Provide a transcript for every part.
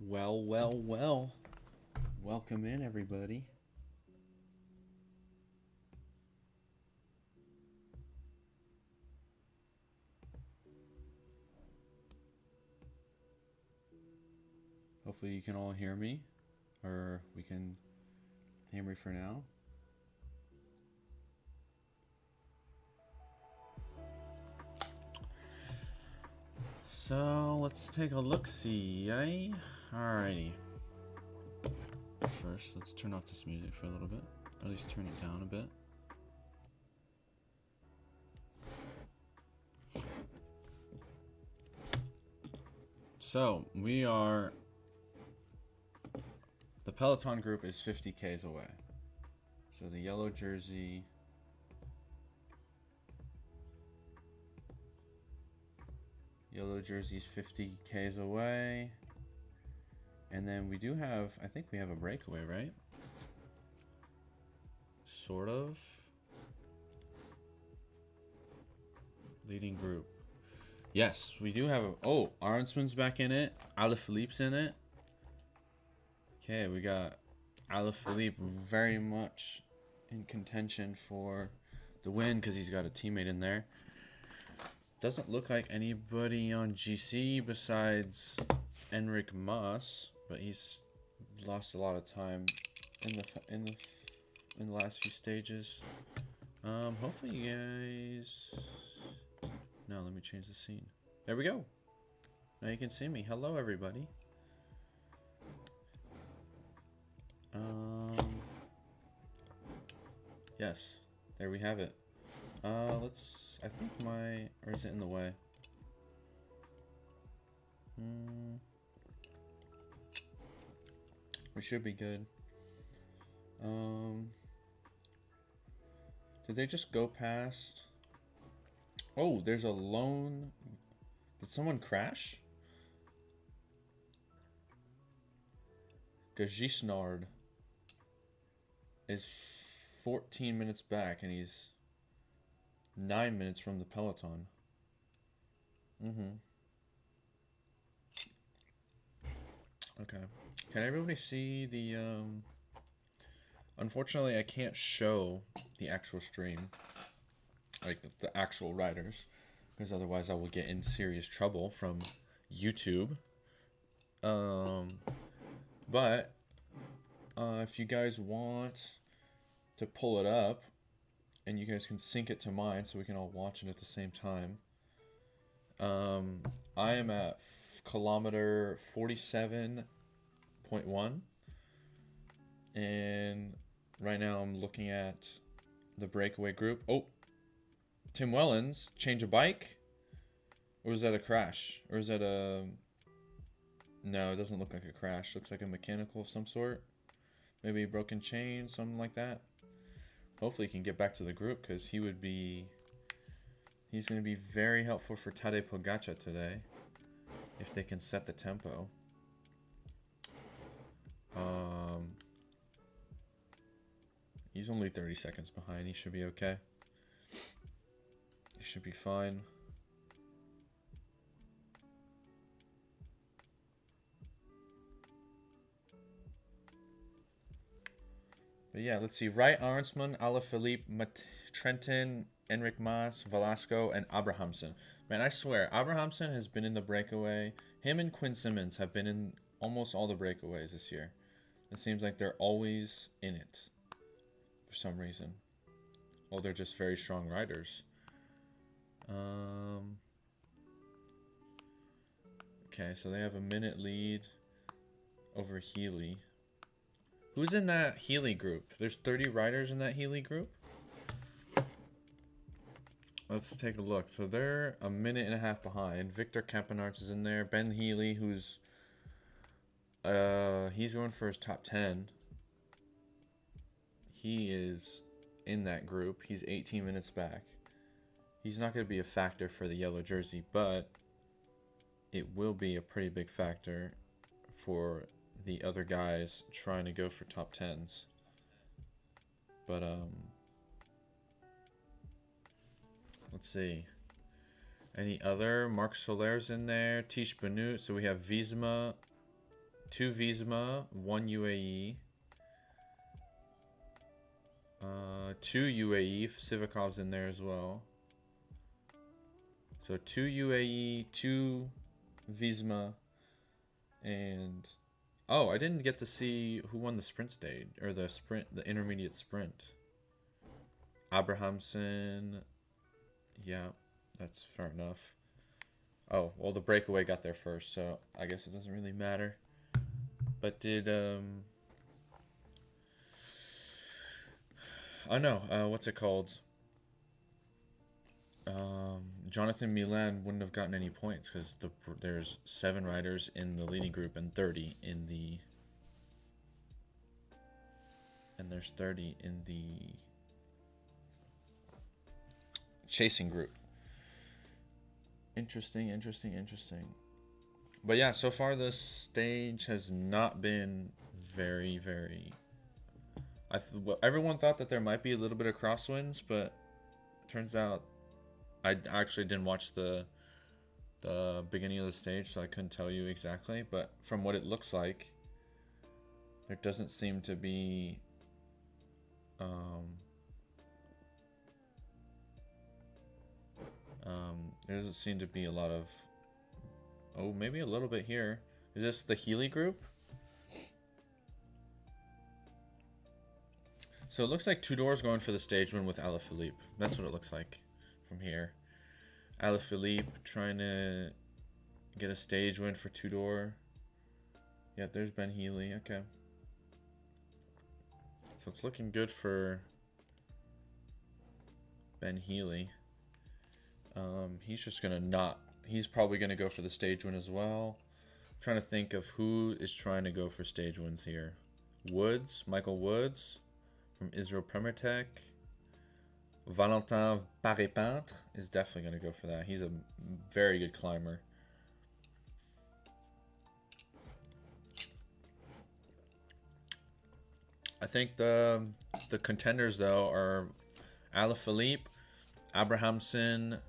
Well, well, well. Welcome in, everybody. Hopefully, you can all hear me, or we can hear me for now. So, let's take a look see, eh? Alrighty. First, let's turn off this music for a little bit, or at least turn it down a bit. So, the Peloton group is 50 Ks away. So the yellow jersey is 50 Ks away. And then we do have, I think we have a breakaway, right? Sort of. Leading group. Yes, we do have oh, Arnsman's back in it. Alaphilippe's in it. Okay, we got Alaphilippe very much in contention for the win because he's got a teammate in there. Doesn't look like anybody on GC besides Enric Mas, but he's lost a lot of time in the last few stages. Hopefully you guys. No, let me change the scene. There we go. Now you can see me. Hello, everybody. Yes, there we have it. I think or is it in the way? We should be good. Did they just go past? Oh, there's a lone. Did someone crash? Gajisnard is 14 minutes back, and he's 9 minutes from the peloton. Okay. Can everybody see the Unfortunately, I can't show the actual stream, like the actual riders, because otherwise I will get in serious trouble from YouTube. But if you guys want to pull it up, and you guys can sync it to mine so we can all watch it at the same time. I am at kilometer 47.1, and right now I'm looking at the breakaway group. Oh, Tim Wellens, change a bike? Or is that a crash? Or is that a... No, it doesn't look like a crash. Looks like a mechanical of some sort. Maybe a broken chain, something like that. Hopefully he can get back to the group, because he's going to be very helpful for Tadej Pogačar today if they can set the tempo. He's only 30 seconds behind. He should be okay. He should be fine. But yeah, let's see. Wright, Arnsman, Alaphilippe, Trentin, Enric Mas, Velasco, and Abrahamsen. Man, I swear, Abrahamsen has been in the breakaway. Him and Quinn Simmons have been in almost all the breakaways this year. It seems like they're always in it for some reason. Well, they're just very strong riders. Okay, so they have a minute lead over Healy. Who's in that Healy group? There's 30 riders in that Healy group. Let's take a look. So they're a minute and a half behind. Victor Campenarts is in there. Ben Healy, who's he's going for his top 10. He is in that group. He's 18 minutes back. He's not going to be a factor for the yellow jersey, but it will be a pretty big factor for the other guys trying to go for top 10s. But let's see. Any other? Marc Soler's in there. Tish Benoot. So we have Visma, 2 Visma, 1 UAE. 2 UAE. Sivakov's in there as well. So 2 UAE, 2 Visma, and oh, I didn't get to see who won the sprint stage or the intermediate sprint. Abrahamson. Yeah, that's fair enough. Oh, well, the breakaway got there first, so I guess it doesn't really matter. But did oh no, what's it called? Jonathan Milan wouldn't have gotten any points because there's 7 riders in the leading group and 30 in the there's 30 in the chasing group. Interesting. But yeah, so far this stage has not been very. Everyone thought that there might be a little bit of crosswinds, but turns out I actually didn't watch the beginning of the stage, so I couldn't tell you exactly. But from what it looks like, there doesn't seem to be there doesn't seem to be a lot of maybe a little bit here. Is this the Healy group? So it looks like Tudor's going for the stage win with Alaphilippe. That's what it looks like from here. Alaphilippe trying to get a stage win for Tudor. Yeah, there's Ben Healy. Okay. So it's looking good for Ben Healy. He's just gonna he's probably gonna go for the stage win as well. I'm trying to think of who is trying to go for stage wins here. Michael Woods from Israel Premier Tech. Valentin Paré-Peintre is definitely going to go for that. He's a very good climber. I think the contenders, though, are Alaphilippe, Abrahamson,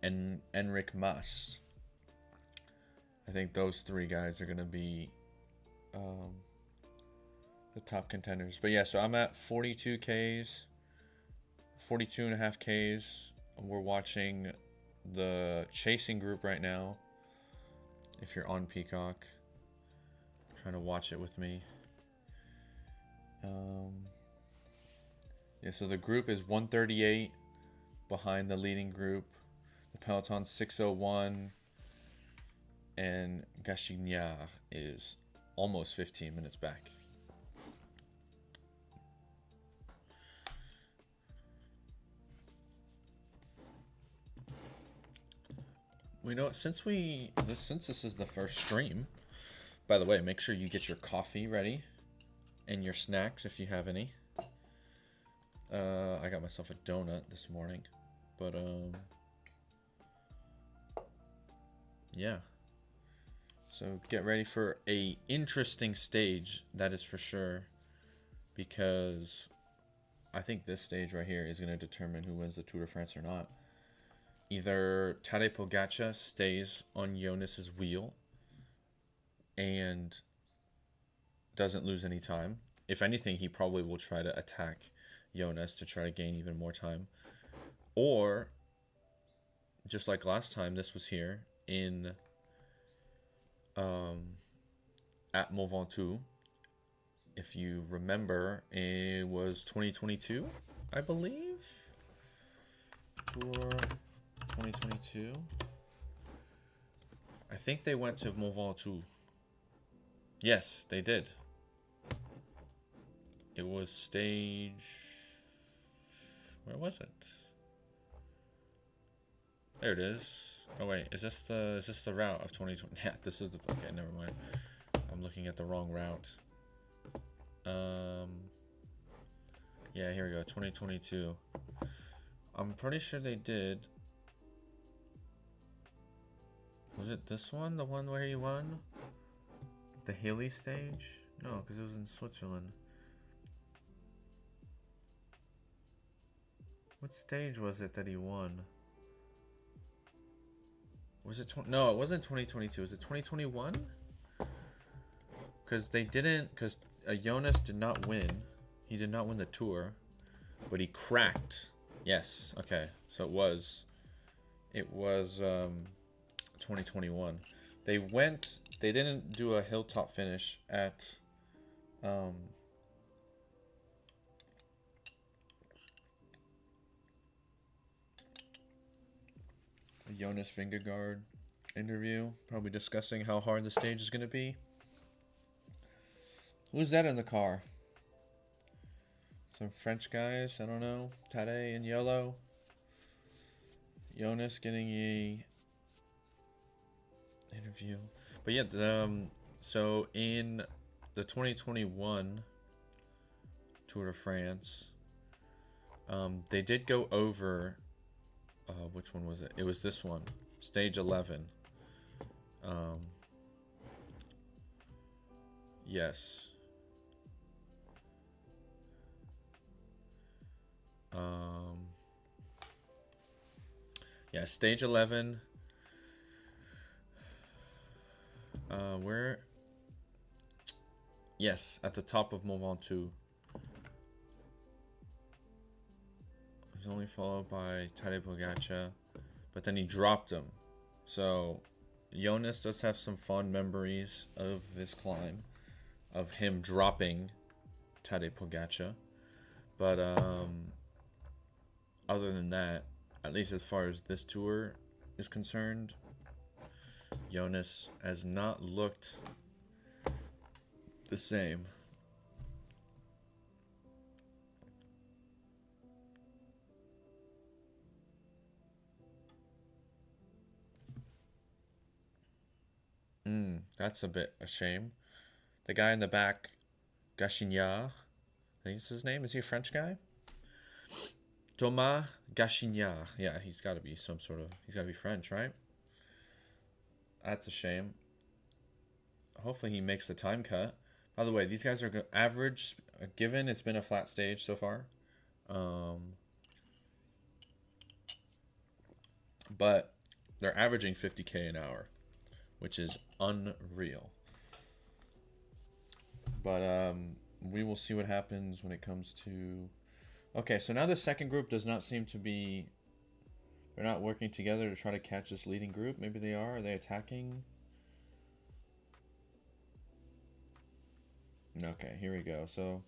and Enric Mas. I think those 3 guys are going to be the top contenders. But yeah, so I'm at 42 Ks. 42.5 Ks. We're watching the chasing group right now. If you're on Peacock, trying to watch it with me. Yeah, so the group is 138 behind the leading group. The peloton 601, and Gachignard is almost 15 minutes back. You know, since this is the first stream, by the way, make sure you get your coffee ready and your snacks if you have any. I got myself a donut this morning, but yeah. So get ready for a interesting stage, that is for sure, because I think this stage right here is going to determine who wins the Tour de France or not. Either Tadej Pogačar stays on Jonas's wheel and doesn't lose any time. If anything, he probably will try to attack Jonas to try to gain even more time. Or, just like last time, this was here in at Mont Ventoux. If you remember, it was 2022, I believe. Tour 2022. I think they went to Mont Ventoux. Yes, they did. It was stage... Where was it? There it is. Oh wait, is this the route of 2020? Yeah, this is the... Okay, never mind. I'm looking at the wrong route. Yeah, here we go. 2022. I'm pretty sure they did. Was it this one? The one where he won? The Hilly stage? No, because it was in Switzerland. What stage was it that he won? Was it... No, it wasn't 2022. Was it 2021? Because they didn't, because Jonas did not win. He did not win the tour, but he cracked. Yes, okay. So it was 2021. They didn't do a hilltop finish at Jonas Vingegaard interview, probably discussing how hard the stage is going to be. Who's that in the car? Some French guys, I don't know. Tadej in yellow. Jonas getting a interview. But yeah, so in the 2021 Tour de France, they did go over, which one was it? It was this one, stage 11. Yes. Yeah, stage 11. Where? Yes, at the top of Mont Ventoux. It was only followed by Tadej Pogacar, but then he dropped him. So Jonas does have some fond memories of this climb, of him dropping Tadej Pogacar. But other than that, at least as far as this tour is concerned, Jonas has not looked the same. That's a bit a shame. The guy in the back, Gachignard, I think it's his name. Is he a French guy? Thomas Gachignard. Yeah, he's got to be he's got to be French, right? That's a shame. Hopefully he makes the time cut. By the way, these guys are average, given it's been a flat stage so far. But they're averaging 50K an hour, which is unreal. But we will see what happens when it comes to... Okay, so now the second group does not seem to be... They're not working together to try to catch this leading group. Maybe they are. Are they attacking? Okay, here we go. So,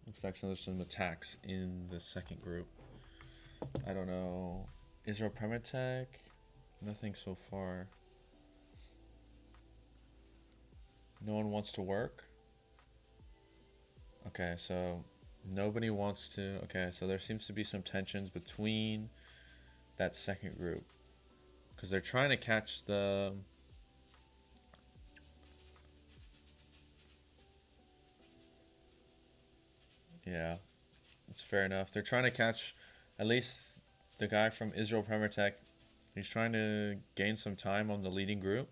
looks like there's some attacks in the second group. I don't know. Israel Prematech? Nothing so far. No one wants to work? Okay, so nobody wants to... Okay, so there seems to be some tensions between that second group. Because they're trying to catch the... Yeah, it's fair enough. They're trying to catch at least the guy from Israel Prematech. He's trying to gain some time on the leading group.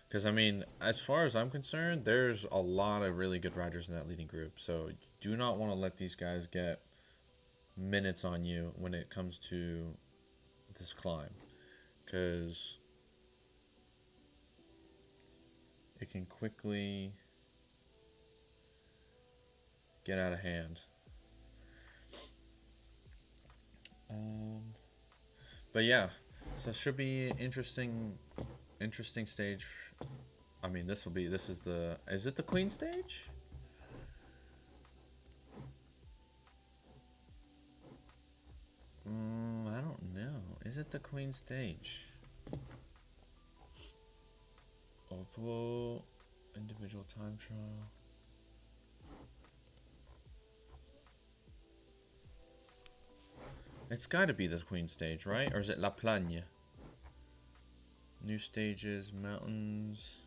Because, I mean, as far as I'm concerned, there's a lot of really good riders in that leading group. So do not want to let these guys get minutes on you when it comes to this climb. Because it can quickly get out of hand. But yeah, so it should be interesting stage. I mean, is it the Queen stage? I don't know. Is it the Queen stage? Opal, individual time trial. It's got to be the Queen stage, right? Or is it La Plagne? New stages, mountains.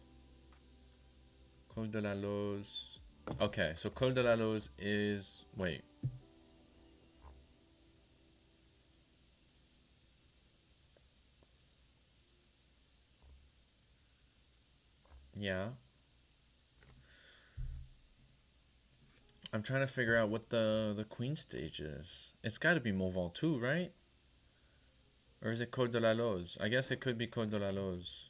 Col de la Loze. Okay, so Col de la Loze is... Wait. Yeah. I'm trying to figure out what the Queen stage is. It's got to be Mont Ventoux, right? Or is it Col de la Loze? I guess it could be Col de la Loze.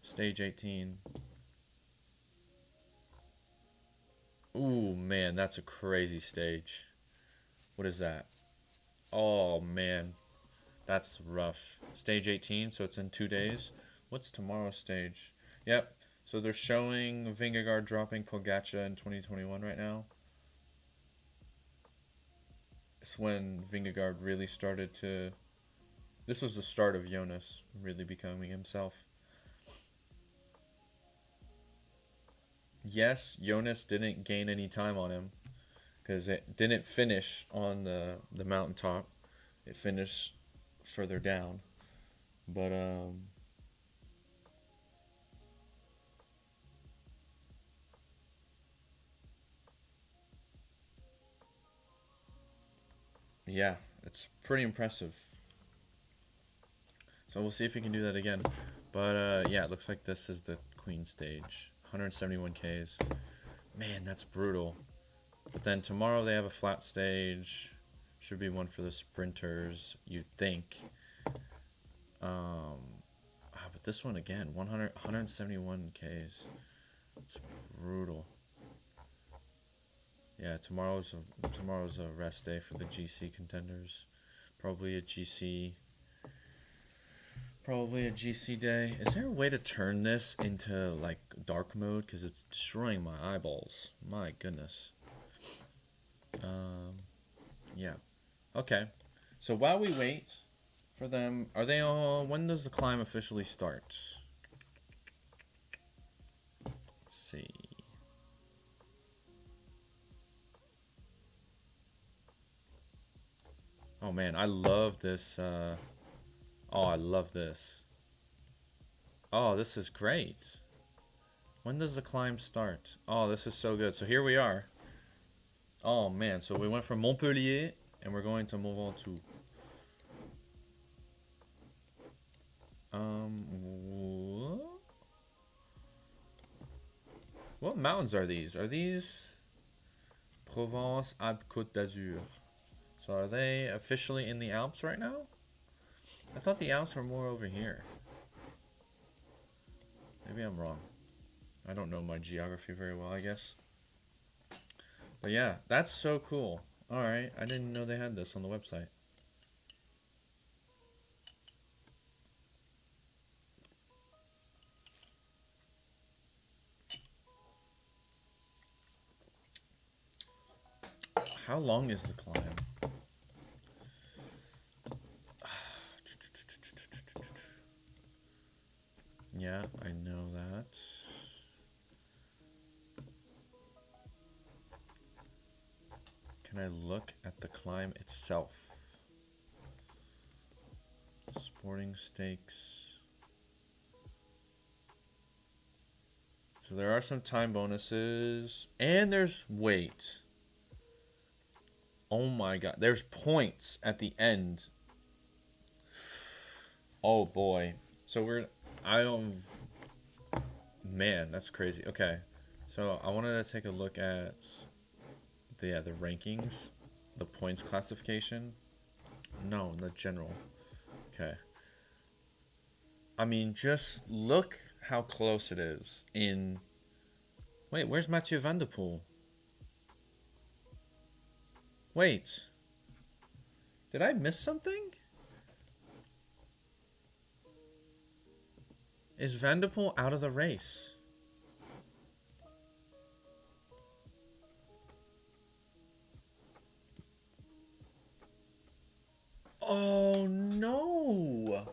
Stage 18. Ooh, man, that's a crazy stage. What is that? Oh, man. That's rough. Stage 18, so it's in 2 days. What's tomorrow's stage? Yep. So they're showing Vingegaard dropping Pogačar in 2021 right now. It's when Vingegaard really started to. This was the start of Jonas really becoming himself. Yes, Jonas didn't gain any time on him because it didn't finish on the mountaintop. It finished further down. But yeah, it's pretty impressive. So we'll see if he can do that again. But yeah, it looks like this is the Queen stage. 171 Ks. Man, that's brutal. But then tomorrow they have a flat stage. Should be one for the sprinters, you'd think. But this one again, 171 Ks. It's brutal. Yeah, tomorrow's a rest day for the GC contenders. Probably a GC day. Is there a way to turn this into like dark mode? Because it's destroying my eyeballs. My goodness. Yeah. Okay. So while we wait for them, are they all? When does the climb officially start? Let's see. Oh man, I love this. Oh, I love this. Oh, this is great. When does the climb start? Oh, this is so good. So here we are. Oh man, so we went from Montpellier and we're going to Mont Ventoux. What mountains are these? Are these Provence Alpes Côte d'Azur? So are they officially in the Alps right now? I thought the Alps were more over here. Maybe I'm wrong. I don't know my geography very well, I guess. But yeah, that's so cool. Alright, I didn't know they had this on the website. How long is the climb? Yeah, I know that. Can I look at the climb itself? Sporting stakes. So there are some time bonuses. And there's weight. Oh my god. There's points at the end. Oh boy. So I don't. Man, that's crazy. Okay. So I wanted to take a look at the rankings, the points classification. No, the general. Okay. I mean, just look how close it is in. Wait, where's Mathieu Van Der Poel? Wait. Did I miss something? Is Van Der Poel out of the race? Oh no!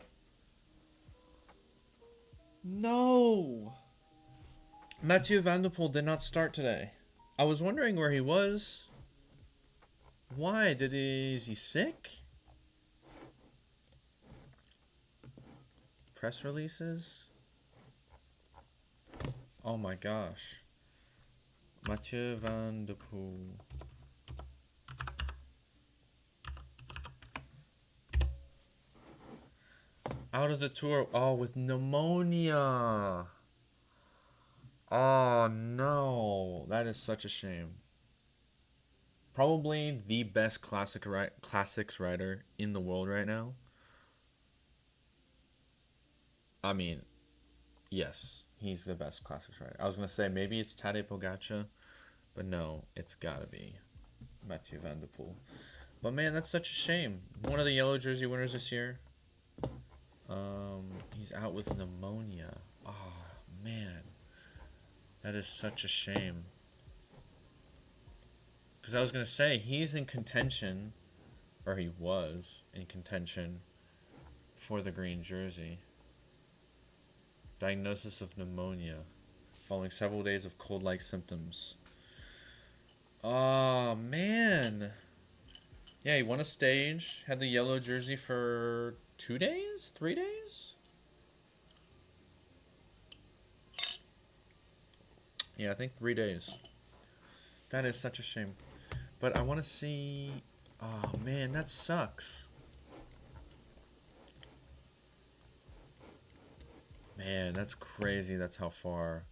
No! Mathieu Van Der Poel did not start today. I was wondering where he was. Why? Is he sick? Press releases? Oh my gosh. Mathieu Van Der Poel. Out of the tour. Oh, with pneumonia. Oh no. That is such a shame. Probably the best classics writer in the world right now. I mean, yes, he's the best classics writer. I was gonna say maybe it's Tadej Pogačar, But no, it's gotta be Mathieu van der Poel. But man, that's such a shame. One of the yellow jersey winners this year. He's out with pneumonia. Oh man, that is such a shame. Because I was gonna say he's in contention, or he was in contention for the green jersey. Diagnosis of pneumonia following several days of cold-like symptoms. Oh man. Yeah, he won a stage, had the yellow jersey for 2 days? 3 days? Yeah, I think 3 days. That is such a shame. But I want to see... Oh, man, that sucks. Man, that's crazy. That's how far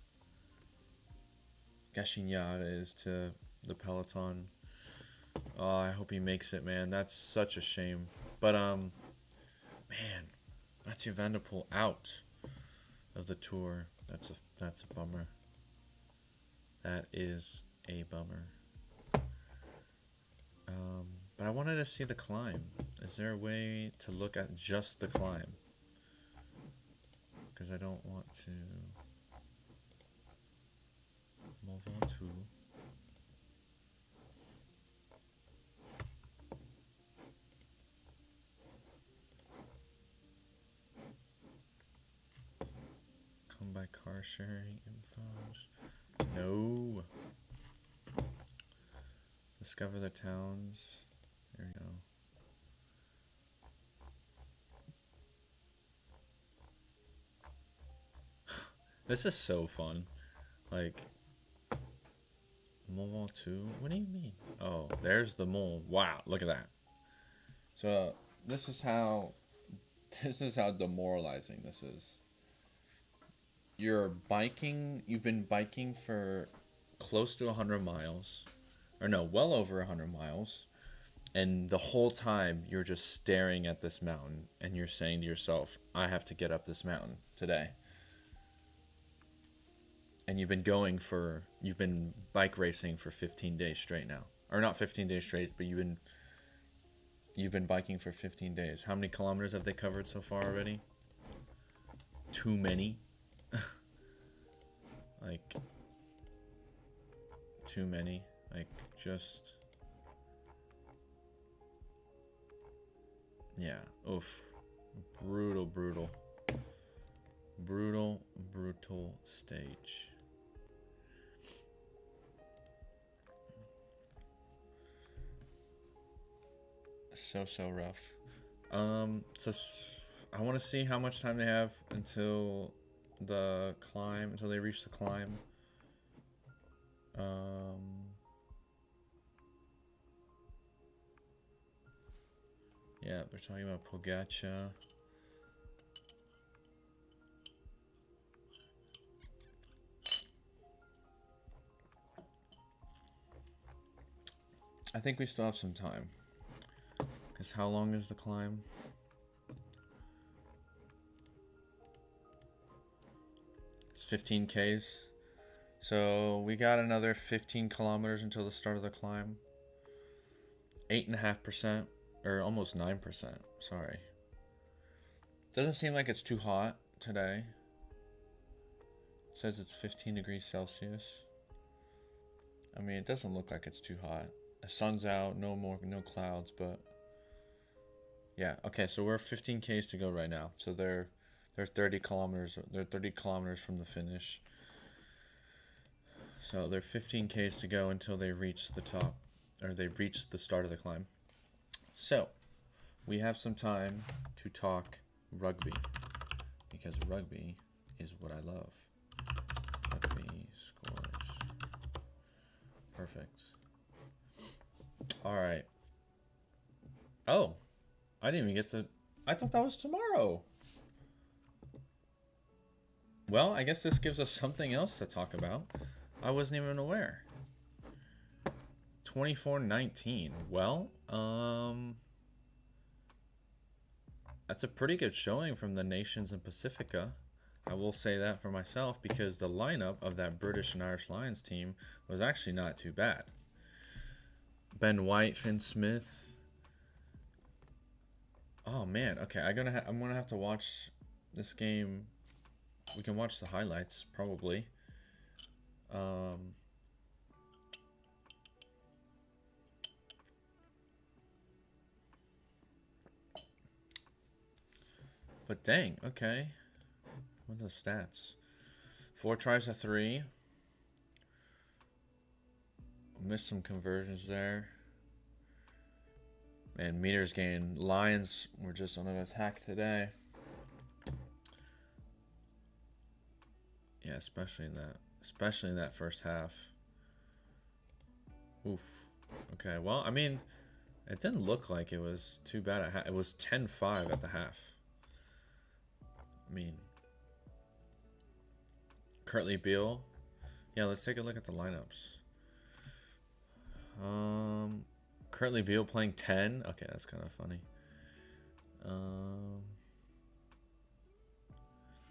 Gachiniard is to the peloton. Oh, I hope he makes it, man. That's such a shame. But, man, Mathieu van der Poel out of the tour. That's a bummer. That is a bummer. But I wanted to see the climb. Is there a way to look at just the climb? Because I don't want to move on to... Come by car sharing infos. No. Discover the towns. There we go. This is so fun. Like, Mont Ventoux? What do you mean? Oh, there's the mole. Wow, look at that. So, this is how demoralizing this is. You've been biking for close to 100 miles. Or no, well over 100 miles. And the whole time, you're just staring at this mountain. And you're saying to yourself, I have to get up this mountain today. And you've been bike racing for 15 days straight now. Or not 15 days straight, but you've been biking for 15 days. How many kilometers have they covered so far already? Too many. Like, too many. Like, just... Yeah, oof. Brutal stage. So rough. So I want to see how much time they have until the climb, until they reach the climb. Yeah, they're talking about Pogačar. I think we still have some time. Because how long is the climb? It's 15 Ks. So we got another 15 kilometers until the start of the climb. 8.5%, or almost 9%, sorry. Doesn't seem like it's too hot today. It says it's 15 degrees Celsius. I mean, it doesn't look like it's too hot. The sun's out, no clouds, but yeah. Okay, so we're 15 Ks to go right now. So they're 30 kilometers. They're 30 kilometers from the finish. So they're 15 Ks to go until they reach the top, or they reach the start of the climb. So we have some time to talk rugby, because rugby is what I love. Rugby scores. Perfect. All right. Oh, I didn't even get to... I thought that was tomorrow. Well, I guess this gives us something else to talk about. I wasn't even aware. 24:19. Well, that's a pretty good showing from the Nations and Pacifica. I will say that for myself because the lineup of that British and Irish Lions team was actually not too bad. Ben White, Finn Smith. Oh man, okay. I'm gonna have to watch this game. We can watch the highlights probably. But dang, okay. What are the stats? 4 tries to 3. Missed some conversions there. Man, meters gained. Lions were just on an attack today. Yeah, especially in that first half. Oof. Okay, well, I mean, it didn't look like it was too bad at half. It was 10-5 at the half. I mean, Kurtley Beale. Yeah, let's take a look at the lineups. Kurtley Beale playing 10. Okay, that's kind of funny.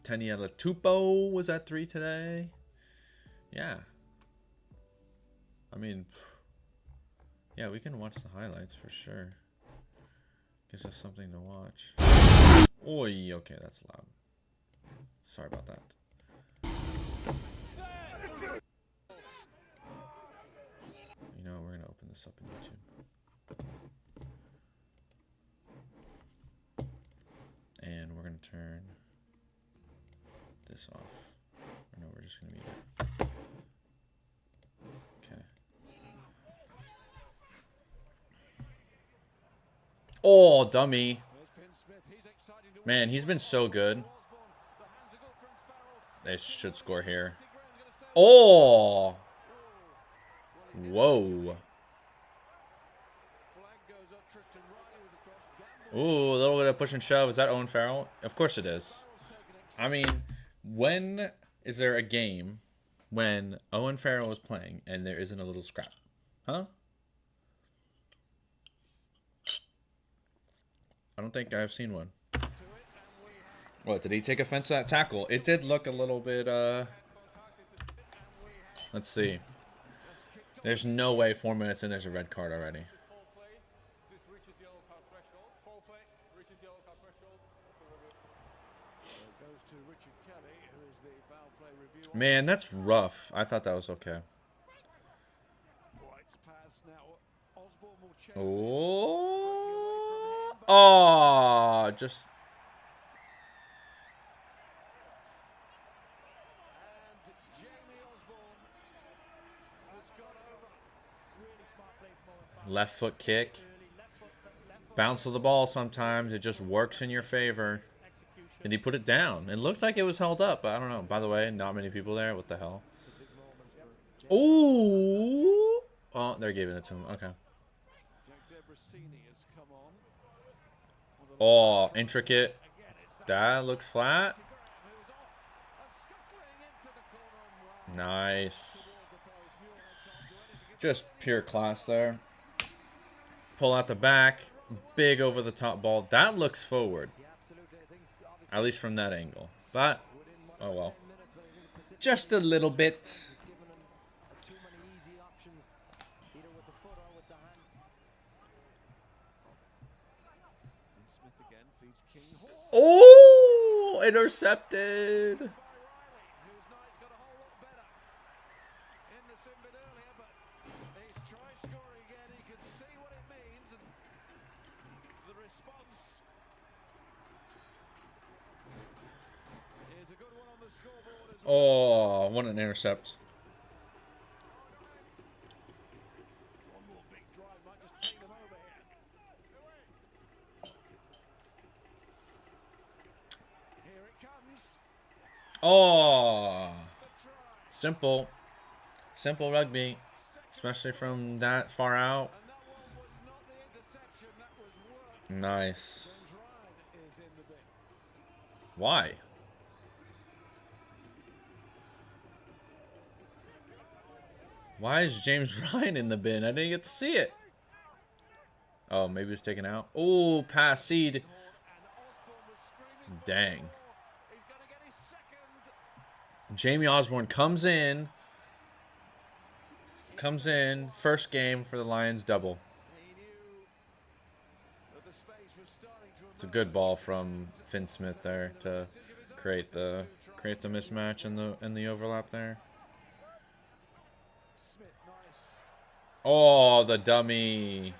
Taniela Tupou was at 3 today. Yeah. I mean, yeah, we can watch the highlights for sure. Gives us something to watch. Oi, okay, that's loud. Sorry about that. You know, we're gonna open this up in YouTube. And we're gonna turn this off. Or no, we're just gonna mute it. Okay. Oh, dummy. Man, he's been so good. They should score here. Oh! Whoa. Ooh, a little bit of push and shove. Is that Owen Farrell? Of course it is. I mean, when is there a game when Owen Farrell is playing and there isn't a little scrap? Huh? I don't think I've seen one. What, did he take offense to that tackle? It did look a little bit, let's see. There's no way 4 minutes in there's a red card already. Man, that's rough. I thought that was okay. Oh, just... Left foot kick. Bounce of the ball sometimes. It just works in your favor. Did he put it down? It looked like it was held up, but I don't know. By the way, not many people there. What the hell? Ooh! Oh, they're giving it to him. Okay. Oh, intricate. That looks flat. Nice. Just pure class there. Pull out the back. Big over the top ball. That looks forward. At least from that angle. But, oh well. Just a little bit. Oh! Intercepted. Oh, what an intercept. Oh, simple rugby, especially from that far out. Nice. Why? Why is James Ryan in the bin? I didn't get to see it. Oh, maybe it was taken out. Oh, pass seed. Dang. Jamie Osborne comes in. First game for the Lions double. It's a good ball from Finn Smith there to create the mismatch and the overlap there. Oh, the dummy.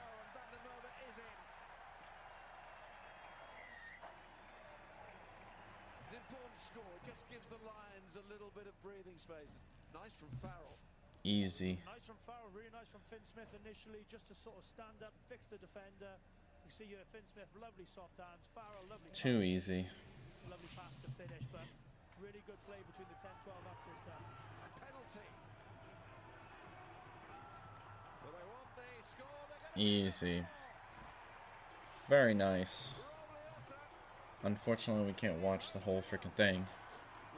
Easy. Nice from Farrell, really nice from Finn Smith initially, just to sort of stand up, fix the defender. You see Finn Smith, lovely soft hands. Farrell, lovely. Too easy. Lovely pass to finish, but really good play between the 10-12 axis there. A penalty. Easy. Very nice. Unfortunately, we can't watch the whole freaking thing.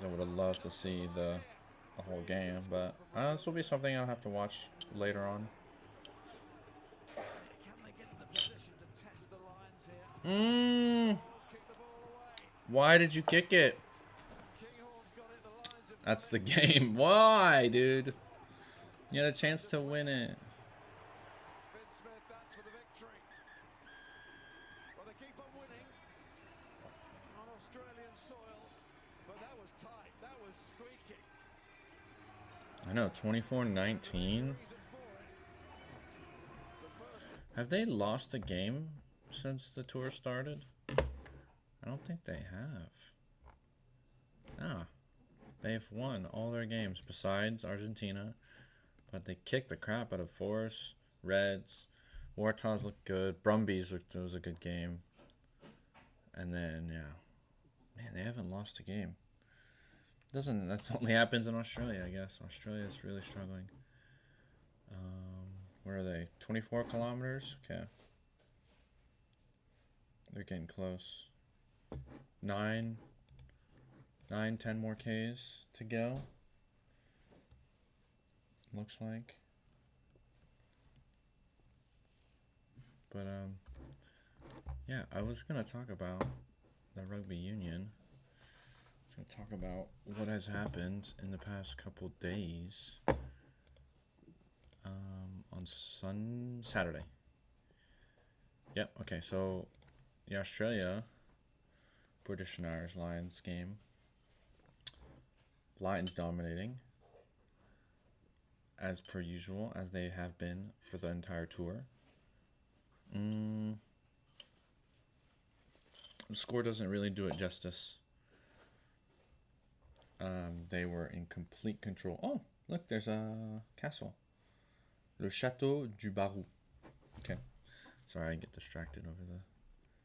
I would have loved to see the whole game, but this will be something I'll have to watch later on. Why did you kick it? That's the game. Why, dude? You had a chance to win it. I know, 24-19. Have they lost a game since the tour started? I don't think they have. Ah, they've won all their games besides Argentina, but they kicked the crap out of Force, Reds. Waratahs looked good. Brumbies looked, it was a good game. And then, yeah. Man, they haven't lost a game. That's only happens in Australia, I guess. Australia is really struggling. Where are they? 24 kilometers? Okay. They're getting close. 10 more Ks to go. Looks like. But, yeah, I was going to talk about the rugby union. I was going to talk about what has happened in the past couple days. On Saturday. Yep, okay, so the Australia British and Irish Lions game. Lions dominating, as per usual, as they have been for the entire tour. The score doesn't really do it justice. They were in complete control. Oh, look, there's a castle. Le Château du Barou. Okay. Sorry, I get distracted over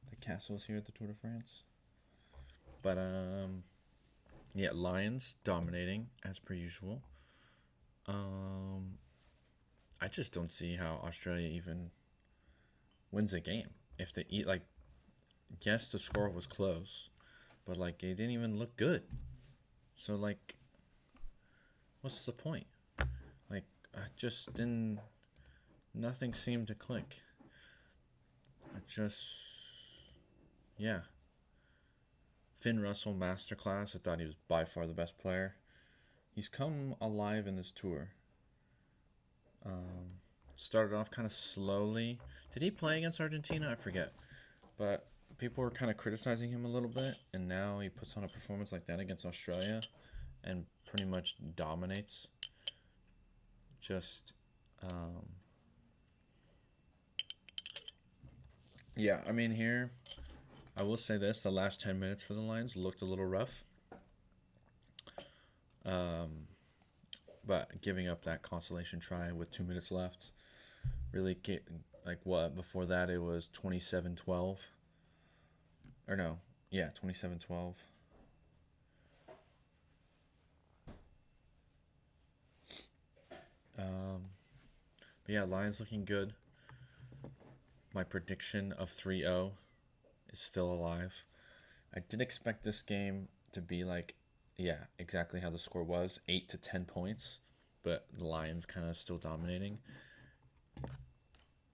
the castles here at the Tour de France. But, yeah, Lions dominating, as per usual. I just don't see how Australia even wins a game. If they eat, like, yes, the score was close, but, like, it didn't even look good. So, like, what's the point? Like, I just didn't, nothing seemed to click. Yeah. Finn Russell masterclass. I thought he was by far the best player. He's come alive in this tour. Started off kind of slowly. Did he play against Argentina? I forget. But people were kind of criticizing him a little bit, and now he puts on a performance like that against Australia and pretty much dominates. Yeah, I mean, here, I will say this, the last 10 minutes for the Lions looked a little rough. But giving up that consolation try with 2 minutes left, really before that it was 27-12. Or no, yeah, 27-12. But yeah, Lions looking good. My prediction of 3-0 is still alive. I did expect this game to be like, yeah, exactly how the score was, 8 to 10 points, but the Lions kind of still dominating.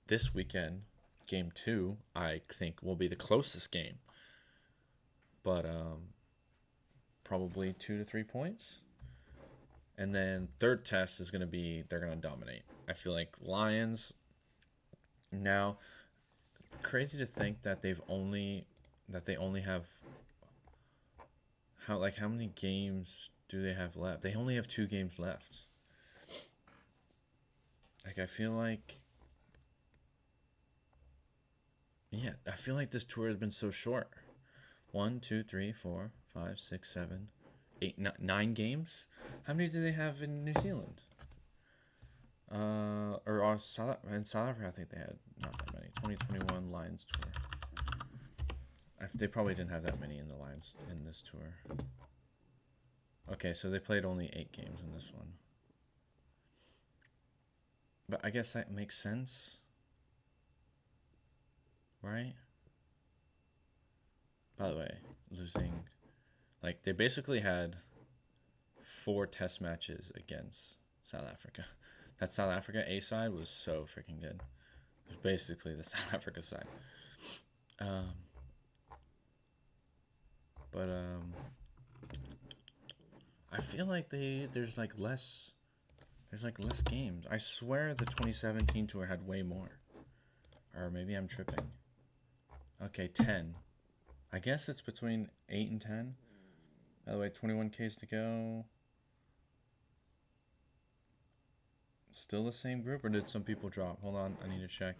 This weekend, game 2, I think will be the closest game, but probably 2 to 3 points. And then third test is going to be they're going to dominate. I feel like Lions now, it's crazy to think that they only have how many games do they have left? They only have 2 games left. Like I feel like this tour has been so short. 1, 2, 3, 4, 5, 6, 7, 8, 9 games. How many do they have in New Zealand? In South Africa, I think they had not that many. 2021 Lions tour. They probably didn't have that many in the Lions in this tour. Okay, so they played only 8 games in this one. But I guess that makes sense. Right? By the way, losing... Like, they basically had 4 test matches against South Africa. That South Africa A side was so freaking good. It was basically the South Africa side. But I feel like there's less games. I swear the 2017 tour had way more. Or maybe I'm tripping. Okay, 10. I guess it's between 8 and 10. By the way, 21 Ks to go. Still the same group, or did some people drop? Hold on, I need to check.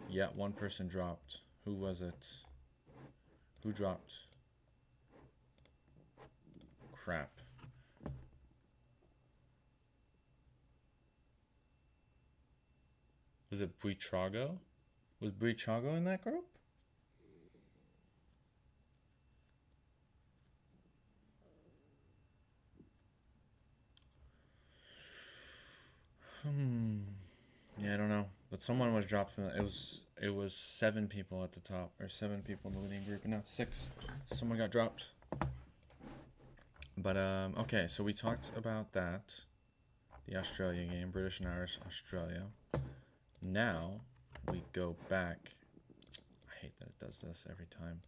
Yeah, one person dropped. Who was it? Who dropped? Crap. Was it Buitrago? Was Buitrago in that group? Yeah, I don't know. But someone was dropped from it was 7 people at the top, or 7 people in the leading group, and now 6. Someone got dropped. But okay, so we talked about that. The Australia game, British and Irish Australia. Now we go back. I hate that it does this every time.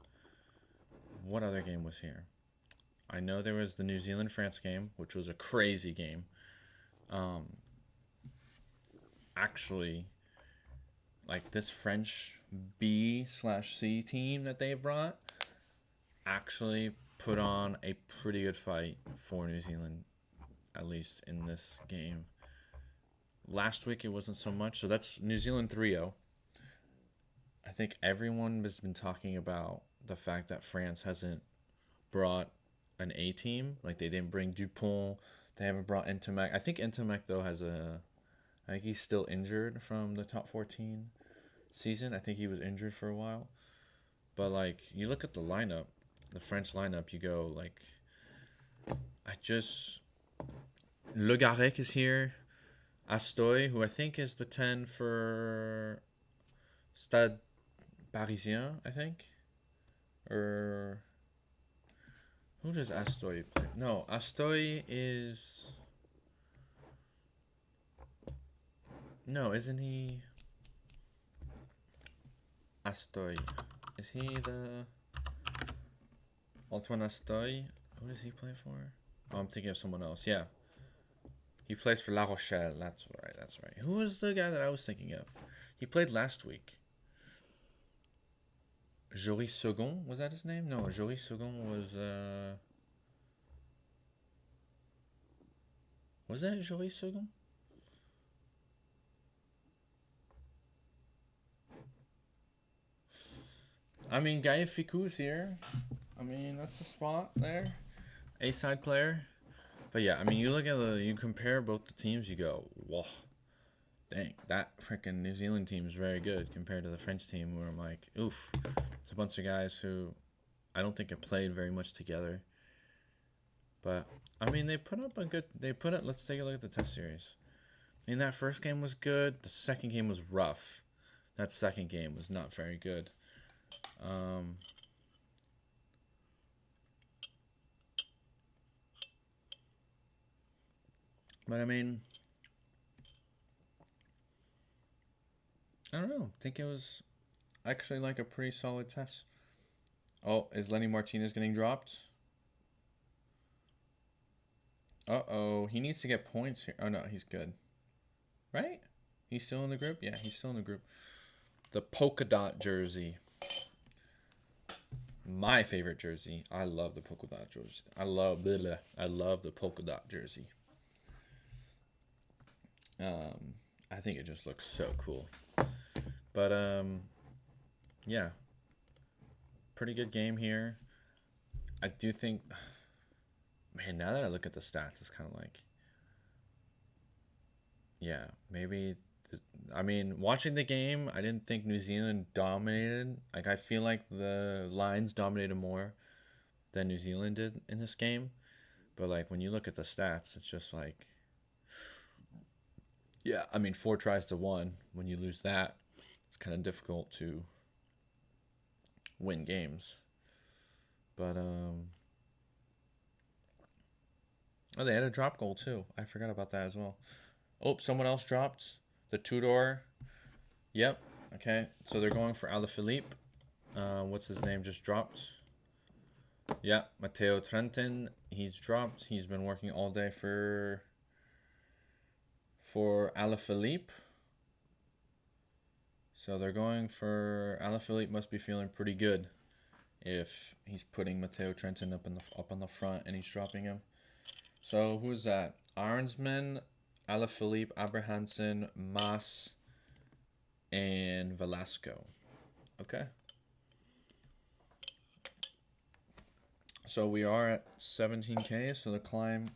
What other game was here? I know there was the New Zealand France game, which was a crazy game. Actually, like this French B/C team that they brought actually put on a pretty good fight for New Zealand, at least in this game. Last week it wasn't so much, so that's New Zealand 3-0. I think everyone has been talking about the fact that France hasn't brought an A team. Like they didn't bring Dupont, they haven't brought Ntamak. I think Ntamak though I think he's still injured from the top 14 season. I think he was injured for a while. But like you look at the lineup, the French lineup, you go like Le Garec is here. Astoy, who I think is the 10 for Stade Parisien, I think. Or who does Astoy play? No, Astoy is... No, isn't he... Astoy. Is he the... Antoine Astoy? Who does he play for? Oh, I'm thinking of someone else. Yeah. He plays for La Rochelle. That's right. Who was the guy that I was thinking of? He played last week. Joris Second? Was that his name? No, Joris Second was... Was that Joris Second? I mean, Gaia Ficou's here. I mean, that's a spot there. A-side player. But yeah, I mean, you compare both the teams, you go, whoa, dang, that freaking New Zealand team is very good compared to the French team, where I'm like, oof, it's a bunch of guys who I don't think have played very much together. But I mean, let's take a look at the test series. I mean, that first game was good. The second game was rough. That second game was not very good. But I mean, I don't know. I think it was actually like a pretty solid test. Oh, is Lenny Martinez getting dropped? Uh-oh. He needs to get points here. Oh, no. He's good. Right? He's still in the group? Yeah, he's still in the group. The polka dot jersey. My favorite jersey. I love the polka dot jersey. I love the polka dot jersey. I think it just looks so cool. But yeah. Pretty good game here. I do think, man, now that I look at the stats, it's kind of like, yeah, maybe I mean, watching the game, I didn't think New Zealand dominated. Like, I feel like the Lions dominated more than New Zealand did in this game. But, like, when you look at the stats, it's just like, yeah, I mean, 4 tries to 1. When you lose that, it's kind of difficult to win games. But, oh, they had a drop goal, too. I forgot about that as well. Oh, someone else dropped. The Tudor. Yep. Okay. So they're going for Alaphilippe. What's his name? Just dropped. Yeah. Matteo Trentin. He's dropped. He's been working all day for Alaphilippe. So they're going for Alaphilippe. Must be feeling pretty good if he's putting Matteo Trentin up on the front and he's dropping him. So who's that? Arnsman, Alaphilippe, Abrahamsen, Mas, and Velasco. Okay. So we are at 17K, so the climb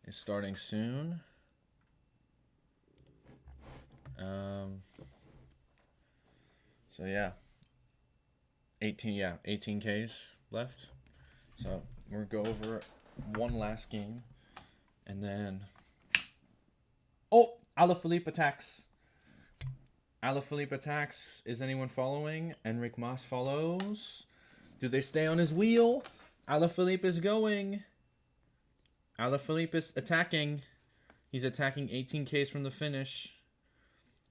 is starting soon. So yeah. 18Ks left. So we'll go over one last game. And then, oh, Alaphilippe attacks. Alaphilippe attacks. Is anyone following? Enric Mas follows. Do they stay on his wheel? Alaphilippe is going. Alaphilippe is attacking. He's attacking 18Ks from the finish.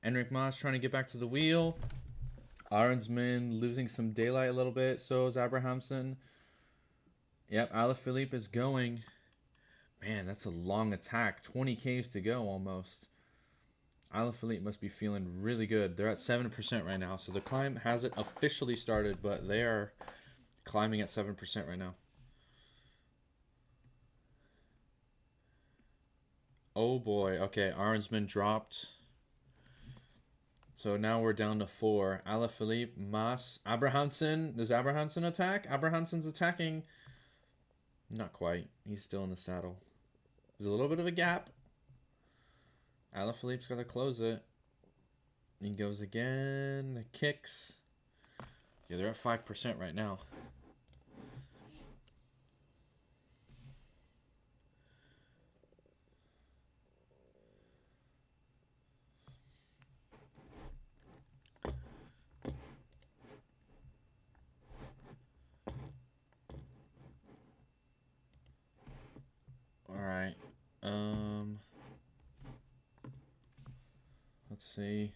Enric Mas trying to get back to the wheel. Arnsman losing some daylight a little bit. So is Abrahamsen. Yep, Alaphilippe is going. Man, that's a long attack. 20Ks to go almost. Alaphilippe must be feeling really good. They're at 7% right now. So the climb hasn't officially started, but they are climbing at 7% right now. Oh boy. Okay, Arnsman dropped. So now we're down to 4. Alaphilippe, Mas, Abrahamsen. Does Abrahamsen attack? Abrahamsen's attacking. Not quite. He's still in the saddle. There's a little bit of a gap. Alaphilippe's got to close it. He goes again. Kicks. Yeah, they're at 5% right now. Alright. Let's see.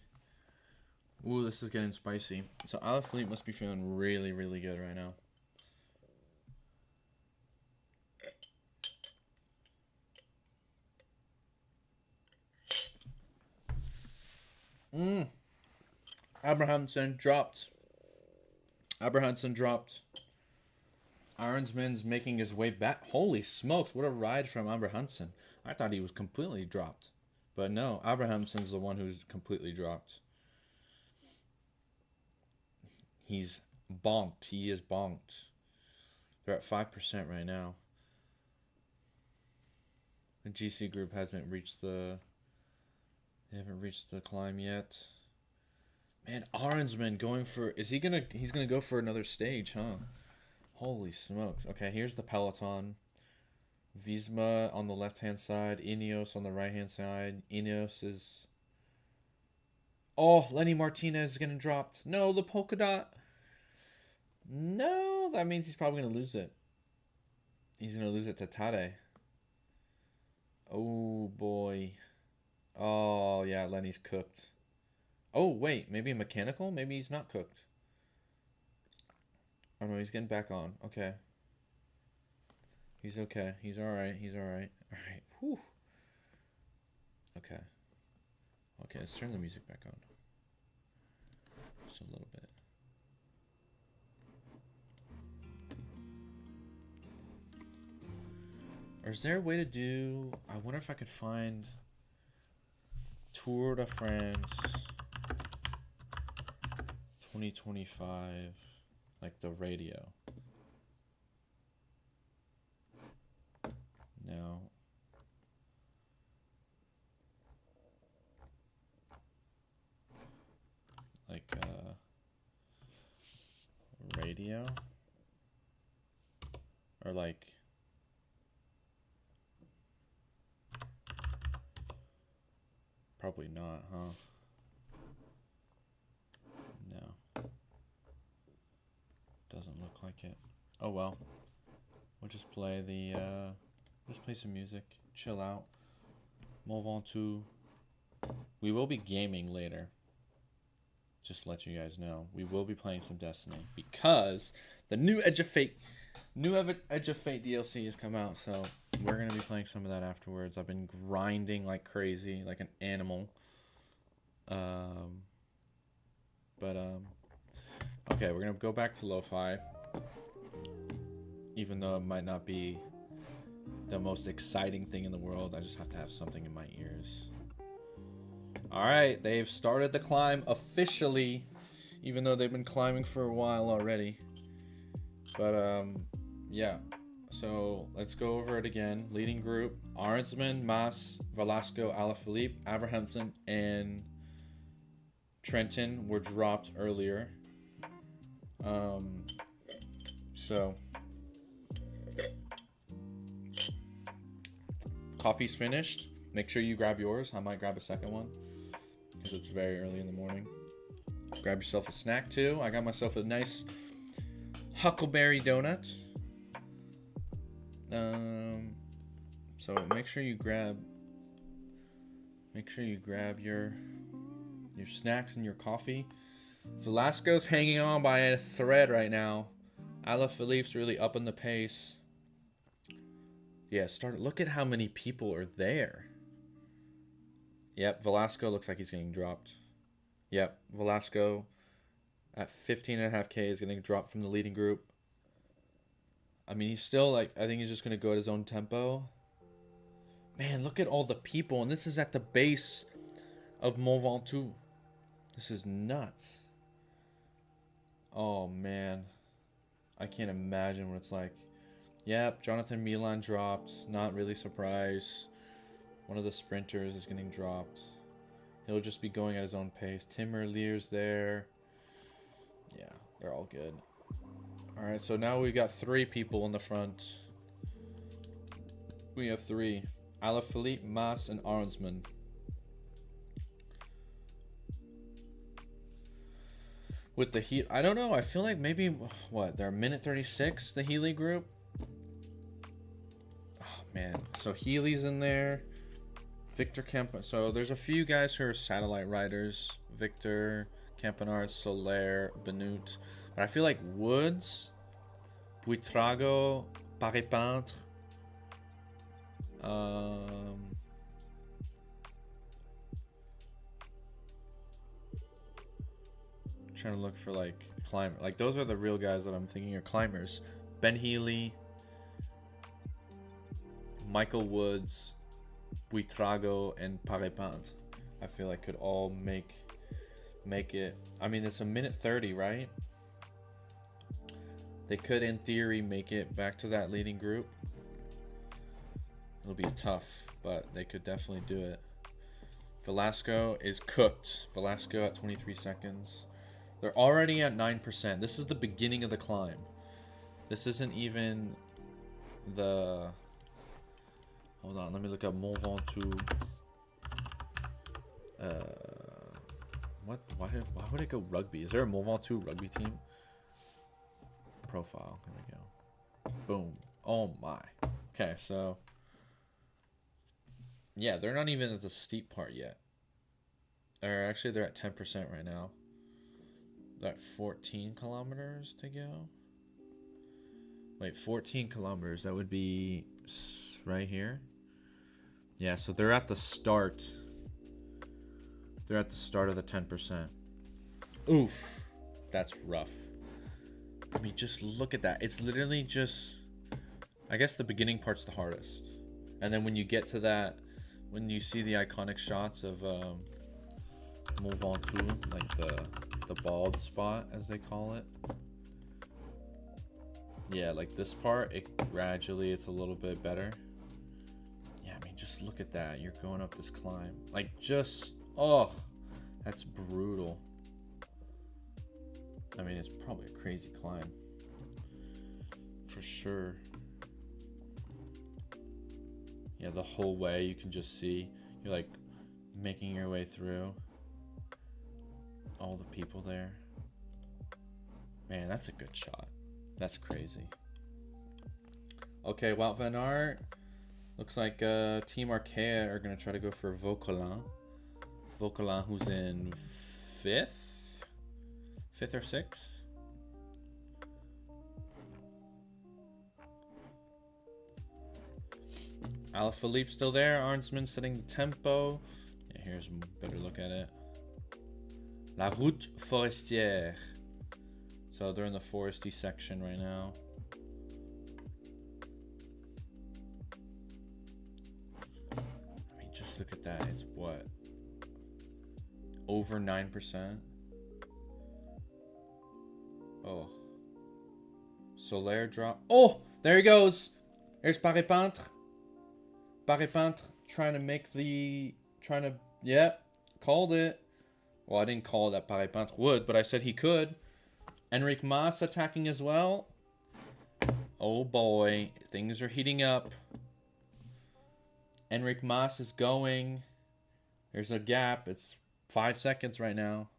Ooh, this is getting spicy. So Alaphilippe must be feeling really, really good right now. Abrahamsen dropped. Abrahamsen dropped. Arnsman's making his way back. Holy smokes, what a ride from Abrahamsen. I thought he was completely dropped. But no, Abrahamsen's the one who's completely dropped. He's bonked. He is bonked. They're at 5% right now. The GC group hasn't reached the... They haven't reached the climb yet. Man, Arnsman going for... Is he gonna... He's gonna go for another stage, huh? Holy smokes. Okay, here's the peloton. Visma on the left-hand side. Ineos on the right-hand side. Ineos is... Oh, Lenny Martinez is getting dropped. No, the polka dot. No, that means he's probably going to lose it. He's going to lose it to Tade. Oh, boy. Oh, yeah, Lenny's cooked. Oh, wait, maybe a mechanical? Maybe he's not cooked. Oh, no, he's getting back on. Okay. He's okay. He's alright. He's alright. All right. Whew. Okay. Okay, let's turn the music back on. Just a little bit. Or is there a way to do... I wonder if I could find Tour de France 2025, like the radio. No. Like radio? Or like... Probably not, huh? No. Doesn't look like it. Oh well. We'll just play the just play some music. Chill out. Move on to... We will be gaming later. Just to let you guys know. We will be playing some Destiny. Because the new Edge of Fate DLC has come out, so we're going to be playing some of that afterwards. I've been grinding like crazy, like an animal. Okay, we're going to go back to lo-fi. Even though it might not be the most exciting thing in the world, I just have to have something in my ears. Alright, they've started the climb officially, even though they've been climbing for a while already. But, yeah. So, let's go over it again. Leading group, Arnsman, Mas, Velasco, Alaphilippe, Abrahamson, and Trenton were dropped earlier. So... Coffee's finished. Make sure you grab yours. I might grab a second one because it's very early in the morning. Grab yourself a snack too. I got myself a nice huckleberry donut. So make sure you grab your snacks and your coffee. Velasco's hanging on by a thread right now. Alaphilippe's really upping the pace. Yeah, look at how many people are there. Yep, Velasco looks like he's getting dropped. Yep, Velasco at 15.5K is getting dropped from the leading group. I mean, he's still like, I think he's just going to go at his own tempo. Man, look at all the people. And this is at the base of Mont Ventoux. This is nuts. Oh, man. I can't imagine what it's like. Yep, Jonathan Milan dropped. Not really surprised. One of the sprinters is getting dropped. He'll just be going at his own pace. Tim Merlier's there. Yeah, they're all good. Alright, so now we've got 3 people in the front. We have 3. Alaphilippe, Mas, and Arnsman. With the Heat, I don't know. I feel like maybe, what, they're minute 36, the Healy group? Oh, man. So Healy's in there. Victor Kemp. So there's a few guys who are satellite riders. Victor, Campanard, Soler, Benoot. But I feel like Woods, Buitrago, Paré-Peintre. Trying to look for like climber. Like those are the real guys that I'm thinking are climbers. Ben Healy, Michael Woods, Buitrago, and Paré-Peintre. I feel like could all make it. I mean, it's a minute 30, right? They could, in theory, make it back to that leading group. It'll be tough, but they could definitely do it. Velasco is cooked. Velasco at 23 seconds. They're already at 9%. This is the beginning of the climb. This isn't even the... Hold on, let me look up Mont Ventoux. What? Why would it go rugby? Is there a Mont Ventoux rugby team? Profile. There we go. Boom. Oh my. Okay, so... Yeah, they're not even at the steep part yet. Or actually, they're at 10% right now. Got 14 kilometers to go. Wait, 14 kilometers. That would be right here. Yeah, so they're at the start. They're at the start of the 10%. Oof. That's rough. I mean, just look at that. It's literally just... I guess the beginning part's the hardest. And then when you get to that... When you see the iconic shots of Mont Ventoux, like the bald spot, as they call it. Yeah, like this part, it's a little bit better. Yeah, I mean, just look at that. You're going up this climb. Like, just... Oh, that's brutal. I mean, it's probably a crazy climb. For sure. Yeah, the whole way you can just see. You're like making your way through. All the people there. Man, that's a good shot. That's crazy. Okay, Wout van Aert. Looks like Team Arkea are going to try to go for Vauquelin. Vauquelin, who's in 5th? 5th or 6th? Alaphilippe still there. Arnsman setting the tempo. Yeah, here's a better look at it. La Route Forestière. So they're in the foresty section right now. I mean, just look at that. It's what? Over 9%. Oh. Soler drop. Oh! There he goes! There's Paris Peintre. Paris Peintre trying to make the... Yeah, called it. Well, I didn't call that Paris Peintre would, but I said he could. Enric Mas attacking as well. Oh boy, things are heating up. Enric Mas is going. There's a gap. It's 5 seconds right now.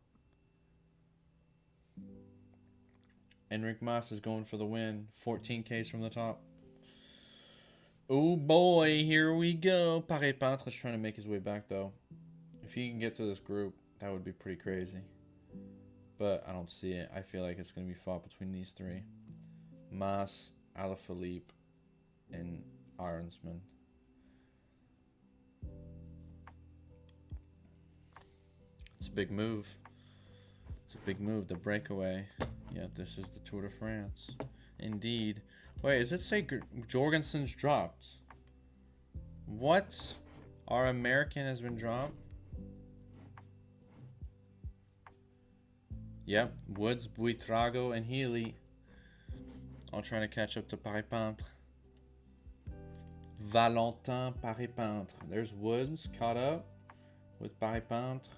Enric Mas is going for the win. 14Ks from the top. Oh boy, here we go. Paris Peintre is trying to make his way back though. If he can get to this group, that would be pretty crazy. But I don't see it. I feel like it's going to be fought between these three. Mas, Alaphilippe, and Arnsman. It's a big move. It's a big move. The breakaway. Yeah, this is the Tour de France. Indeed. Wait, does it say Jorgensen's dropped? What? Our American has been dropped? Yep, Woods, Buitrago, and Healy all trying to catch up to Paris Peintre. Valentin, Paris Peintre. There's Woods caught up with Paris Peintre.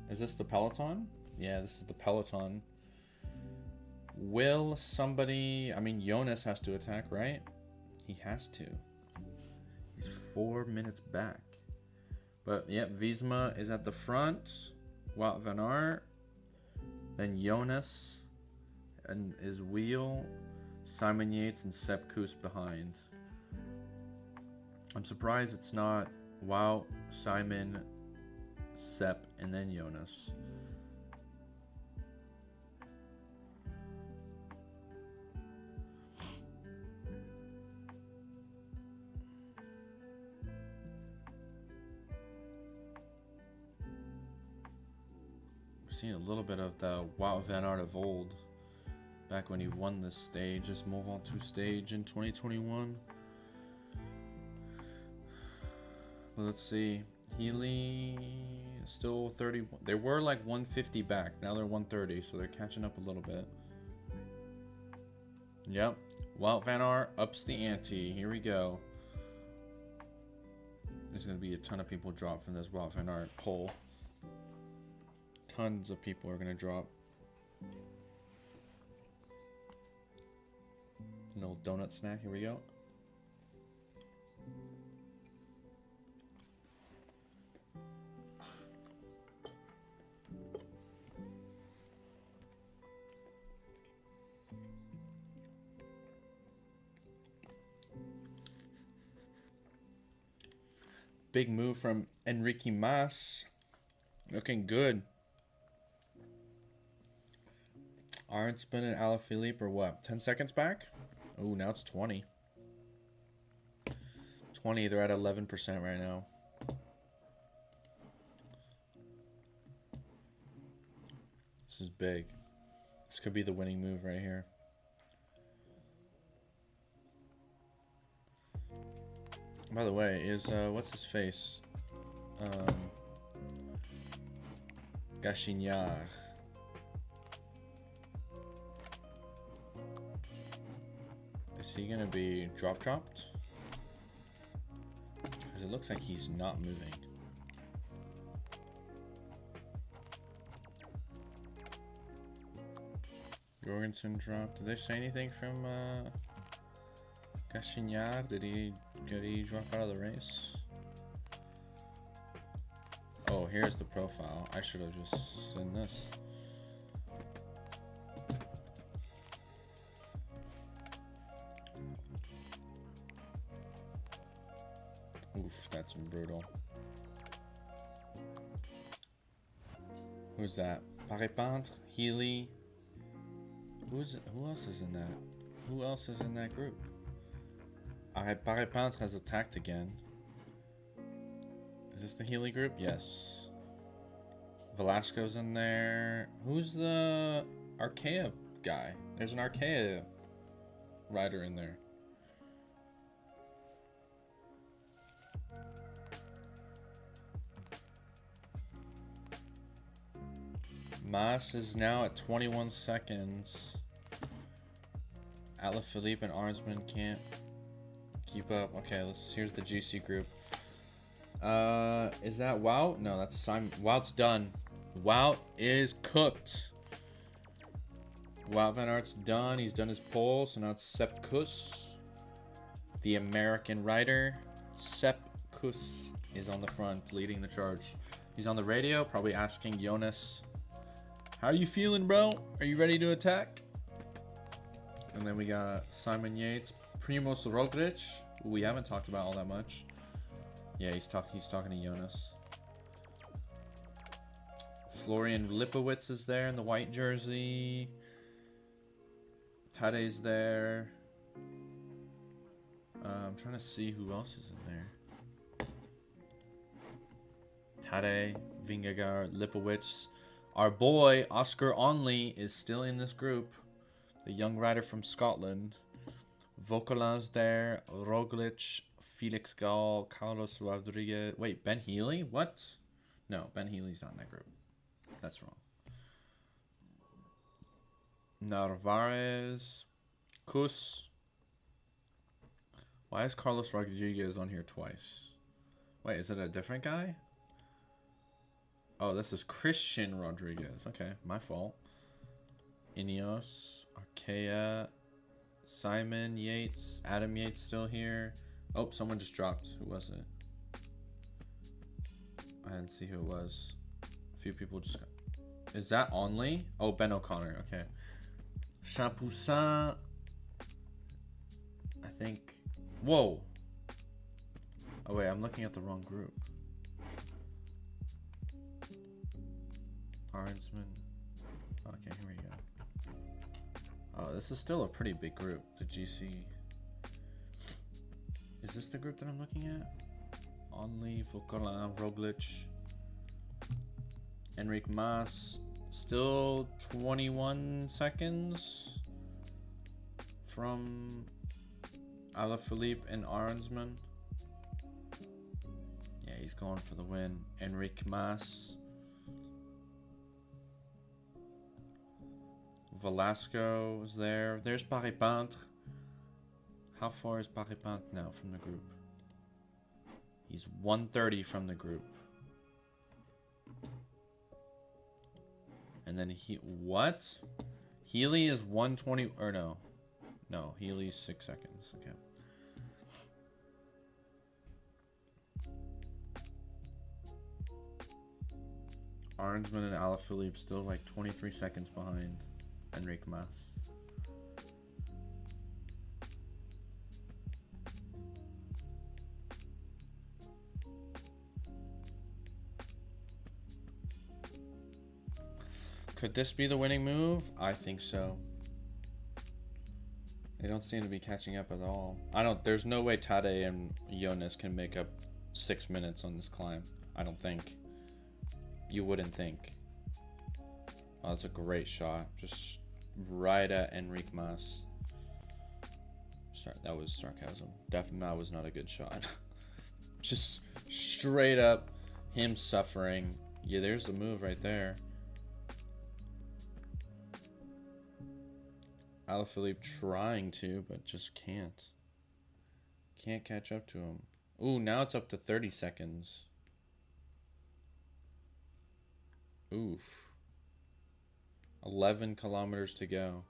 Is this the peloton? Yeah, this is the peloton. Will somebody... I mean, Jonas has to attack, right? He has to. He's 4 minutes back. But, yep, Visma is at the front. Wout van Aert. Then Jonas and his wheel. Simon Yates and Sepp Kuss behind. I'm surprised it's not Wout, Simon, Sepp, and then Jonas. Seen a little bit of the Wout van Aert of old, back when he won this stage, this Mont Ventoux stage in 2021. But let's see, Healy still 30. They were like 150 back. Now they're 130, so they're catching up a little bit. Yep, Wout van Aert ups the ante. Here we go. There's gonna be a ton of people drop from this Wout van Aert poll. Tons of people are going to drop. An old donut snack. Here we go. Big move from Enrique Mas. Looking good. Arnsman and Alaphilippe are what? 10 seconds back? Oh, now it's 20. 20. They're at 11% right now. This is big. This could be the winning move right here. By the way, is what's his face? Gachignard. Is he gonna be dropped? Because it looks like he's not moving. Jorgensen dropped. Did they say anything from Gachignard? Did he drop out of the race? Oh, here's the profile. I should have just seen this. Oof, that's brutal. Who's that? Paré-Peintre, Healy. Who else is in that? Who else is in that group? Paré-Peintre has attacked again. Is this the Healy group? Yes. Velasco's in there. Who's the Arkea guy? There's an Arkea rider in there. Mas is now at 21 seconds. Alaphilippe and Arnsman can't keep up. Okay, here's the GC group. Is that Wout? No, that's Simon. Wout's done. Wout is cooked. Wout van Aert's done. He's done his pole, so now it's Sepp Kuss, the American rider. Sepp Kuss is on the front, leading the charge. He's on the radio, probably asking Jonas, "How are you feeling, bro? Are you ready to attack?" And then we got Simon Yates, Primoz Roglic, who we haven't talked about all that much. Yeah, he's talking to Jonas. Florian Lipowitz is there in the white jersey. Tade's there. I'm trying to see who else is in there. Tade, Vingegaard, Lipowitz. Our boy Oscar Onley is still in this group. The young rider from Scotland. Vocalin's there. Roglic, Felix Gall, Carlos Rodriguez. Wait, Ben Healy? What? No, Ben Healy's not in that group. That's wrong. Narvaez, Kuss. Why is Carlos Rodriguez on here twice? Wait, is it a different guy? Oh, this is Christian Rodriguez. Okay, my fault. Ineos, Arkea, Simon Yates, Adam Yates still here. Oh, someone just dropped. Who was it? I didn't see who it was. A few people just got... Is that Only? Oh, Ben O'Connor. Okay. Champoussin. I think... Whoa. Oh, wait. I'm looking at the wrong group. Arnsman. Okay, here we go. Oh, this is still a pretty big group. The GC. Is this the group that I'm looking at? Only, Vocolin, Roglic, Enric Mas. Still 21 seconds from Alaphilippe and Arnsman. Yeah, he's going for the win. Enric Mas. Velasco is there. There's Paré-Peintre. How far is Paré-Peintre now from the group? He's 130 from the group. And then what? Healy is 120, or no. No, Healy's 6 seconds. Okay. Arnsman and Alaphilippe still like 23 seconds behind Enric Mas. Could this be the winning move? I think so. They don't seem to be catching up at all. There's no way Tade and Jonas can make up 6 minutes on this climb. I don't think. You wouldn't think. Oh, that's a great shot. Just right at Enric Mas. Sorry, that was sarcasm. Definitely, that was not a good shot. Just straight up him suffering. Yeah, there's the move right there. Alaphilippe trying to, but just can't. Can't catch up to him. Ooh, now it's up to 30 seconds. Oof. 11 kilometers to go.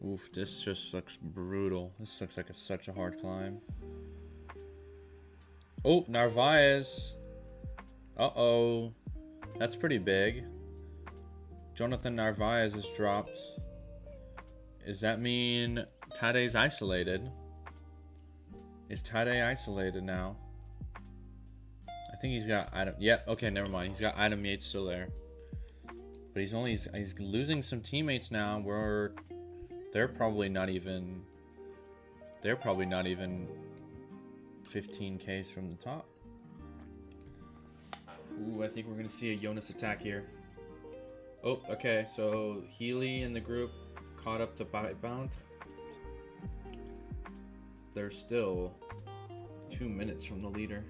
Oof, this just looks brutal. This looks like such a hard climb. Oh, Narvaez. Uh-oh. That's pretty big. Jonathan Narvaez is dropped. Does that mean Tade's isolated? Is Tade isolated now? I think he's got Adam. Yep, okay, never mind. He's got Adam Yates still there. But he's losing some teammates now where they're probably not even 15 Ks from the top. Ooh, I think we're gonna see a Jonas attack here. Oh, okay, so Healy in the group caught up to Bound. They're still 2 minutes from the leader.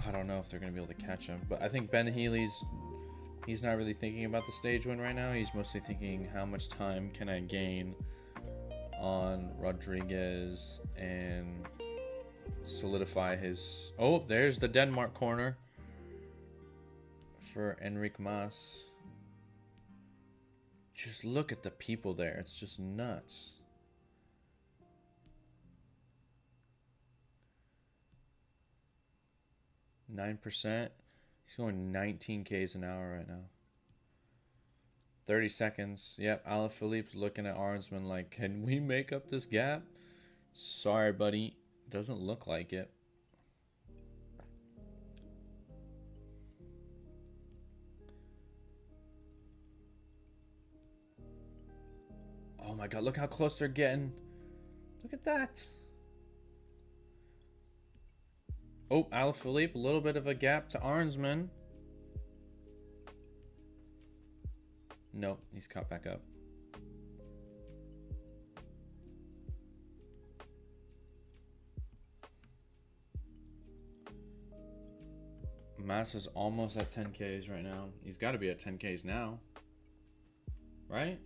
I don't know if they're gonna be able to catch him, but I think Ben Healy's not really thinking about the stage win right now. He's mostly thinking, how much time can I gain on Rodriguez and solidify his... Oh, there's the Denmark corner for Enric Mas. Just look at the people there. It's just nuts. %. He's going 19 Ks an hour right now. 30 seconds. Yep, Alaphilippe's looking at Arnsman like, can we make up this gap? Sorry, buddy. Doesn't look like it. Oh my god, look how close they're getting. Look at that. Oh, Alaphilippe, a little bit of a gap to Arnsman. Nope, he's caught back up. Mas is almost at 10 Ks right now. He's got to be at 10 Ks now. Right?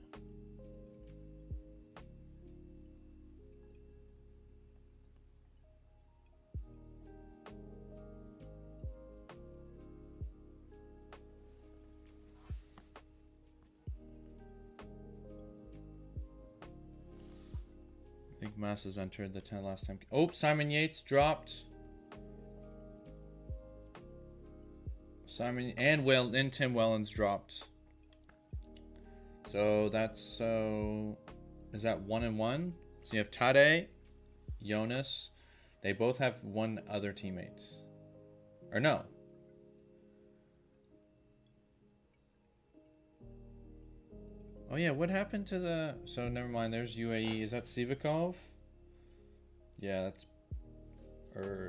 I think Mas has entered the 10 last time. Oh, Simon Yates dropped. Simon and Tim Wellens dropped. So that's is that 1 and 1? So you have Tade, Jonas. They both have one other teammate. Or no. Oh yeah, what happened to the... So never mind, there's UAE. Is that Sivikov? Yeah, that's...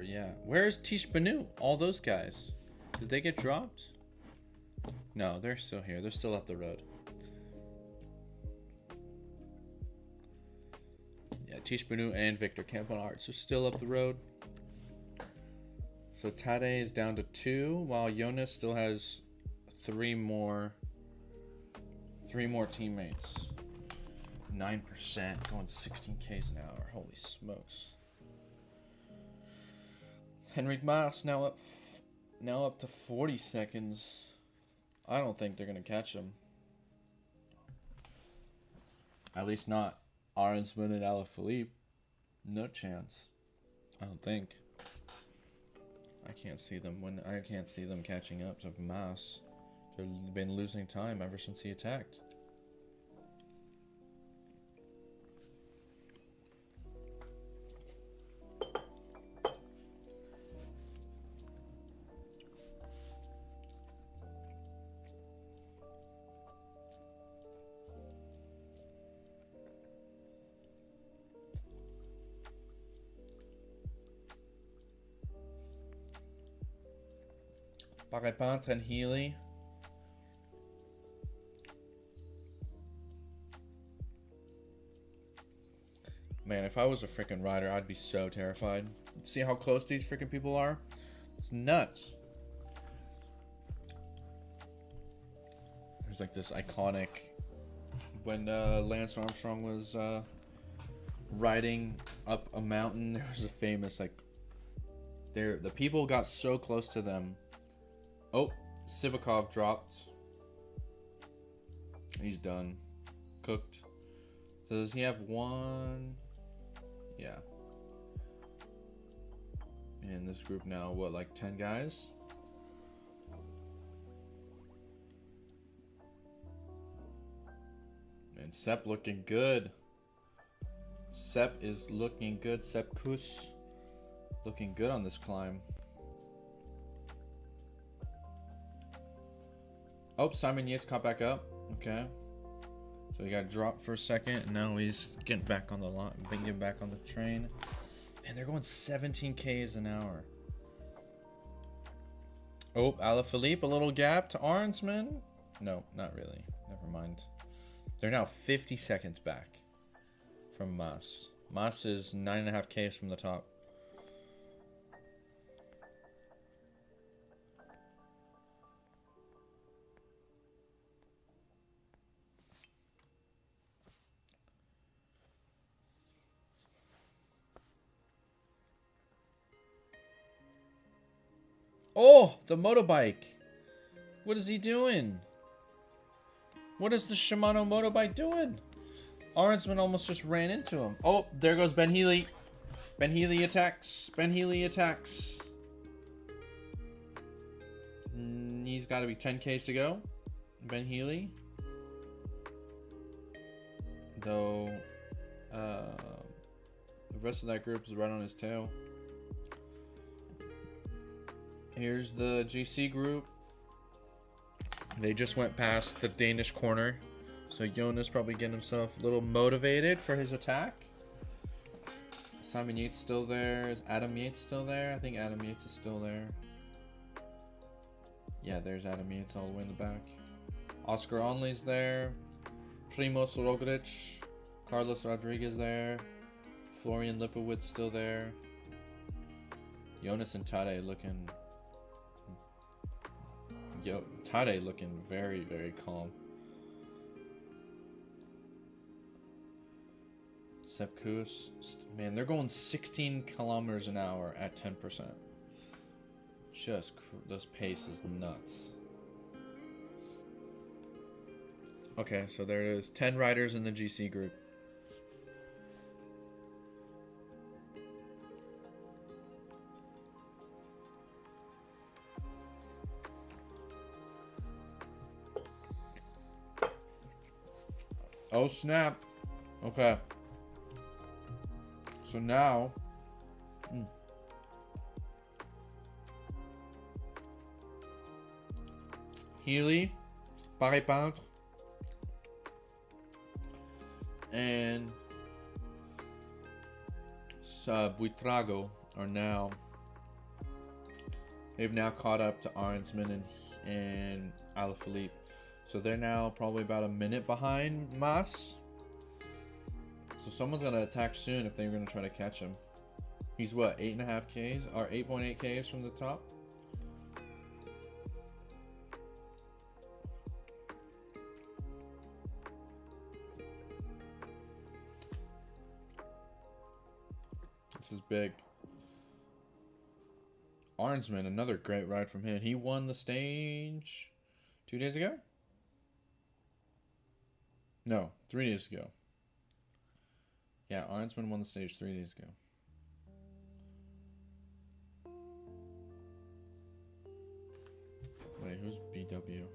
yeah. Where's Tish Banu? All those guys. Did they get dropped? No, they're still here. They're still up the road. Yeah, Tish Banu and Victor Campbell Arts are still up the road. So Tade is down to 2, while Jonas still has 3 more teammates. 9%, going 16 Ks an hour. Holy smokes. Henrik Mas now up to 40 seconds. I don't think they're gonna catch him. At least not Arnsman and Alaphilippe. No chance. I don't think. I can't see them catching up to Mas. They've been losing time ever since he attacked. Parepintre and Healy. Man, if I was a freaking rider, I'd be so terrified. See how close these freaking people are? It's nuts. There's like this iconic when Lance Armstrong was riding up a mountain. There was a famous like the people got so close to them. Oh, Sivakov dropped. He's done. Cooked. So does he have one? Yeah. In this group now, what, like 10 guys? And Sepp looking good. Sepp is looking good. Sepp Kuss looking good on this climb. Oh, Simon Yates caught back up. Okay. So he got dropped for a second, and now he's getting back on the lot, getting back on the train. Man, they're going 17 k's an hour. Oh, Alaphilippe, a little gap to Arnsman. No, not really. Never mind. They're now 50 seconds back from Mas. Mas is 9.5 k's from the top. Oh, the motorbike. What is he doing? What is the Shimano motorbike doing? Arnsman almost just ran into him. Oh, there goes Ben Healy. Ben Healy attacks. Ben Healy attacks. He's got to be 10 k's to go. Ben Healy. Though, the rest of that group is right on his tail. Here's the GC group. They just went past the Danish corner. So Jonas probably getting himself a little motivated for his attack. Simon Yates still there. Is Adam Yates still there? I think Adam Yates is still there. Yeah, there's Adam Yates all the way in the back. Oscar Onley's there. Primoz Roglic. Carlos Rodriguez there. Florian Lipowitz still there. Jonas and Tadej looking... Tadej looking very, very calm. Sepp Kuss. Man, they're going 16 kilometers an hour at 10%. Just, this pace is nuts. Okay, so there it is. 10 riders in the GC group. Oh snap. Okay. So now Healy, Parepintre, and Buitrago are now, they've now caught up to Arnsman and Alaphilippe. So they're now probably about a minute behind Mas. So someone's going to attack soon if they're going to try to catch him. He's what, 8.5 Ks? Or 8.8 Ks from the top? This is big. Arnsman, another great ride from him. He won the stage 2 days ago? No, 3 days ago. Yeah, Arnsman won the stage 3 days ago. Wait, who's BW?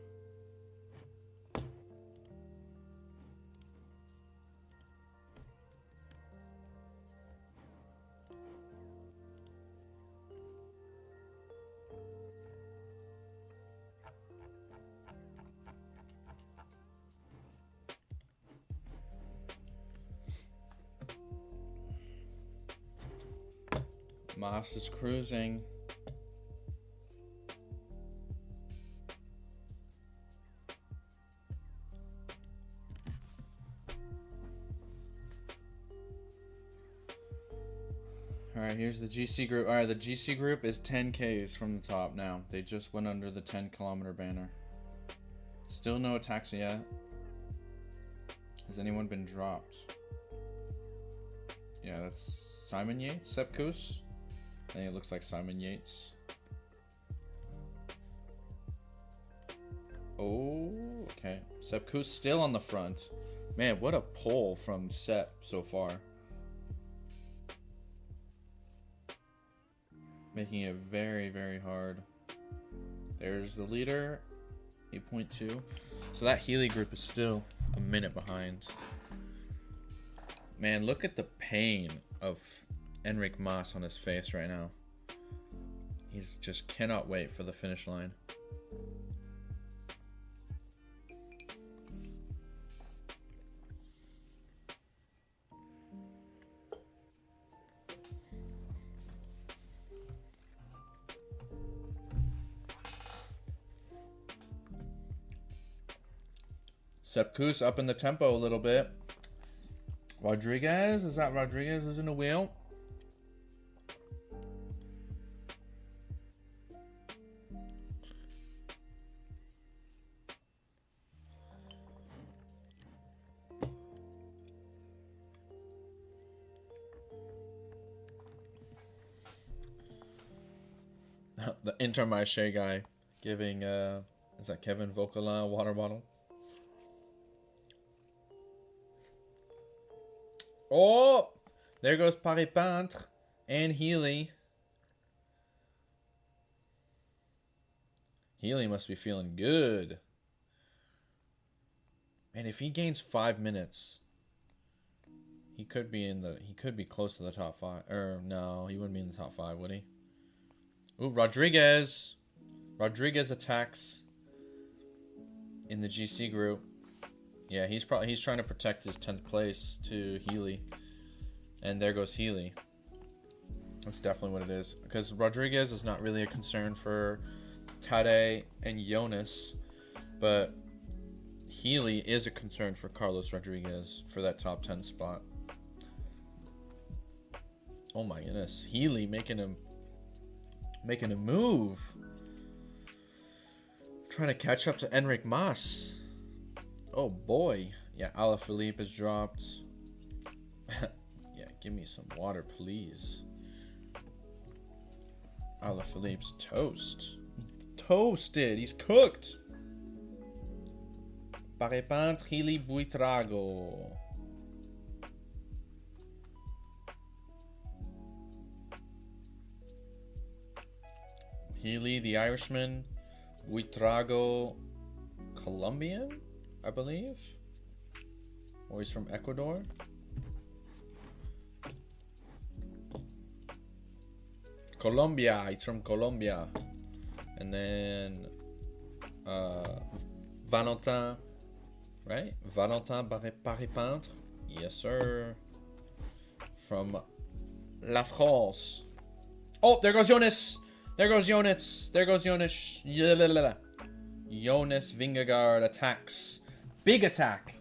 Moss is cruising. Alright, here's the GC group. Alright, the GC group is 10Ks from the top now. They just went under the 10-kilometer banner. Still no attacks yet. Has anyone been dropped? Yeah, that's Simon Yates, Sepkus. I think it looks like Simon Yates. Oh, okay. Sepkus still on the front. Man, what a pull from Sep so far. Making it very, very hard. There's the leader, 8.2. So that Healy group is still a minute behind. Man, look at the pain of Enric Mas on his face right now. He's just cannot wait for the finish line. Sepkus up in the tempo a little bit. Rodriguez, is that Rodriguez is in the wheel? The Intermarché guy giving, is that Kevin Vokalin a water bottle? Oh, there goes Paris Peintre and Healy. Healy must be feeling good. Man, if he gains 5 minutes, he could be close to the top 5. Or no, he wouldn't be in the top 5, would he? Ooh, Rodriguez. Rodriguez attacks in the GC group. Yeah, he's trying to protect his 10th place to Healy. And there goes Healy. That's definitely what it is. Because Rodriguez is not really a concern for Tadej and Jonas. But Healy is a concern for Carlos Rodriguez for that top 10 spot. Oh my goodness. Healy making a move. Trying to catch up to Enric Mas. Oh boy. Yeah, Alaphilippe is dropped. Yeah, give me some water, please. Alaphilippe's toast. Toasted. He's cooked. Paris Peintre, Healy, Buitrago. Healy, the Irishman. Buitrago, Colombian, I believe. Or he's from Ecuador. Colombia, he's from Colombia. And then Valentin, right? Valentin Paris Peintre. Yes, sir. From La France. Oh, there goes Jonas. There goes Jonas. There goes Jonas. Jonas Vingegaard attacks. Big attack.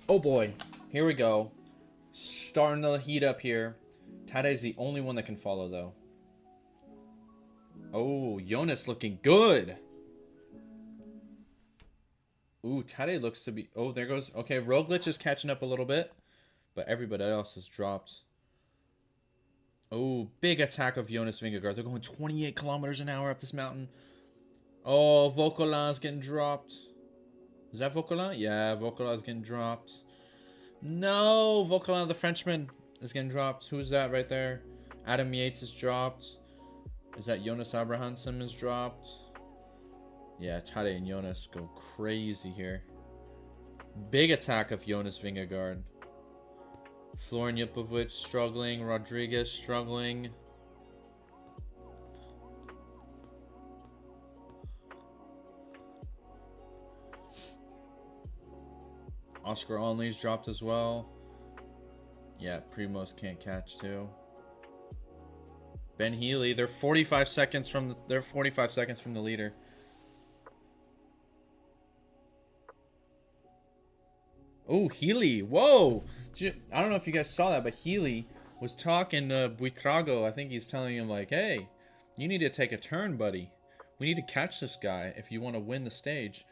Oh boy. Here we go. Starting to heat up here. Tadej's the only one that can follow though. Oh, Jonas looking good. Ooh, Tadej looks to be... Oh, there goes... Okay, Roglic is catching up a little bit. But everybody else has dropped. Oh, big attack of Jonas Vingegaard. They're going 28 kilometers an hour up this mountain. Oh, Vocolin's getting dropped. Is that Vocolin? Yeah, Vocolin's getting dropped. No, Vocolin, the Frenchman, is getting dropped. Who's that right there? Adam Yates is dropped. Is that Jonas Abrahamsen is dropped? Yeah, Tadej and Jonas go crazy here. Big attack of Jonas Vingegaard. Florin Yupovic struggling. Rodriguez struggling. Oscar Only's dropped as well. Yeah, Primoz can't catch too. Ben Healy. They're 45 seconds from the leader. Oh, Healy. Whoa. I don't know if you guys saw that, but Healy was talking to Buitrago. I think he's telling him, like, hey, you need to take a turn, buddy. We need to catch this guy if you want to win the stage.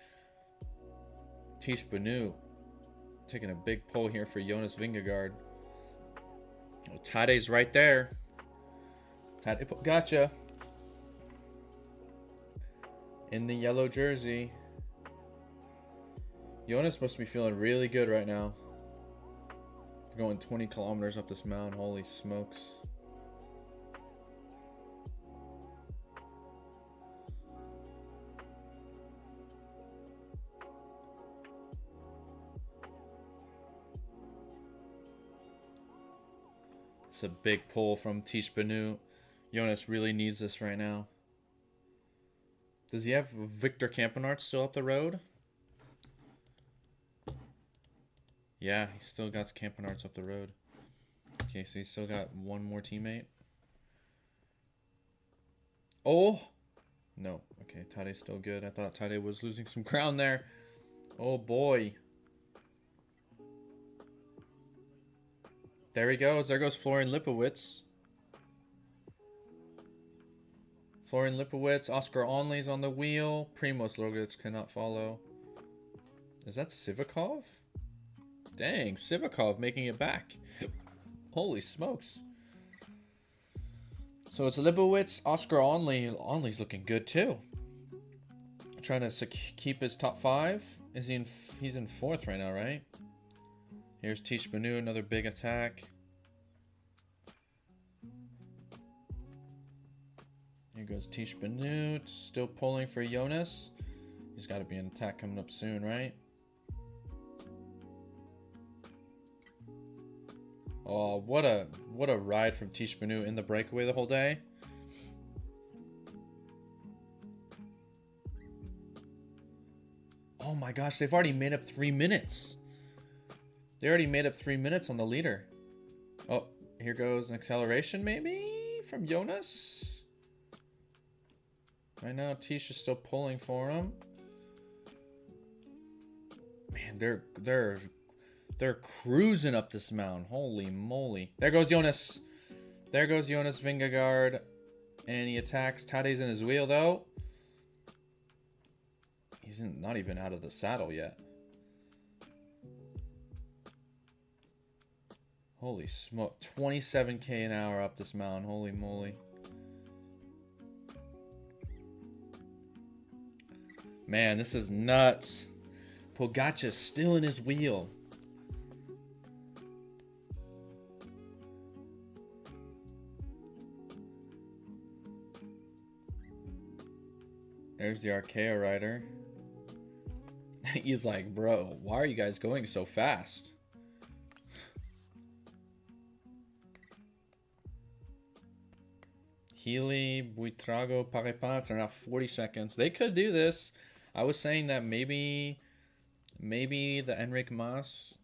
Tish Benu taking a big pull here for Jonas Vingegaard. Oh, Tade's right there. Tade gotcha. In the yellow jersey. Jonas must be feeling really good right now. We're going 20 kilometers up this mountain. Holy smokes. It's a big pull from Tish Benu. Jonas really needs this right now. Does he have Victor Campenaerts still up the road? Yeah, he still got Campenaerts up the road. Okay, so he's still got one more teammate. Oh! No. Okay, Tade's still good. I thought Tade was losing some ground there. Oh, boy. There he goes. There goes Florian Lipowitz. Florian Lipowitz. Oscar Onley's on the wheel. Primoz Roglic cannot follow. Is that Sivakov? Dang, Sivakov making it back. Holy smokes. So it's Lipowitz, Oscar Onley. Onley's looking good too. Trying to keep his top 5. Is he in? He's in 4th right now, right? Here's Tish Benu, another big attack. Here goes Tish Benu, still pulling for Jonas. He's got to be an attack coming up soon, right? Oh, what a ride from Tish Benu in the breakaway the whole day. Oh my gosh, they've already made up 3 minutes. They already made up 3 minutes on the leader. Oh, here goes an acceleration maybe from Jonas. Right now, Tish is still pulling for him. Man, they're cruising up this mountain. Holy moly. There goes Jonas. There goes Jonas Vingegaard. And he attacks. Tade's in his wheel, though. He's not even out of the saddle yet. Holy smoke. 27k an hour up this mountain. Holy moly. Man, this is nuts. Pogačar's still in his wheel. There's the Arkea rider. He's like, bro, why are you guys going so fast? Healy, Buitrago, Parepin are now 40 seconds. They could do this. I was saying that maybe the Enric Mas,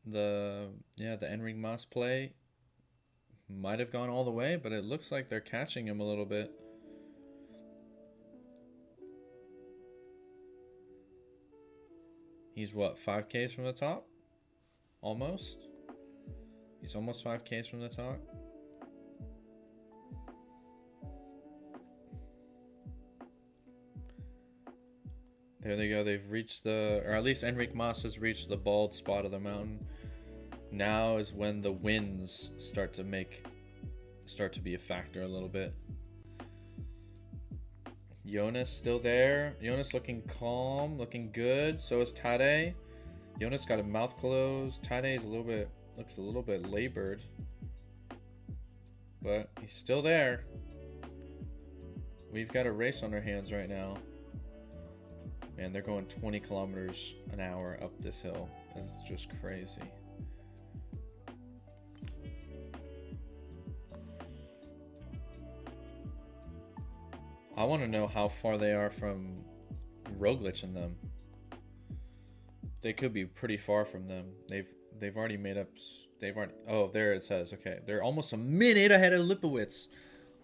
the Enric Mas play might have gone all the way, but it looks like they're catching him a little bit. He's what, 5Ks from the top? Almost? He's almost 5Ks from the top. There they go. They've reached or at least Enric Mas has reached the bald spot of the mountain. Now is when the winds start to be a factor a little bit. Jonas still there. Jonas looking calm, looking good. So is Tade. Jonas got a mouth closed. Tade is looks a little bit labored, but he's still there. We've got a race on our hands right now. Man, they're going 20 kilometers an hour up this hill. It's just crazy. I want to know how far they are from Roglic and them. They could be pretty far from them. They've already made up. They've already. Oh, there it says. Okay, they're almost a minute ahead of Lipowitz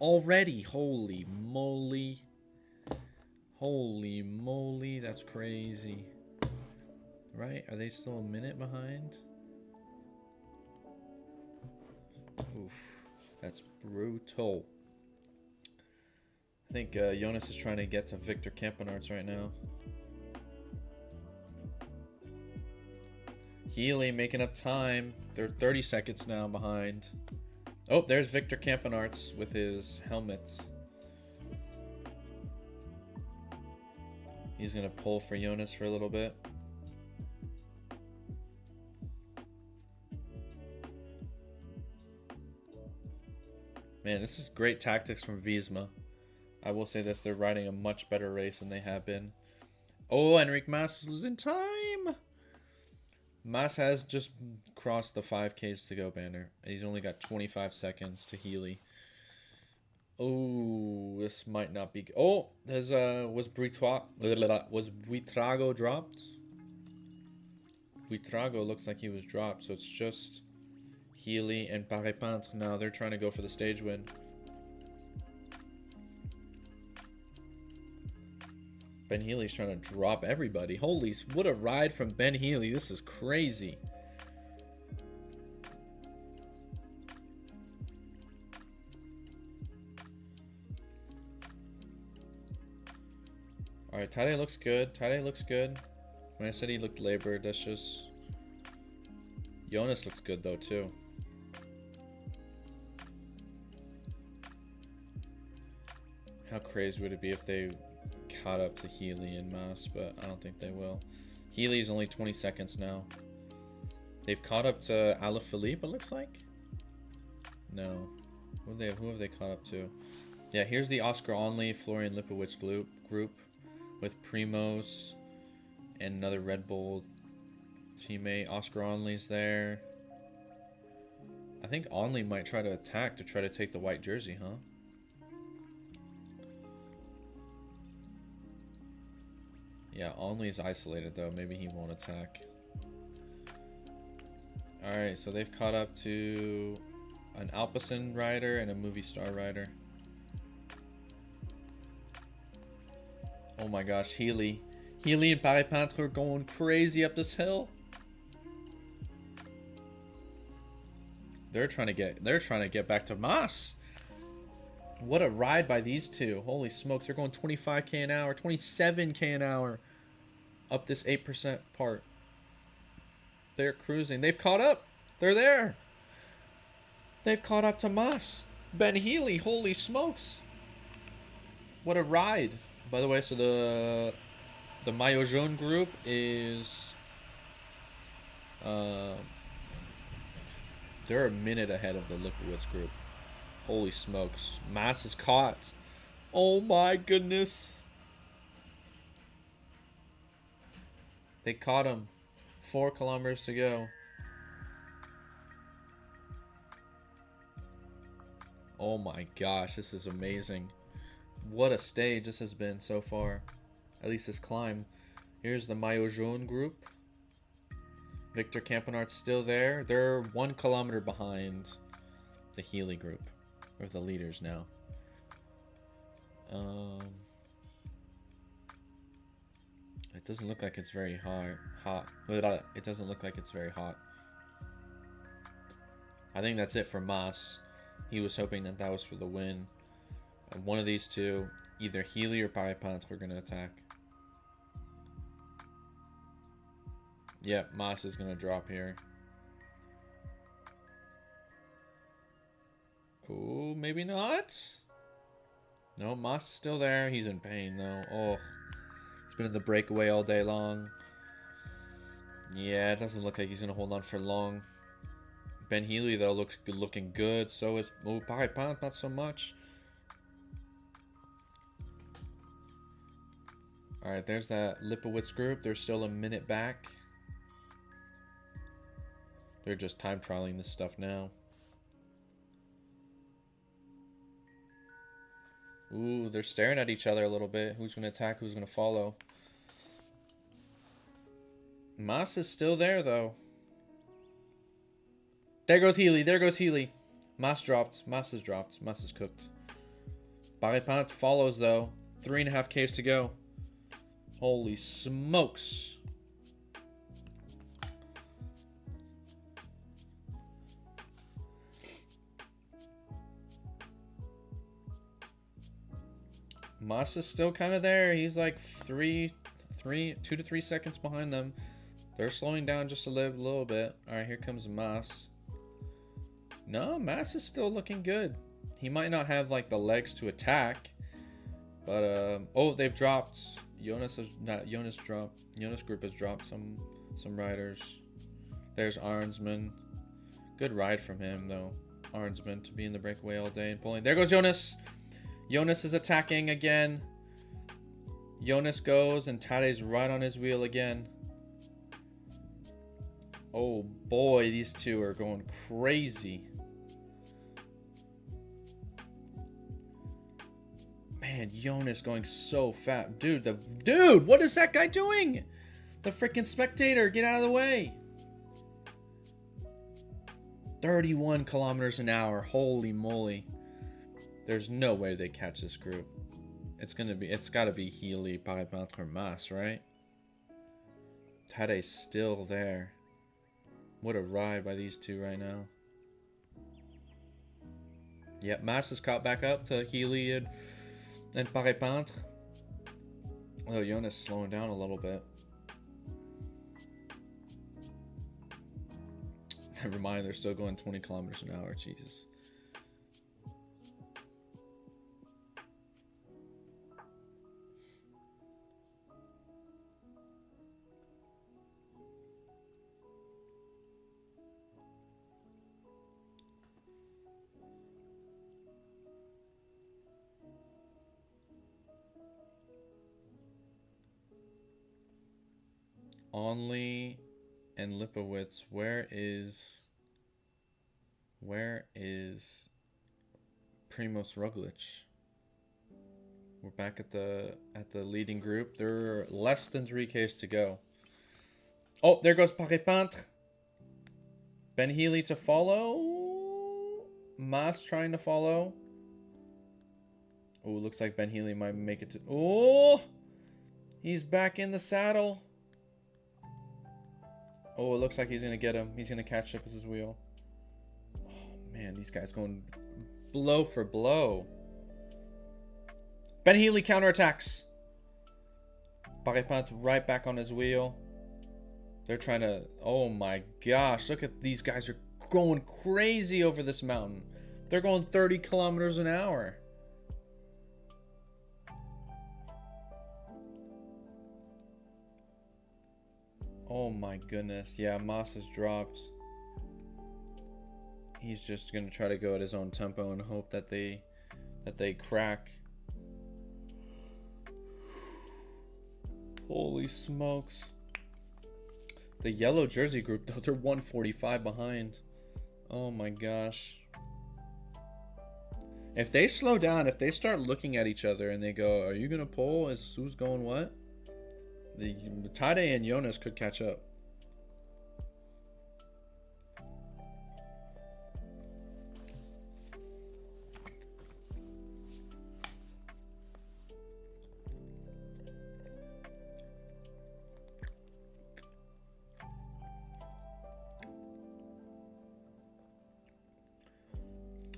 already. Holy moly! Holy moly! That's crazy. Right? Are they still a minute behind? Oof, that's brutal. I think Jonas is trying to get to Victor Kampenarts right now. Healy making up time. They're 30 seconds now behind. Oh, there's Victor Kampenarts with his helmets. He's going to pull for Jonas for a little bit. Man, this is great tactics from Visma. I will say this, they're riding a much better race than they have been. Oh, Enric Mas is losing time! Mas has just crossed the 5Ks to go banner. He's only got 25 seconds to Healy. Oh, this might not be... Oh, there's was Buitrago dropped? Buitrago looks like he was dropped, so it's just Healy and Paré-Peintre now. They're trying to go for the stage win. Ben Healy's trying to drop everybody. Holy, what a ride from Ben Healy. This is crazy. Alright, Tade looks good. Tade looks good. When I said he looked labored, that's just... Jonas looks good though, too. How crazy would it be if they caught up to Healy and Mas, but I don't think they will. Healy's only 20 seconds now. They've caught up to Alaphilippe, it looks like? No. Who have they caught up to? Yeah, here's the Oscar Onley, Florian Lipowitz group with Primoz and another Red Bull teammate. Oscar Onley's there. I think Onley might try to attack to try to take the white jersey, huh? Yeah, Only's isolated though. Maybe he won't attack. Alright, so they've caught up to an Alpecin rider and a Movistar rider. Oh my gosh, Healy. Healy and Paré-Peintre are going crazy up this hill. They're trying to get back to Mas. What a ride by these two. Holy smokes, they're going 25k an hour, 27k an hour up this 8% part. They're cruising. They've caught up. They're there. They've caught up to Mas. Ben Healy, holy smokes. What a ride. By the way, so the Maillot Jaune group is they're a minute ahead of the Lipowitz group. Holy smokes. Mas is caught. Oh my goodness. They caught him. 4 kilometers to go. Oh my gosh, this is amazing. What a stage this has been so far. At least this climb. Here's the Maillot Jaune group. Victor Kampenart's still there. They're 1 kilometer behind the Healy group. Or the leaders now. It doesn't look like it's very hot. It doesn't look like it's very hot. I think that's it for Mas. He was hoping that was for the win. And one of these two, either Healy or Paré-Peintre, are going to attack. Yep, Mas is going to drop here. Oh, maybe not. No, Mas is still there. He's in pain, though. Oh, he's been in the breakaway all day long. Yeah, it doesn't look like he's going to hold on for long. Ben Healy, though, looks looking good. So is Paré-Peintre, not so much. Alright, there's that Lipowitz group. They're still a minute back. They're just time trialing this stuff now. Ooh, they're staring at each other a little bit. Who's going to attack? Who's going to follow? Mas is still there, though. There goes Healy. There goes Healy. Mas dropped. Mas is dropped. Mas is cooked. Parepant follows, though. 3.5 Ks to go. Holy smokes. Mas is still kind of there. He's like 2 to 3 seconds behind them. They're slowing down just a little bit. All right, here comes Mas. No, Mas is still looking good. He might not have like the legs to attack, but oh, they've dropped. Jonas dropped. Jonas group has dropped some riders. There's Arnsman. Good ride from him though. Arnsman to be in the breakaway all day and pulling. There goes Jonas. Jonas is attacking again. Jonas goes and Tade's right on his wheel again. Oh boy, these two are going crazy. Man, Jonas going so fast. Dude, what is that guy doing? The freaking spectator, get out of the way. 31 kilometers an hour. Holy moly. There's no way they catch this group. It's gotta be Healy, Parepant, or Mas, right? Tade's still there. What a ride by these two right now. Yep, Mas is caught back up to Healy and Parepant. Oh, Jonas slowing down a little bit. Never mind, they're still going 20 kilometers an hour. Jesus. Only and Lipowitz, where is Primoz Roglic? We're back at the leading group. There are less than 3 Ks to go. Oh, there goes Parepant. Ben Healy to follow. Mas trying to follow. Oh, looks like Ben Healy might make it to... Oh! He's back in the saddle. Oh, it looks like he's going to get him. He's going to catch up with his wheel. Oh, man, these guys going blow for blow. Ben Healy counterattacks. Parepant right back on his wheel. They're trying to... Oh, my gosh. Look at these guys are going crazy over this mountain. They're going 30 kilometers an hour. Oh my goodness. Yeah, Mas has dropped. He's just going to try to go at his own tempo and hope that they crack. Holy smokes. The yellow jersey group, though, they're 145 behind. Oh my gosh. If they slow down, if they start looking at each other and they go, are you going to pull? Who's going what? The Tade and Jonas could catch up.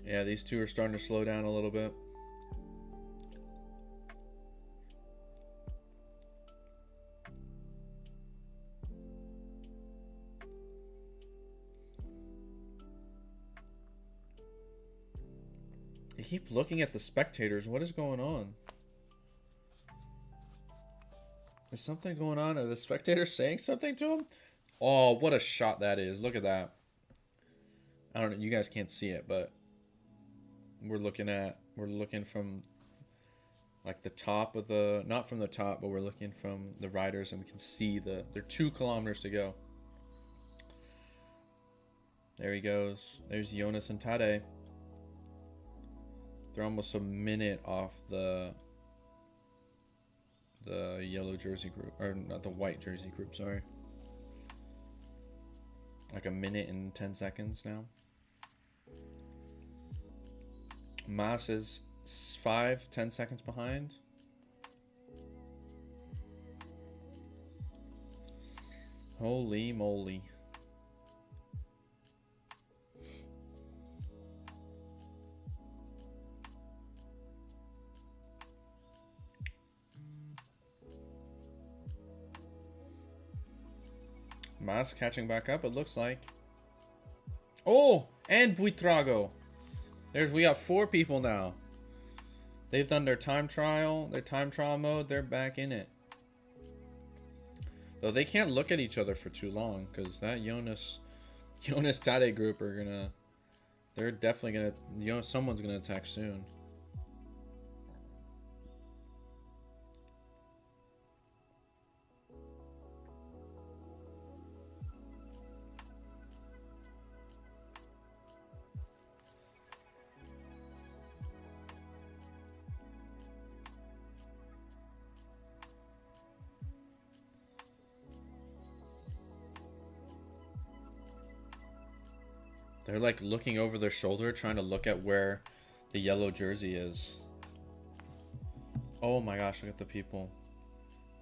Yeah, these two are starting to slow down a little bit. I keep looking at the spectators. What is going on? Is something going on? Are the spectators saying something to him? Oh, what a shot that is. Look at that. I don't know. You guys can't see it, but we're looking from like the top of the, not from the top, but we're looking from the riders and we can see they're 2 kilometers to go. There he goes. There's Jonas and Tade. They're almost a minute off the yellow jersey group, or not the white jersey group, sorry. Like a minute and 10 seconds now. Mas is 5-10 seconds behind. Holy moly. Mas catching back up, it looks like. Oh, and Buitrago. We got 4 people now. They've done their time trial mode. They're back in it. Though they can't look at each other for too long, because that Jonas Tade group are gonna. They're definitely gonna. Someone's gonna attack soon. They're like looking over their shoulder, trying to look at where the yellow jersey is. Oh my gosh, look at the people.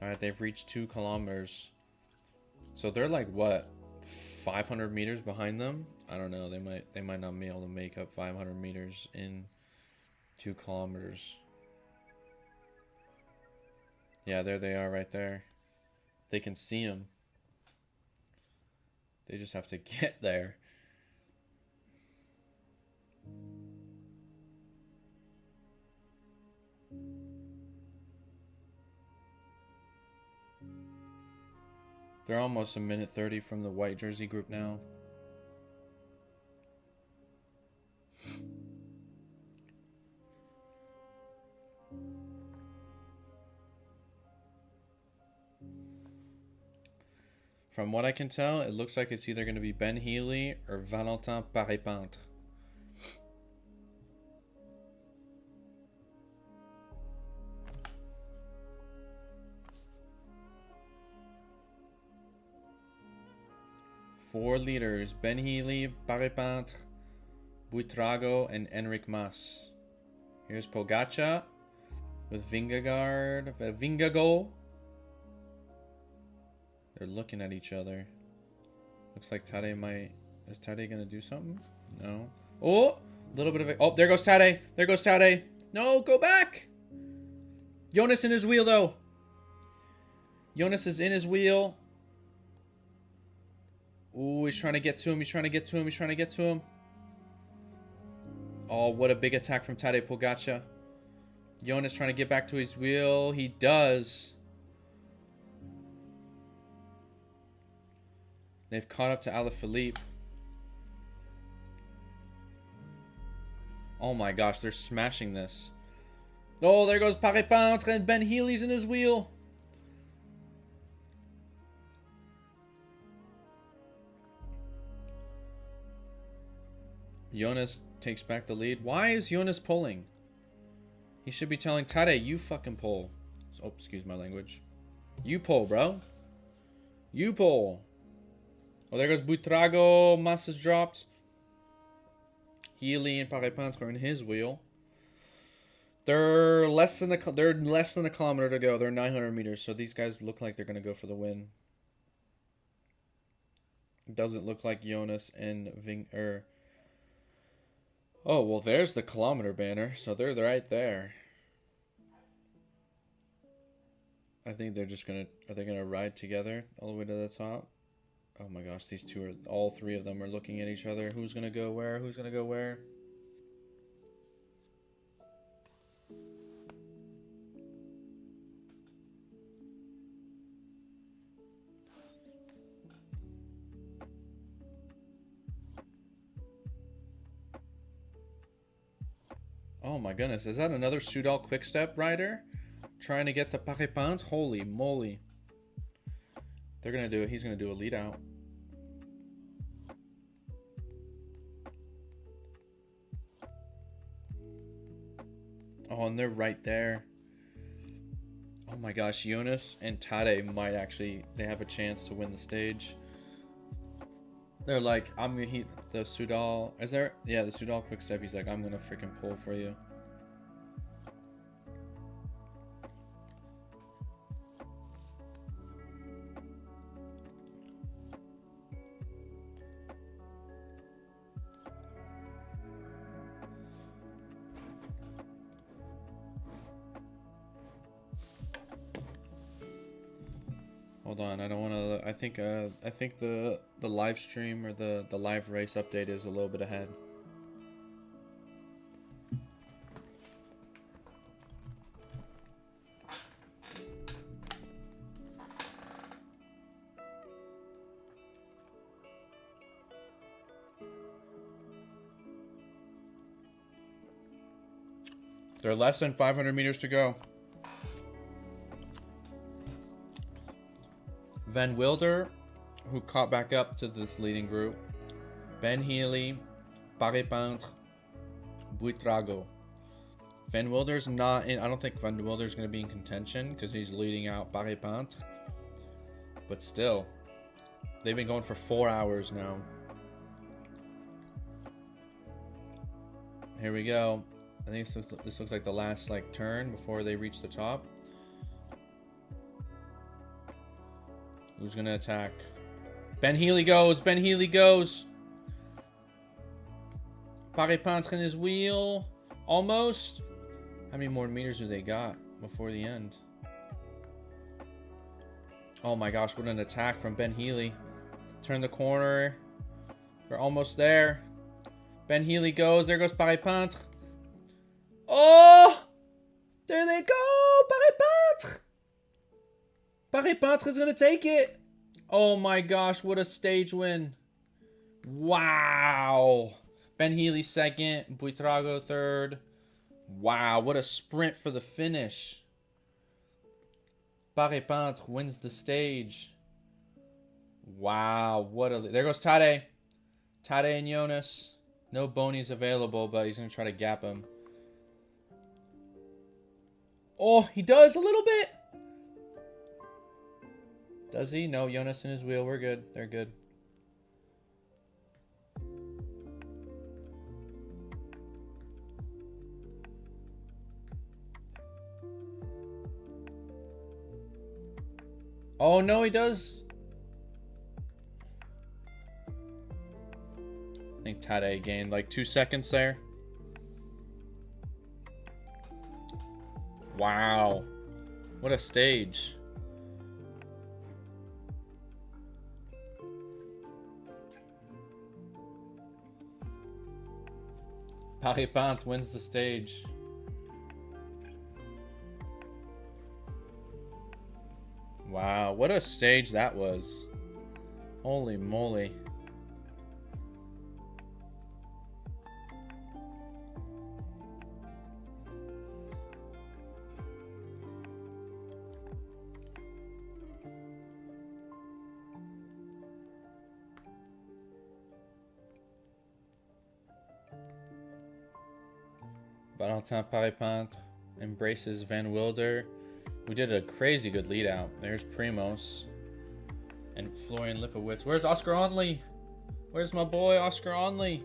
Alright, they've reached 2 kilometers. So they're like, what, 500 meters behind them? I don't know, they might not be able to make up 500 meters in 2 kilometers. Yeah, there they are right there. They can see them. They just have to get there. They're almost a minute 30 from the white jersey group now. From what I can tell, it looks like it's either going to be Ben Healy or Valentin Paré-Peintre. Four leaders: Ben Healy, Paré-Peintre, Buitrago, and Enric Mas. Here's Pogačar with Vingegaard. They're looking at each other. Looks like Tade might... Is Tade gonna do something? No. Oh! A little bit of it. Oh, there goes Tade. There goes Tade. No, go back! Jonas in his wheel, though. Jonas is in his wheel. Ooh, he's trying to get to him. He's trying to get to him. He's trying to get to him. Oh, what a big attack from Tadej Pogačar. Jonas trying to get back to his wheel. He does. They've caught up to Alaphilippe. Oh my gosh, they're smashing this. Oh, there goes Paré-Peintre, and Ben Healy's in his wheel. Jonas takes back the lead. Why is Jonas pulling? He should be telling Tadej, you fucking pull. Oh, excuse my language. You pull, bro. You pull. Oh, there goes Buitrago. Mas is dropped. Healy and Paré-Peintre are in his wheel. They're less than a kilometer to go. They're 900 meters, so these guys look like they're gonna go for the win. It doesn't look like Jonas and Oh, well, there's the kilometer banner, so they're right there. I think they're just gonna... Are they gonna ride together all the way to the top? Oh my gosh, these two are... All three of them are looking at each other. Who's gonna go where? Who's gonna go where? Oh my goodness, is that another Soudal Quickstep rider? Trying to get to Paré-Peintre? Holy moly. They're gonna do it. He's gonna do a lead out. Oh, and they're right there. Oh my gosh, Jonas and Tadej might actually... They have a chance to win the stage. They're like, I'm gonna heat the Sudal. Is there? Yeah, the Sudal quick step. He's like, I'm gonna freaking pull for you. Hold on, I don't want to. I think the live stream or the live race update is a little bit ahead. There are less than 500 meters to go. Van Wilder, who caught back up to this leading group. Ben Healy, Paré-Peintre, Buitrago. Van Wilder's not in. I don't think Van Wilder's going to be in contention because he's leading out Paré-Peintre. But still, they've been going for 4 hours now. Here we go. I think this looks like the last turn before they reach the top. Who's gonna attack? Ben Healy goes. Ben Healy goes. Paré-Peintre in his wheel. Almost. How many more meters do they got before the end? Oh my gosh, what an attack from Ben Healy. Turn the corner. We're almost there. Ben Healy goes. There goes Paré-Peintre. Oh! There they go! Paré-Peintre! Paré-Peintre is going to take it. Oh my gosh, what a stage win. Wow. Ben Healy second. Buitrago third. Wow, what a sprint for the finish. Paré-Peintre wins the stage. Wow, what a... There goes Tadej. Tadej and Jonas. No bonies available, but he's going to try to gap him. Oh, he does a little bit. Does he? No, Jonas in his wheel. We're good. They're good. Oh, no, he does. I think Tadej gained 2 seconds there. Wow. What a stage. Paré-Peintre wins the stage. Wow, what a stage that was. Holy moly. Valentin Paré-Peintre embraces Van Wilder. We did a crazy good lead out. There's Primoz and Florian Lipowitz. Where's Oscar Onley? Where's my boy Oscar Onley?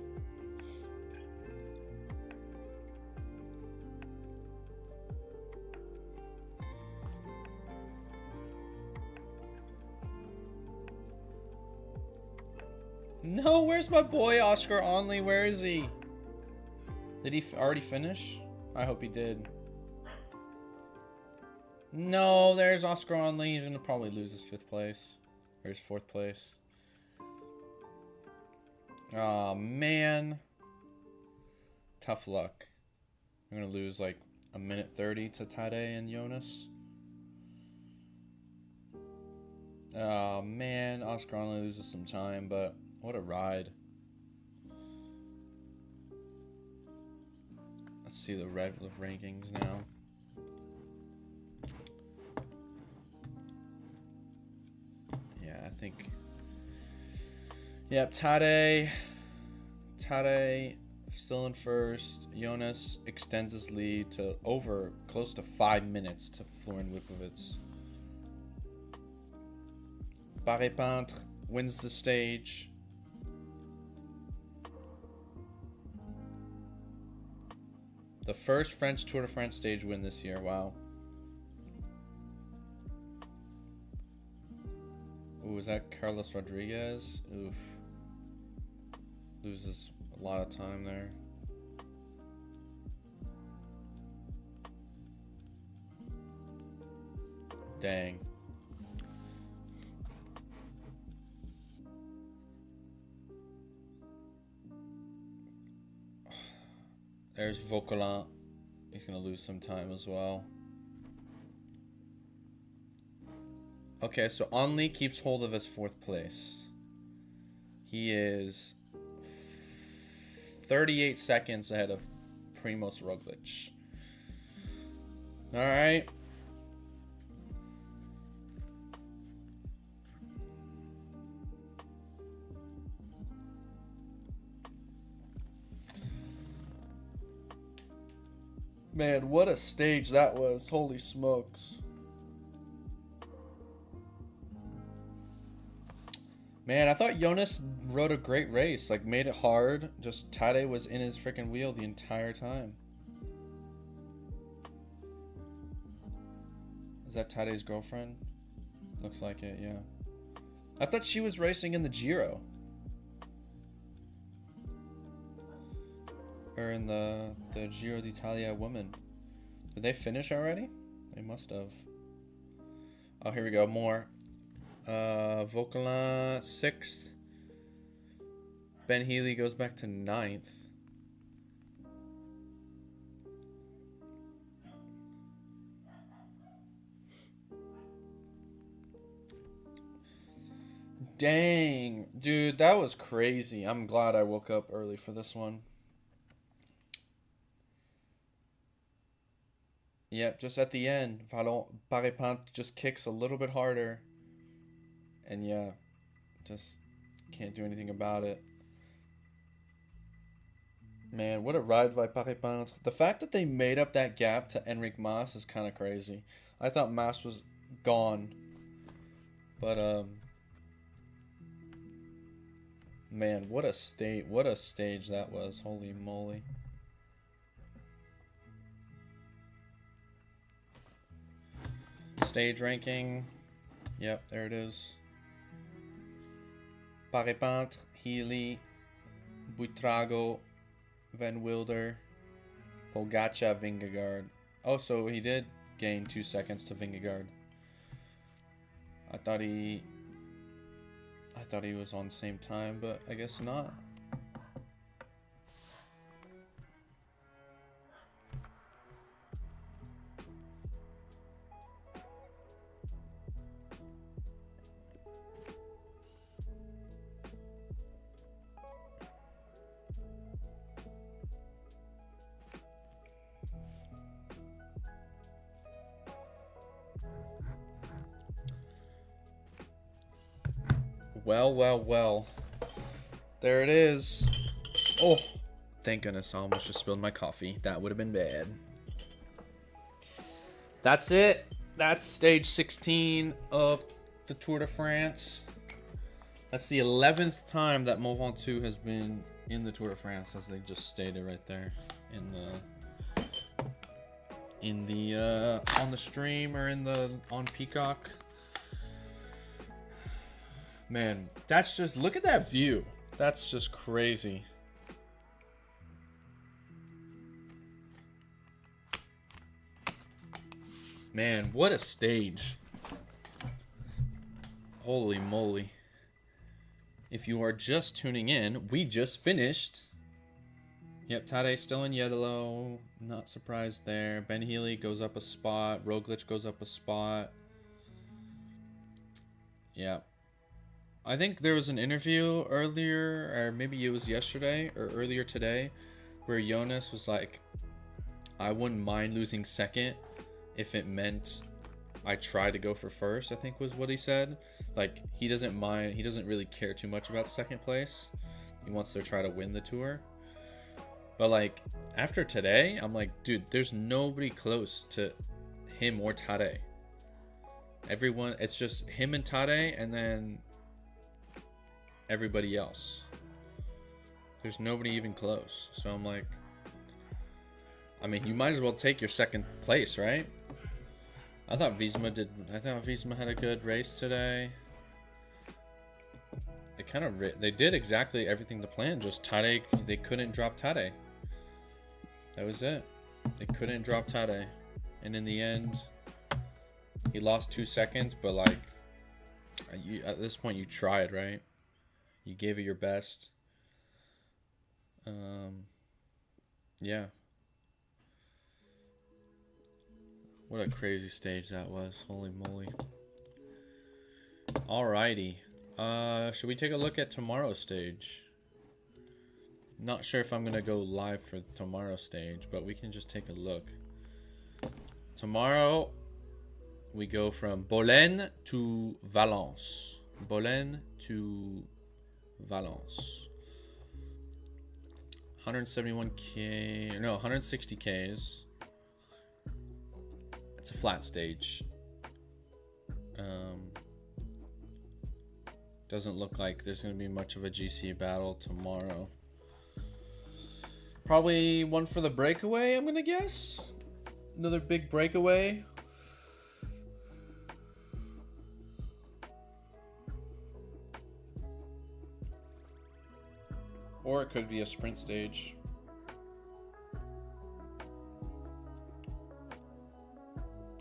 No, where's my boy Oscar Onley? Where is he? Did he already finish? I hope he did. No, there's Oscar Onley. He's gonna probably lose his 5th place. Or his 4th place. Oh man. Tough luck. I'm gonna lose 1:30 to Tadej and Jonas. Oh man, Oscar Onley loses some time, but what a ride. Let's see the rankings now. Yeah, I think. Yep, Tadej still in first. Jonas extends his lead to close to 5 minutes to Florian Lipowitz. Paré-Peintre wins the stage. The first French Tour de France stage win this year. Wow. Ooh, is that Carlos Rodriguez? Oof. Loses a lot of time there. Dang. There's Vauquelin. He's going to lose some time as well. Okay, so Onley keeps hold of his 4th place. He is 38 seconds ahead of Primoz Roglic. All right. Man, what a stage that was. Holy smokes. Man, I thought Jonas rode a great race. Like, made it hard. Just Tadej was in his freaking wheel the entire time. Is that Tadej's girlfriend? Looks like it, yeah. I thought she was racing in the Giro. Or in the Giro d'Italia women. Did they finish already? They must have. Oh, here we go. More. Vauquelin 6th. Ben Healy goes back to 9th. Dang. Dude, that was crazy. I'm glad I woke up early for this one. Yep, just at the end, Parepant just kicks a little bit harder. And yeah, just can't do anything about it. Man, what a ride by Parepant. The fact that they made up that gap to Enric Mas is kind of crazy. I thought Mas was gone. But, man, what a stage that was. Holy moly. Stage ranking. Yep, there it is. Parepant, Healy, Buitrago, Van Wilder, Pogačar, Vingegaard. Oh, so he did gain 2 seconds to Vingegaard. I thought he was on the same time, but I guess not. Well. There it is. Oh, thank goodness. I almost just spilled my coffee. That would have been bad. That's it. That's stage 16 of the Tour de France. That's the 11th time that Mont Ventoux has been in the Tour de France, as they just stated right there on the stream or on Peacock. Man, that's just, look at that view. That's just crazy. Man, what a stage. Holy moly. If you are just tuning in, we just finished. Yep, Tadej still in yellow. Not surprised there. Ben Healy goes up a spot. Roglic goes up a spot. Yeah. I think there was an interview earlier, or maybe it was yesterday or earlier today, where Jonas was like, I wouldn't mind losing second if it meant I try to go for first, I think was what he said. Like, he doesn't mind, he doesn't really care too much about second place. He wants to try to win the tour. But like, after today, I'm like, dude, there's nobody close to him or Tadej. Everyone, it's just him and Tadej, and then everybody else. There's nobody even close. So I'm like, I mean, you might as well take your second place, right? I thought Visma had a good race today. They did exactly everything to plan. Just Tade, they couldn't drop Tade. That was it. They couldn't drop Tade, and in the end, he lost 2 seconds. But like, at this point, you tried, right? You gave it your best. Yeah. What a crazy stage that was. Holy moly. Alrighty. Should we take a look at tomorrow's stage? Not sure if I'm going to go live for tomorrow's stage, but we can just take a look. Tomorrow, we go from Bolène to Valence. Bolène to Valence. 171k, no, 160k's. It's a flat stage. Doesn't look like there's going to be much of a GC battle tomorrow. Probably one for the breakaway, I'm going to guess. Another big breakaway. Or it could be a sprint stage.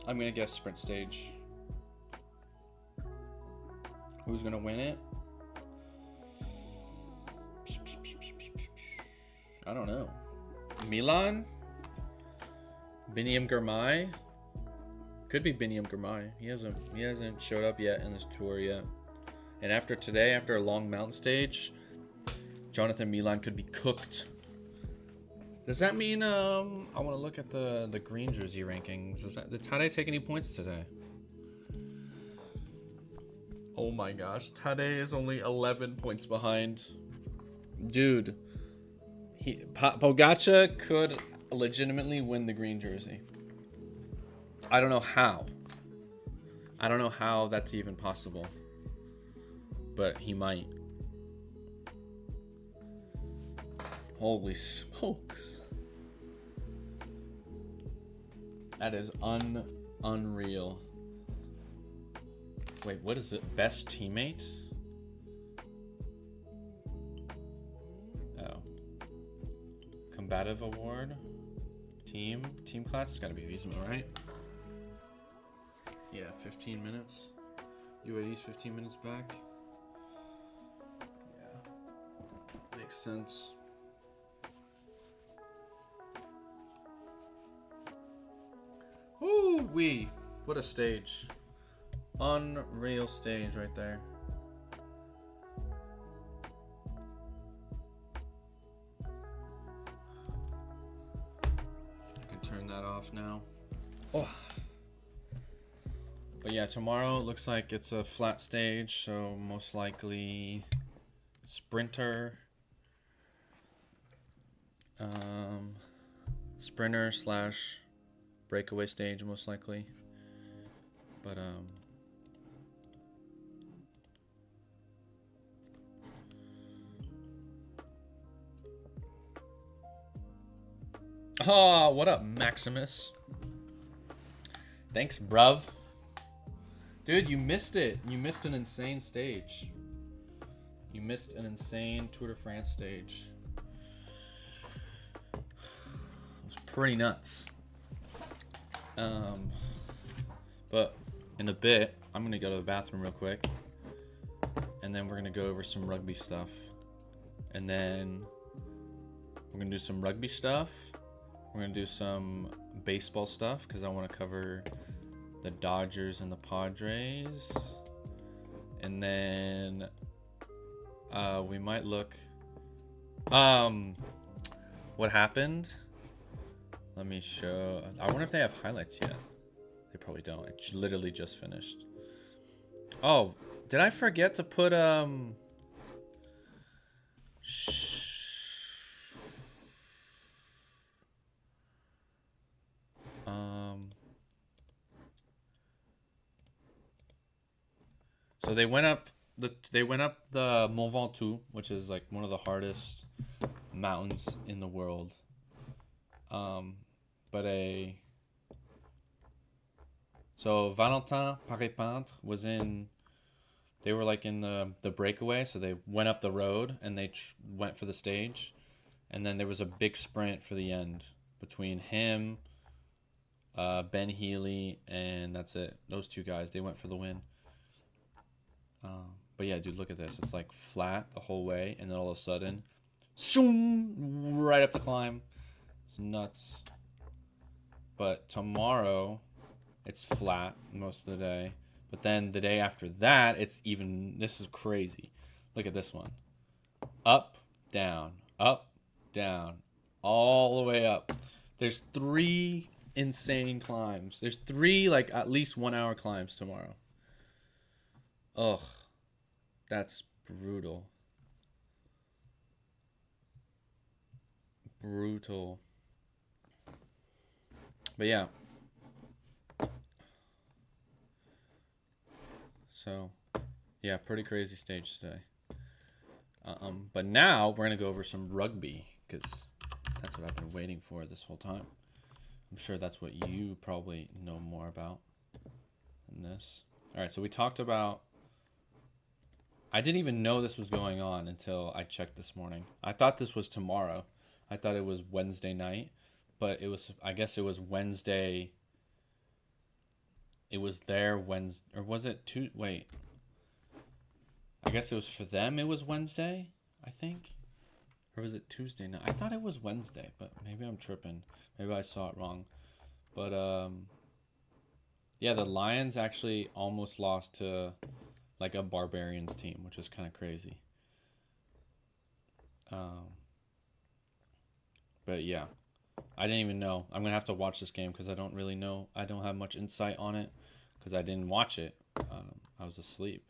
I'm going to guess sprint stage. Who's going to win it? I don't know. Milan? Biniam Girmay? Could be Biniam Girmay. He hasn't showed up yet in this tour yet. And after today, after a long mountain stage, Jonathan Milan could be cooked. Does that mean I want to look at the green jersey rankings? Did Tade take any points today? Oh my gosh, Tade is only 11 points behind. Dude, Pogačar could legitimately win the green jersey. I don't know how. I don't know how that's even possible. But he might. Holy smokes. That is unreal. Wait, what is it? Best teammate? Oh. Combative award? Team class? It's gotta be Visma, right? Yeah, 15 minutes. UAE's 15 minutes back. Yeah. Makes sense. Ooh-wee. What a stage. Unreal stage right there. I can turn that off now. Oh. But yeah, tomorrow looks like it's a flat stage, so most likely sprinter. Sprinter slash breakaway stage most likely. But oh, what up, Maximus? Thanks, bruv. Dude, you missed it. You missed an insane stage. You missed an insane Tour de France stage. It was pretty nuts. But in a bit, I'm gonna go to the bathroom real quick, and then we're gonna go over some rugby stuff, and then we're gonna do some rugby stuff. We're gonna do some baseball stuff because I want to cover the Dodgers and the Padres, and then we might look what happened. Let me show. I wonder if they have highlights yet. They probably don't. It literally just finished. Oh, did I forget to put so they went up the Mont Ventoux, which is like one of the hardest mountains in the world. but a. So Valentin Paré-Peintre was in. They were like in the breakaway, so they went up the road and they went for the stage, and then there was a big sprint for the end between him, Ben Healy, and that's it. Those two guys, they went for the win. But yeah, dude, look at this. It's like flat the whole way, and then all of a sudden, zoom, right up the climb. It's nuts. But tomorrow, it's flat most of the day. But then the day after that, it's even. This is crazy. Look at this one. Up, down, all the way up. There's 3 insane climbs. There's 3 like at least 1 hour climbs tomorrow. Ugh. That's brutal. Brutal. But yeah. So, yeah, pretty crazy stage today. But now we're going to go over some rugby because that's what I've been waiting for this whole time. I'm sure that's what you probably know more about than this. All right, so we talked about... I didn't even know this was going on until I checked this morning. I thought this was tomorrow. I thought it was Wednesday night, but it was. I guess it was Wednesday. It was their Wednesday, or was it Wait. I guess it was for them. It was Wednesday, I think, or was it Tuesday night? I thought it was Wednesday, but maybe I'm tripping. Maybe I saw it wrong. But yeah, the Lions actually almost lost to like a Barbarians team, which is kind of crazy. But yeah, I didn't even know. I'm gonna have to watch this game because I don't really know. I don't have much insight on it because I didn't watch it. I was asleep.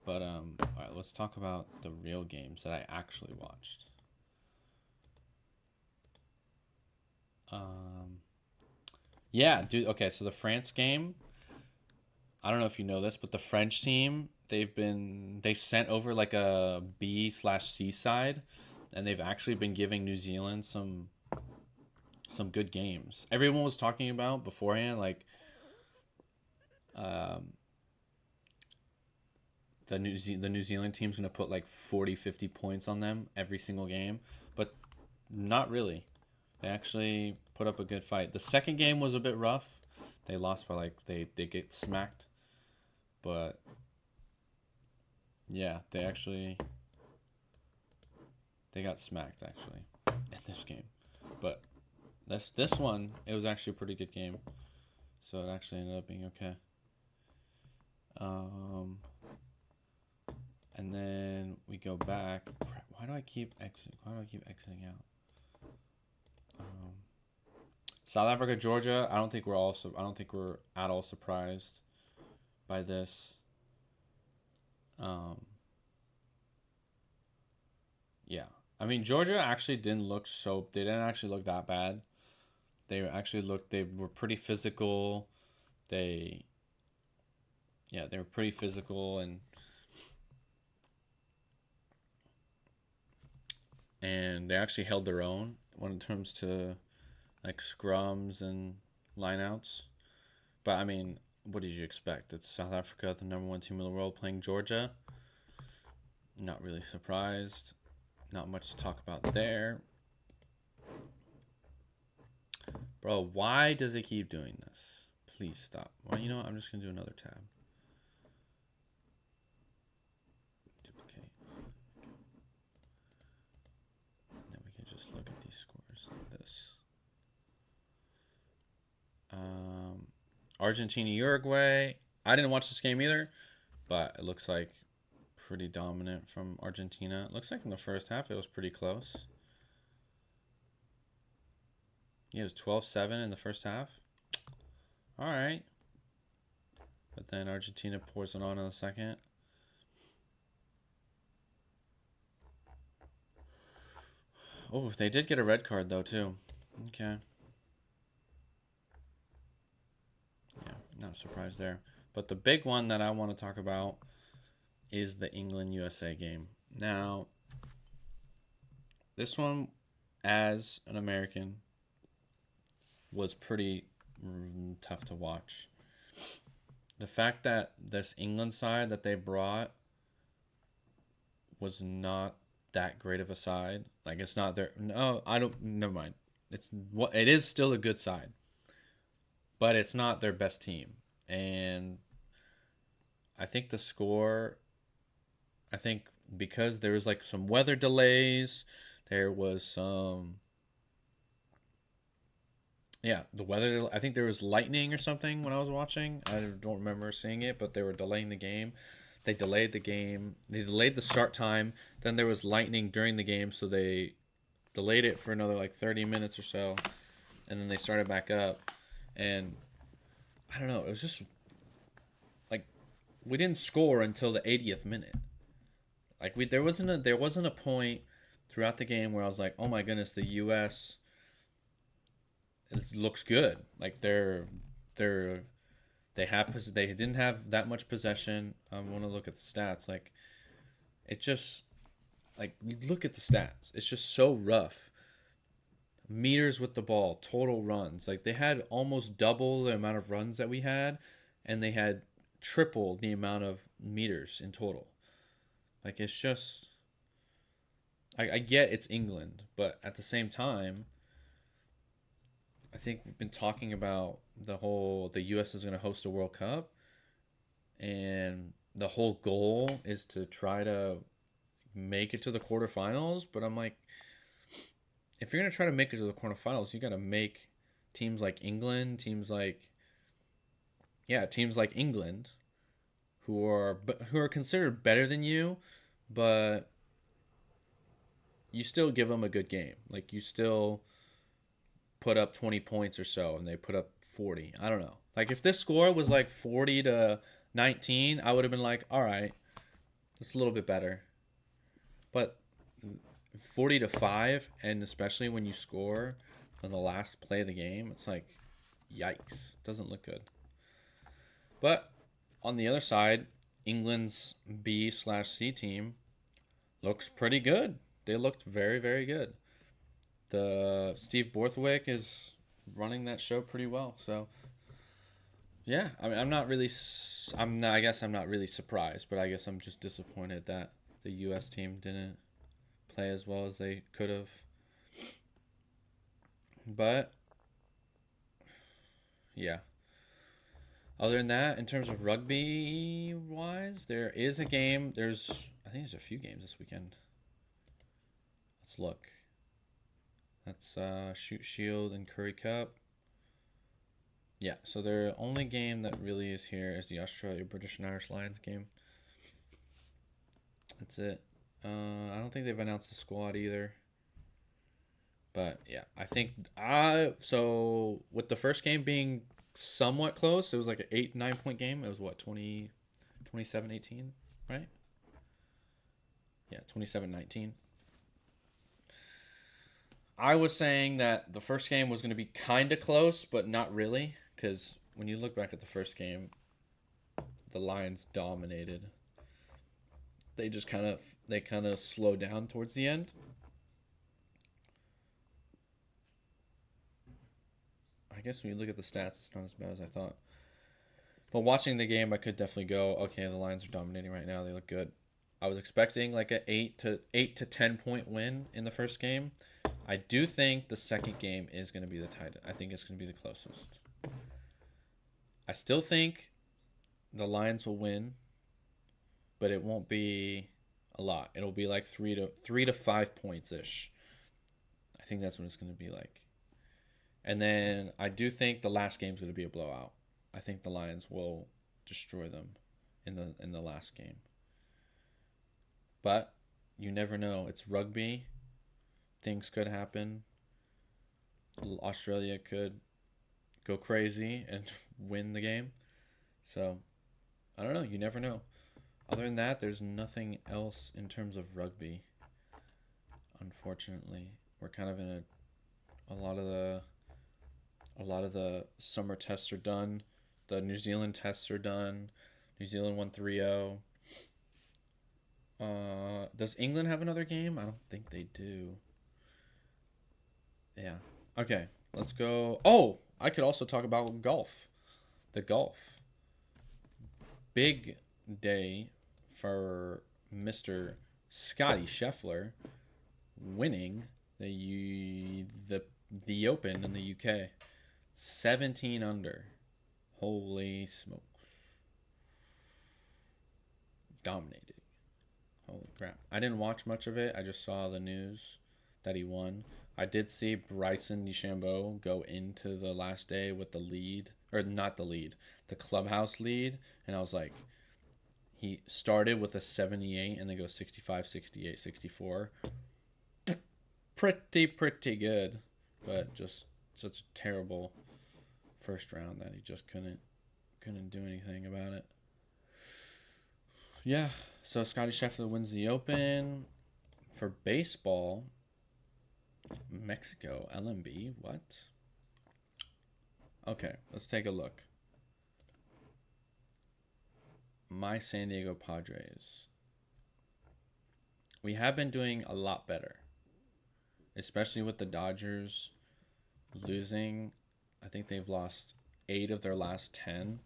But all right, let's talk about the real games that I actually watched. Yeah, dude. Okay, so the France game. I don't know if you know this, but the French team, they sent over like a B/C side, and they've actually been giving New Zealand some good games. Everyone was talking about beforehand, like the New Zealand team's gonna put like 40, 50 points on them every single game, but not really. They actually put up a good fight. The second game was a bit rough. They lost by like they get smacked. But yeah, they got smacked actually in this game. But this one, it was actually a pretty good game. So it actually ended up being okay. And then we go back. Why do I keep exiting out? South Africa, Georgia. I don't think we're at all surprised by this. Yeah. I mean, Georgia actually didn't look they didn't actually look that bad. They were pretty physical. They were pretty physical and they actually held their own when it comes to like scrums and lineouts. But I mean, what did you expect? It's South Africa, the #1 team in the world, playing Georgia. Not really surprised. Not much to talk about there. Bro, why does it keep doing this? Please stop. Well, you know what? I'm just going to do another tab. Duplicate. And then we can just look at these scores like this. Argentina, Uruguay. I didn't watch this game either, but it looks like pretty dominant from Argentina. It looks like in the first half it was pretty close. Yeah, it was 12-7 in the first half. All right. But then Argentina pours it on in the second. Oh, they did get a red card though too. Okay. Yeah, not surprised there. But the big one that I want to talk about is the England-USA game. Now, this one, as an American, was pretty tough to watch. The fact that this England side that they brought was not that great of a side. Like, it's not their. No, I don't. Never mind. It is still a good side, but it's not their best team. And I think the score. I think because there was like some weather delays, there was some. Yeah, the weather. I think there was lightning or something when I was watching. I don't remember seeing it, but they were delaying the game. They delayed the game. They delayed the start time. Then there was lightning during the game, so they delayed it for another like 30 minutes or so, and then they started back up. And I don't know. It was just like we didn't score until the 80th minute. Like there wasn't a point throughout the game where I was like, oh my goodness, the U.S. It looks good. Like they didn't have that much possession. I want to look at the stats. Like it just like look at the stats. It's just so rough. Meters with the ball, total runs. Like they had almost double the amount of runs that we had, and they had triple the amount of meters in total. Like it's just I get it's England, but at the same time, I think we've been talking about the US is going to host a World Cup, and the whole goal is to try to make it to the quarterfinals, but I'm like if you're going to try to make it to the quarterfinals, you got to make teams like England, teams like England who are considered better than you, but you still give them a good game. Like you still put up 20 points or so and they put up 40. I don't know. Like if this score was like 40-19, I would have been like, all right, it's a little bit better. But 40-5, and especially when you score on the last play of the game, it's like, yikes. Doesn't look good. But on the other side, England's B/C team looks pretty good. They looked very, very good. The Steve Borthwick is running that show pretty well. So yeah, I mean, I'm not really. I'm not. I guess I'm not really surprised, but I guess I'm just disappointed that the U.S. team didn't play as well as they could have. But yeah. Other than that, in terms of rugby wise, there is a game. I think there's a few games this weekend. Let's look. That's Shoot Shield and Curry Cup. Yeah, so the only game that really is here is the Australia British and Irish Lions game. That's it. I don't think they've announced the squad either. But yeah, I think so with the first game being somewhat close, it was like an 8-9 point game. It was what, 27-18, right? Yeah, 27-19. I was saying that the first game was going to be kind of close, but not really, because when you look back at the first game, the Lions dominated. They just kind of slowed down towards the end. I guess when you look at the stats, it's not as bad as I thought. But watching the game, I could definitely go, okay, the Lions are dominating right now. They look good. I was expecting like an 8 to 10 point win in the first game. I do think the second game is going to be the tight. I think it's going to be the closest. I still think the Lions will win, but it won't be a lot. It'll be like 3 to 5 points ish. I think that's what it's going to be like. And then I do think the last game is going to be a blowout. I think the Lions will destroy them in the last game. But you never know. It's rugby. Things could happen. Australia could go crazy and win the game. So, I don't know. You never know. Other than that, there's nothing else in terms of rugby. Unfortunately, we're kind of in a lot of the summer tests are done. The New Zealand tests are done. New Zealand won 3-0. Does England have another game? I don't think they do. Yeah. Okay. let's go. Oh, I could also talk about golf. The golf. Big day for Mr. Scotty Scheffler winning the Open in the UK. 17 under. Holy smokes. Dominated. Holy crap. I didn't watch much of it. I just saw the news that he won. I did see Bryson DeChambeau go into the last day with the lead. Or not the lead. The clubhouse lead. And I was like, he started with a 78 and then goes 65, 68, 64. Pretty good. But just such a terrible first round that he just couldn't do anything about it. Yeah, so Scotty Scheffler wins the Open. For baseball, Mexico, LMB, what? Okay, let's take a look. My San Diego Padres. We have been doing a lot better, especially with the Dodgers losing. I think they've lost 8 of their last 10.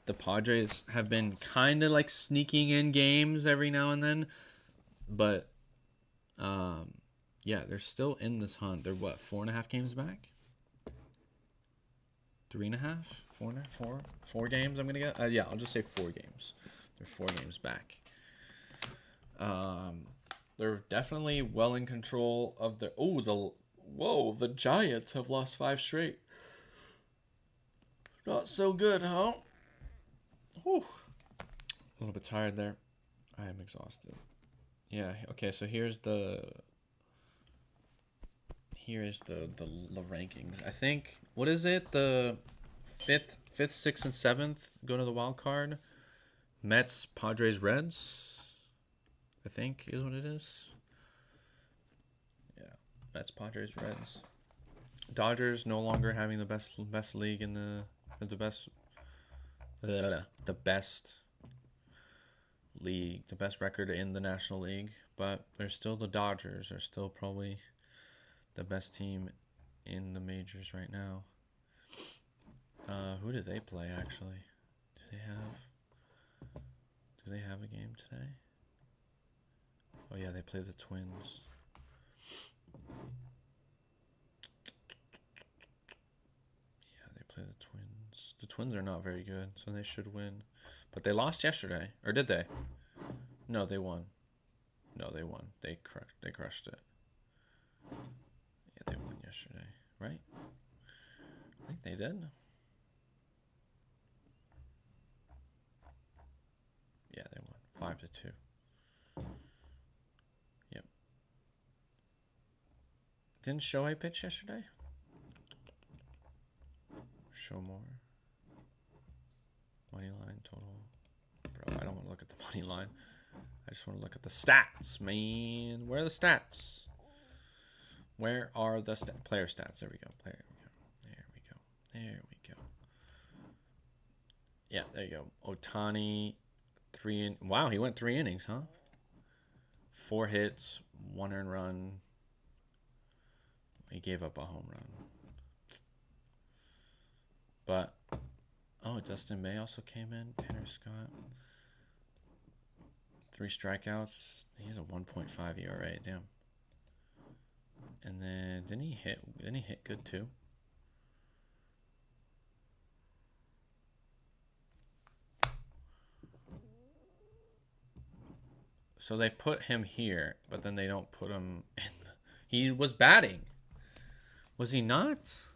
The Padres have been kind of like sneaking in games every now and then. But, yeah, they're still in this hunt. They're, what, 4.5 games back? 3.5? 4 games, I'm going to get? Yeah, I'll just say 4 games. They're 4 games back. They're definitely well in control of the... Oh, the Giants have lost 5 straight. Not so good, huh? Whew. A little bit tired there. I am exhausted. Yeah, okay, so here's the rankings. I think, what is it? The 5th, 6th, and 7th go to the wild card. Mets, Padres, Reds, I think is what it is. Yeah, Mets, Padres, Reds. Dodgers no longer having the best league in the best league, the best record in the National League, but they're still the Dodgers. They're still probably the best team in the majors right now. Who do they play actually? Do they have a game today? Oh yeah, they play the Twins. Yeah, they play the Twins. The Twins are not very good, so they should win. But they lost yesterday. Or did they? No, they won. No, they won. They crushed it. Yeah, they won yesterday, right? I think they did. Yeah, they won 5-2. Yep. Didn't Shohei pitch yesterday? Show more. Money line total. Bro, I don't want to look at the money line. I just want to look at the stats, man. Where are the stats? Where are the player stats? There we go. There we go. Yeah, there you go. Ohtani, wow, he went 3 innings, huh? 4 hits, 1 earned run. He gave up a home run. But, Dustin May also came in. Tanner Scott. 3 strikeouts. He's a 1.5 ERA. Damn. And then didn't he hit good too? So they put him here, but then they don't put him in. He was batting. Was he not?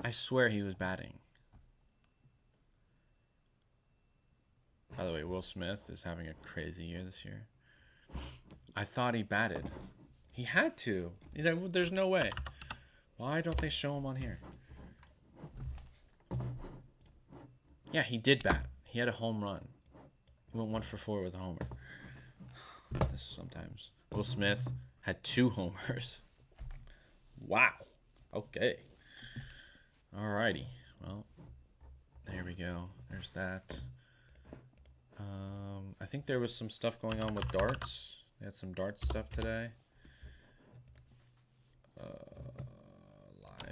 I swear he was batting. By the way, Will Smith is having a crazy year this year. I thought he batted. He had to. There's no way. Why don't they show him on here? Yeah, he did bat. He had a home run. He went 1 for 4 with a homer. This sometimes. Will Smith had 2 homers. Wow. Okay. Alrighty. Well, there we go. There's that. I think there was some stuff going on with darts. They had some darts stuff today.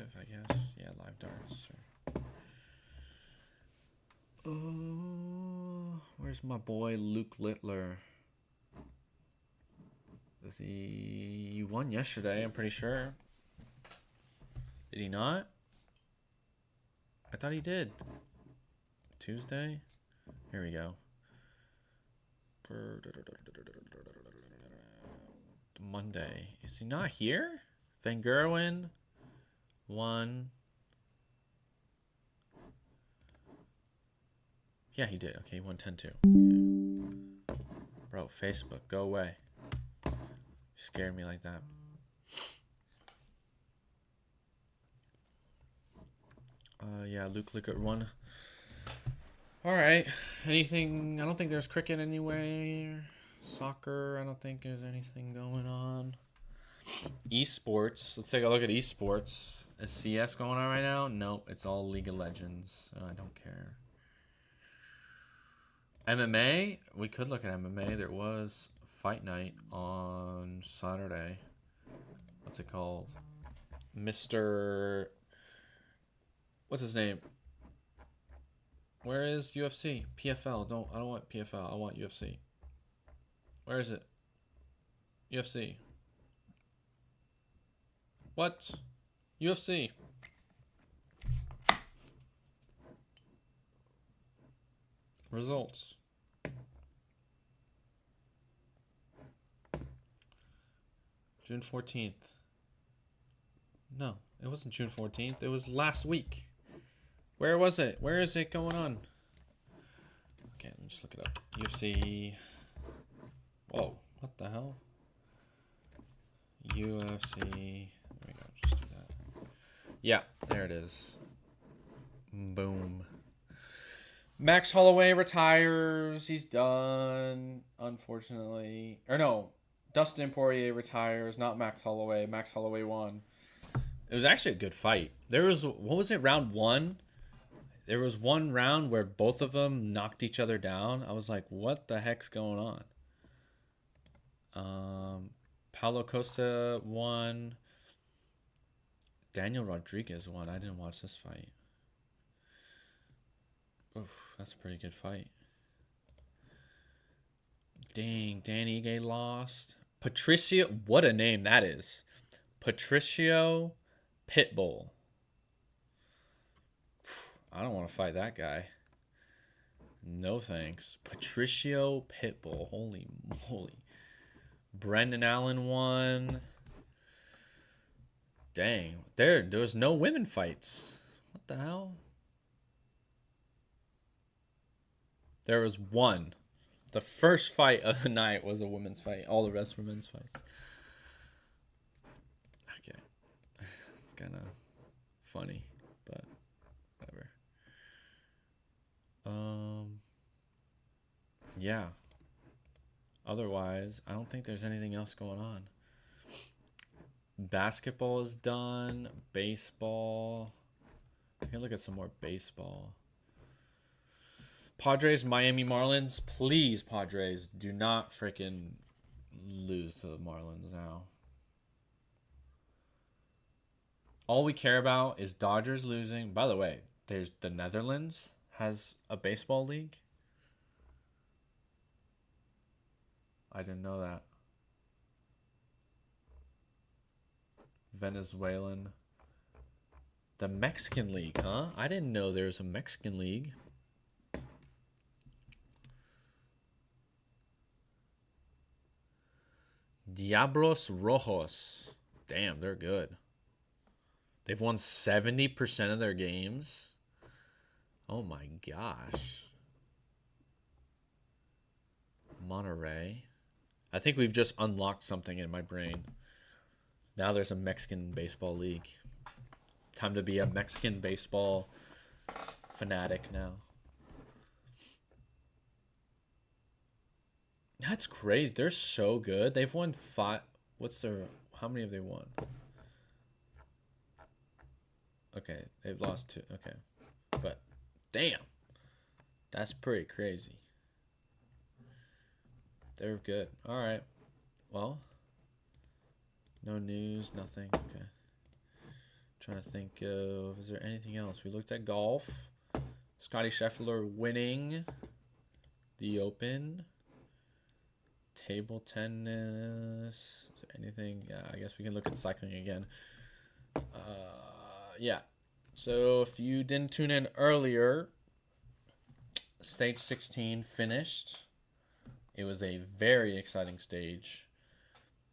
live, I guess. Yeah, live darts. Oh, where's my boy Luke Littler? He won yesterday, I'm pretty sure. Did he not? I thought he did. Tuesday? Here we go. Monday. Is he not here? Van Gerwen won. Yeah, he did. Okay, he won 10-2. Okay. Bro, Facebook, go away. You scared me like that. Yeah, Luke Lickert won. Alright. Anything? I don't think there's cricket anywhere. Soccer, I don't think there's anything going on. Esports. Let's take a look at esports. Is CS going on right now? Nope, it's all League of Legends. I don't care. MMA? We could look at MMA. There was Fight Night on Saturday. What's it called? Mr. What's his name? Where is UFC? PFL. I don't want PFL. I want UFC. Where is it? UFC. What? UFC. Results. June 14th. No, it wasn't June 14th. It was last week. Where was it? Where is it going on? Okay, let me just look it up. UFC. Whoa, what the hell? UFC. There we go, just do that. Yeah, there it is. Boom. Max Holloway retires. He's done, unfortunately. Or no, Dustin Poirier retires, not Max Holloway. Max Holloway won. It was actually a good fight. There was, what was it, round one? There was one round where both of them knocked each other down. I was like, what the heck's going on? Paulo Costa won. Daniel Rodriguez won. I didn't watch this fight. Oof, that's a pretty good fight. Dang, Danny Ige lost. Patricio, what a name that is. Patricio Pitbull. I don't want to fight that guy. No thanks. Patricio Pitbull. Holy moly. Brendan Allen won. Dang. There was no women fights. What the hell? There was one. The first fight of the night was a women's fight. All the rest were men's fights. Okay. It's kind of funny, but whatever. Yeah. Otherwise, I don't think there's anything else going on. Basketball is done. Baseball. I can look at some more baseball. Padres, Miami Marlins. Please, Padres, do not freaking lose to the Marlins now. All we care about is Dodgers losing. By the way, there's the Netherlands has a baseball league. I didn't know that. Venezuelan. The Mexican League, huh? I didn't know there was a Mexican League. Diablos Rojos. Damn, they're good. They've won 70% of their games. Oh my gosh. Monterey. I think we've just unlocked something in my brain. Now there's a Mexican baseball league. Time to be a Mexican baseball fanatic now. That's crazy. They're so good. They've won 5. How many have they won? Okay, they've lost 2. Okay. But damn. That's pretty crazy. They're good. All right. Well, no news, nothing. Okay. Trying to think of, is there anything else? We looked at golf. Scotty Scheffler winning the Open. Table tennis. Is there anything? Yeah, I guess we can look at cycling again. Yeah. So if you didn't tune in earlier, stage 16 finished. It was a very exciting stage.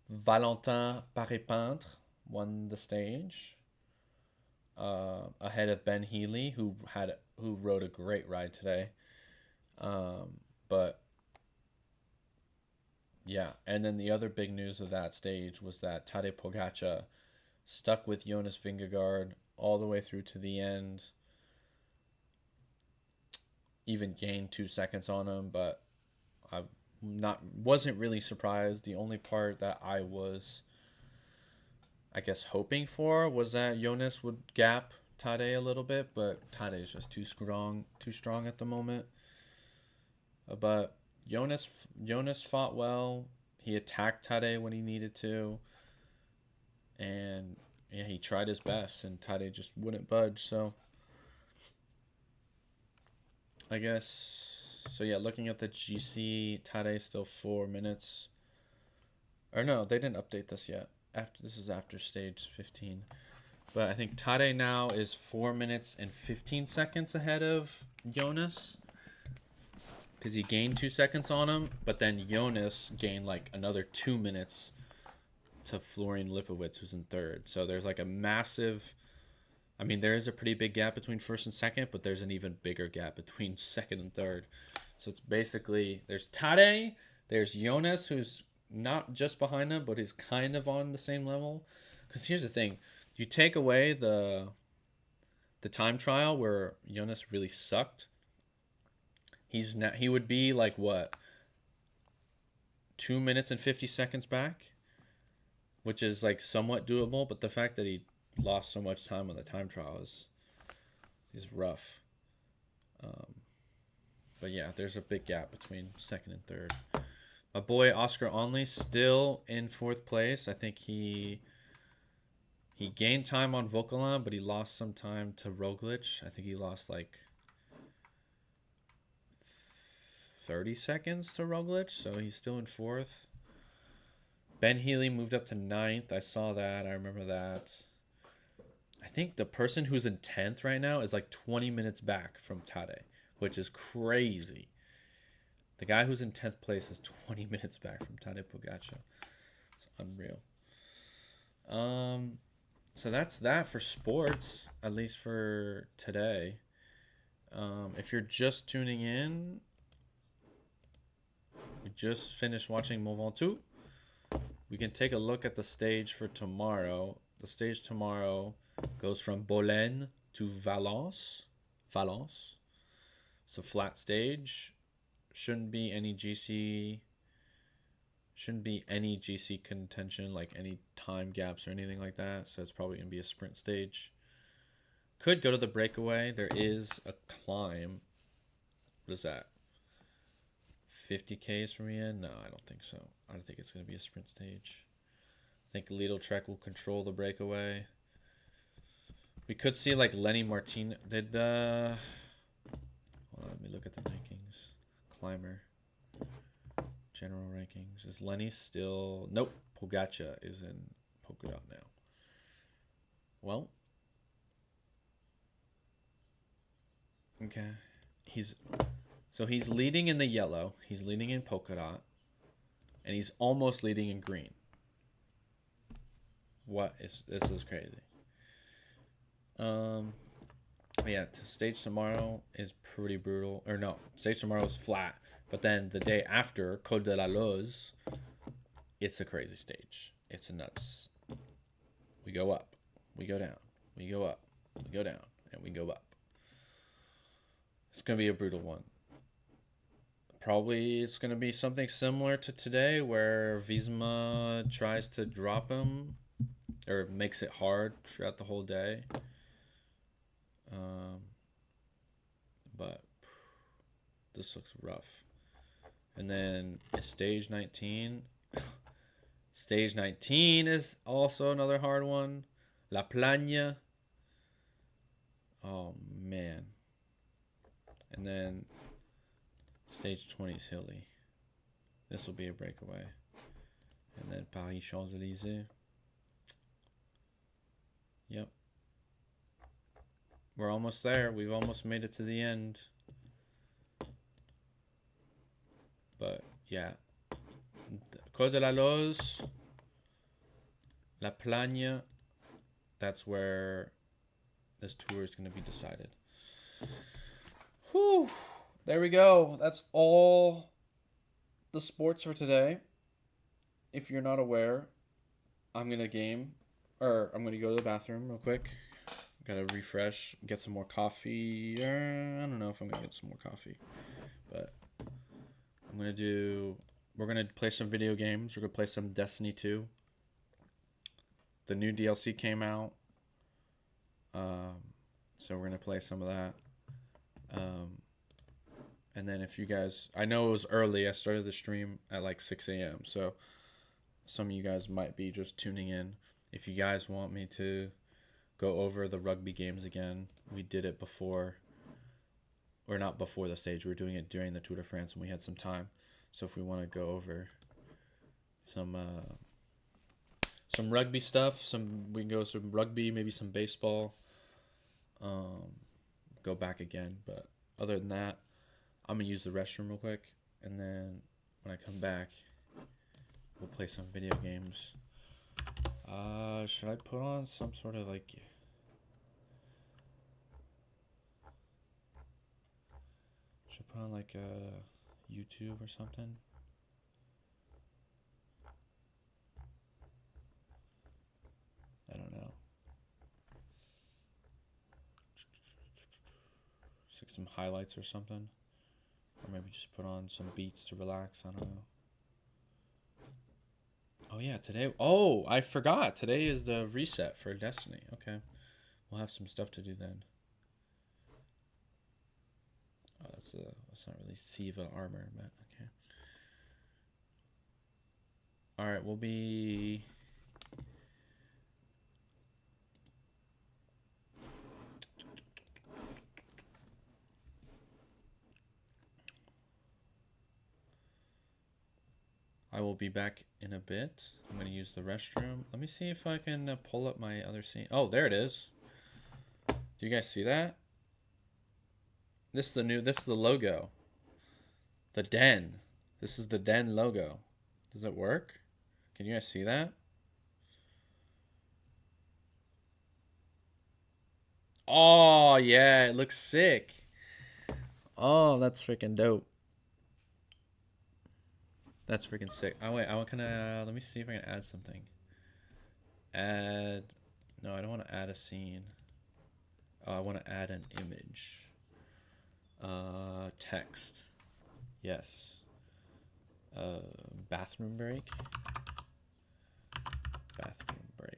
Valentin Paré-Peintre won the stage. Ahead of Ben Healy, who rode a great ride today. But yeah, and then the other big news of that stage was that Tadej Pogačar stuck with Jonas Vingegaard all the way through to the end. Even gained 2 seconds on him, but I wasn't really surprised. The only part that I was, I guess, hoping for was that Jonas would gap Tadej a little bit, but Tadej is just too strong at the moment. But Jonas fought well. He attacked Tadej when he needed to, and yeah, he tried his best, and Tadej just wouldn't budge. So I guess, so yeah, looking at the GC, Tadej still 4 minutes. Or no, they didn't update this yet. This is after stage 15. But I think Tadej now is 4 minutes and 15 seconds ahead of Jonas. Because he gained 2 seconds on him, but then Jonas gained like another 2 minutes to Florian Lipowitz, who's in third. So there's like a massive, I mean, there is a pretty big gap between first and second, but there's an even bigger gap between second and third. So it's basically, there's Tadej, there's Jonas, who's not just behind him, but he's kind of on the same level. Because here's the thing, you take away the time trial where Jonas really sucked, he would be like what, 2 minutes and 50 seconds back, which is like somewhat doable. But the fact that he lost so much time on the time trial is rough. But yeah, there's a big gap between second and third. My boy Oscar Onley still in 4th place. I think he gained time on Vokalin, but he lost some time to Roglic. I think he lost like 30 seconds to Roglic, so he's still in 4th. Ben Healy moved up to 9th. I saw that. I remember that. I think the person who's in 10th right now is like 20 minutes back from Tadej, which is crazy. The guy who's in 10th place is 20 minutes back from Tadej Pogačar. It's unreal. So that's that for sports, at least for today. If you're just tuning in, we just finished watching Mont Ventoux. We can take a look at the stage for tomorrow. The stage tomorrow goes from Bolène to Valence. It's a flat stage. Shouldn't be any GC contention, like any time gaps or anything like that. So it's probably going to be a sprint stage. Could go to the breakaway. There is a climb. What is that? 50 Ks from the end? No, I don't think so. I don't think it's going to be a sprint stage. I think Lidl Trek will control the breakaway. We could see like Lenny Martin did the... Hold on, let me look at the rankings. Climber. General rankings. Is Lenny still... Nope. Pogačar is in Polka Dot now. Well. Okay. He's leading in the yellow. He's leading in Polka Dot. And he's almost leading in green. This is crazy. Yeah, stage tomorrow is pretty brutal. Or no, stage tomorrow is flat. But then the day after, Col de la Loze, it's a crazy stage. It's a nuts. We go up. We go down. We go up. We go down. And we go up. It's going to be a brutal one. Probably it's going to be something similar to today where Visma tries to drop him or makes it hard throughout the whole day. But this looks rough. And then stage 19. Stage 19 is also another hard one. La Plana. Oh, man. And then stage 20 is hilly. This will be a breakaway. And then Paris Champs-Élysées. Yep. We're almost there. We've almost made it to the end. But, yeah. Côte de la Loze. La Plagne. That's where this tour is going to be decided. Whew. There we go. That's all the sports for today. If you're not aware, I'm going to I'm going to go to the bathroom real quick. Gotta refresh, get some more coffee. I don't know if I'm going to get some more coffee. But we're going to play some video games. We're going to play some Destiny 2. The new DLC came out. So we're going to play some of that. And then if you guys, I know it was early. I started the stream at like 6 a.m. So some of you guys might be just tuning in. If you guys want me to go over the rugby games again, we did it before, or not before the stage. We were doing it during the Tour de France when we had some time. So if we want to go over some rugby stuff, we can go some rugby, maybe some baseball. Go back again, but other than that, I'm gonna use the restroom real quick, and then when I come back, we'll play some video games. Should I put on some sort of like? Should I put on like a YouTube or something? I don't know. Just like some highlights or something. Or maybe just put on some beats to relax. I don't know. Oh, yeah, today. Oh, I forgot. Today is the reset for Destiny. Okay. We'll have some stuff to do then. Oh, that's not really Siva armor, but okay. Alright, we'll be. I will be back in a bit. I'm going to use the restroom. Let me see if I can pull up my other scene. Oh, there it is. Do you guys see that? This is the logo. The Den. This is the Den logo. Does it work? Can you guys see that? Oh, yeah, it looks sick. Oh, that's freaking dope. That's freaking sick. Oh, wait, let me see if I can add something. No, I don't want to add a scene. Oh, I want to add an image. Text. Yes. Bathroom break. Bathroom break.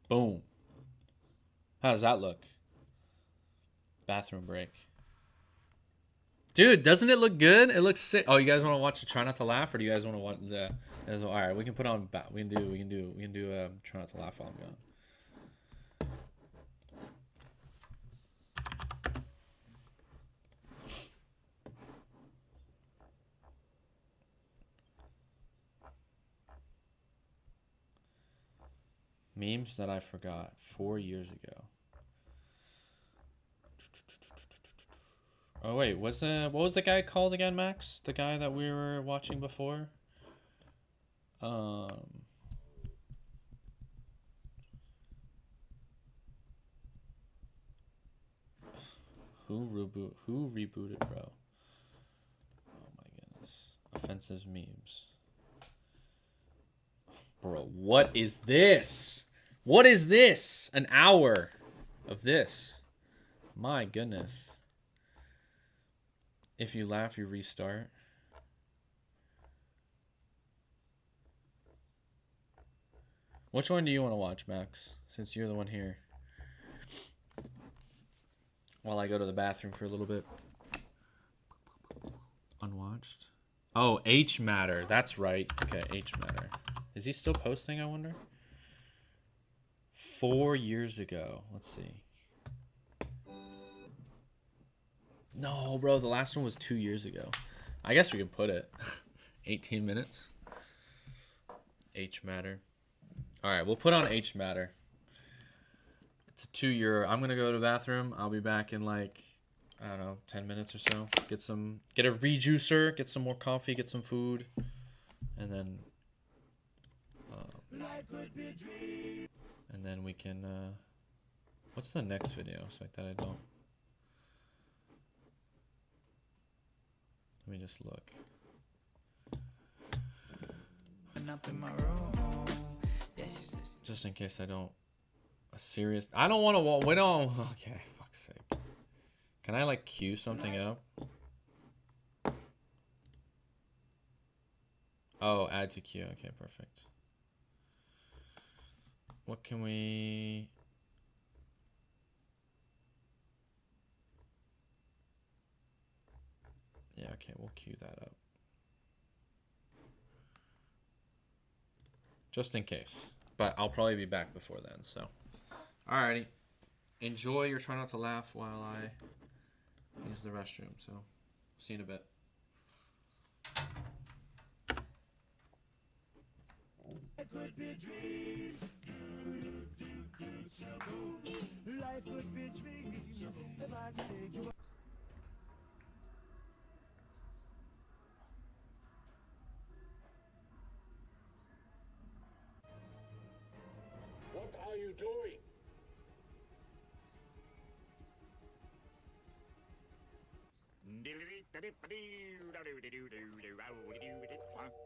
Boom. How does that look? Bathroom break. Dude, doesn't it look good? It looks sick. Oh, you guys want to watch Try Not to Laugh, or do you guys want to watch the? All right, we can put on. We can do. Try Not to Laugh while I'm gone. Memes that I forgot 4 years ago. Oh wait, what was the guy called again, Max? The guy that we were watching before? Who rebooted, bro? Oh my goodness. Offensive memes. Bro, what is this? What is this? An hour of this. My goodness. If you laugh, you restart. Which one do you want to watch, Max? Since you're the one here. While I go to the bathroom for a little bit. Unwatched. Oh, H Matter. That's right. Okay, H Matter. Is he still posting, I wonder? 4 years ago. Let's see. No, bro. The last one was 2 years ago. I guess we could put it. 18 minutes. H Matter. Alright, we'll put on H Matter. It's a 2 year. I'm going to go to the bathroom. I'll be back in like, I don't know, 10 minutes or so. Get a rejuicer, get some more coffee, get some food. And then we can, what's the next video? So like that I don't. Let me just look. Up in my room. Yeah, she said. Just in case I don't. I don't want to wait on. Okay, fuck's sake. Can I like queue something up? Oh, add to queue. Okay, perfect. What can we? Yeah, okay, we'll queue that up. Just in case. But I'll probably be back before then, so. Alrighty. Enjoy your try not to laugh while I use the restroom, so see you in a bit. Could be dream. Life would be dream if I could take you. What are you doing?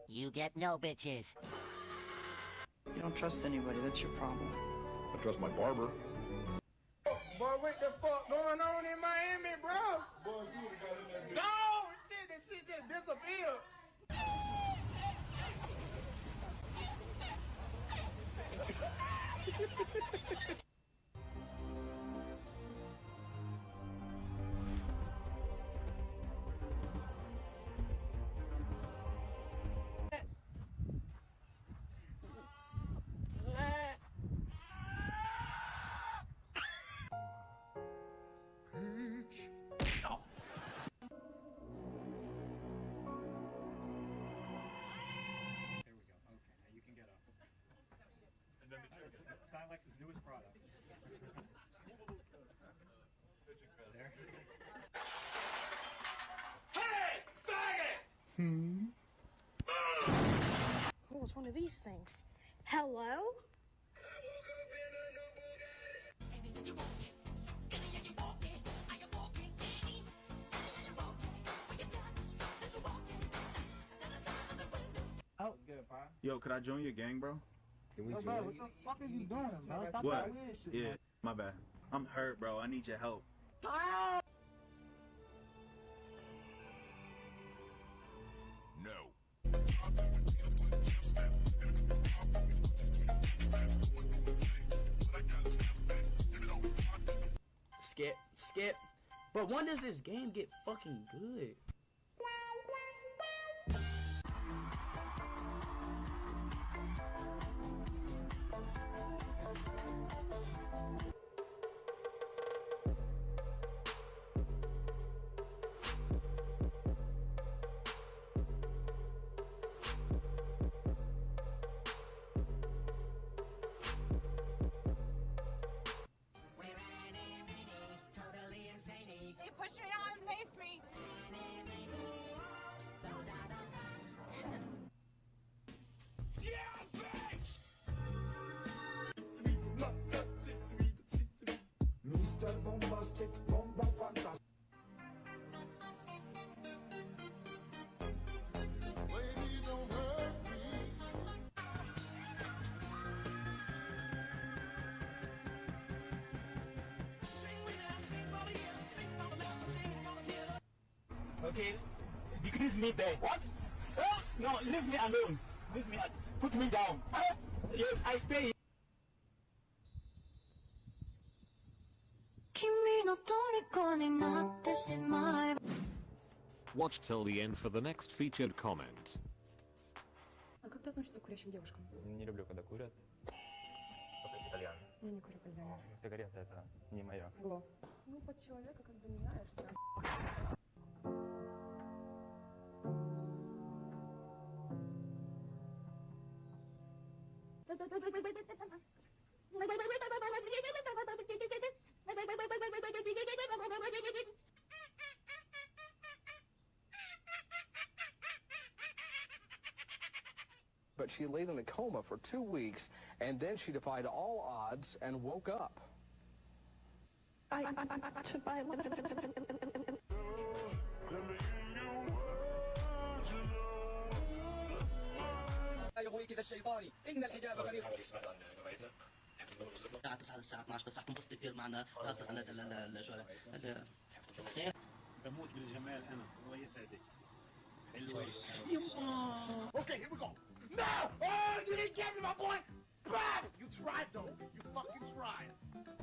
You get no bitches. You don't trust anybody, that's your problem. I trust my barber. Boy, what the fuck going on in Miami, bro? Boy, she would've got in that bitch. No! Shit, that shit just disappeared. Stylex's newest product. There. Hey! Faggot! Oh, it's one of these things. Hello? Oh, good, bro. Yo, could I join your gang, bro? Bro, what the fuck is you doing, bro? Stop What? that weird shit, Yeah, my bad. I'm hurt, bro. I need your help. Ah! No. Skip. But when does this game get fucking good? He pushed me out and faced me. Mr. Bombastic, Bomba Fantastic. Lady, don't hurt me. Okay, decrease me there. What? No, leave me alone. Put me down. Yes, I stay. watch till the end for the next featured comment. А как ты относишься к курящим девушкам? Не люблю, когда курят. Только с кальян. Я не курю кальян. Сигарета это не мое. Гло. Ну, под человека как бы меняешься. But she laid in a coma for 2 weeks, and then she defied all odds and woke up. الساعة 9 12 بس راح تنبسط كثير معنا خاصة نزل شو حسين بموت بالجمال انا الله يسعدك حلوة Okay, here we go. No! Oh, you didn't get me, my boy! Bam! You tried, though. You fucking tried.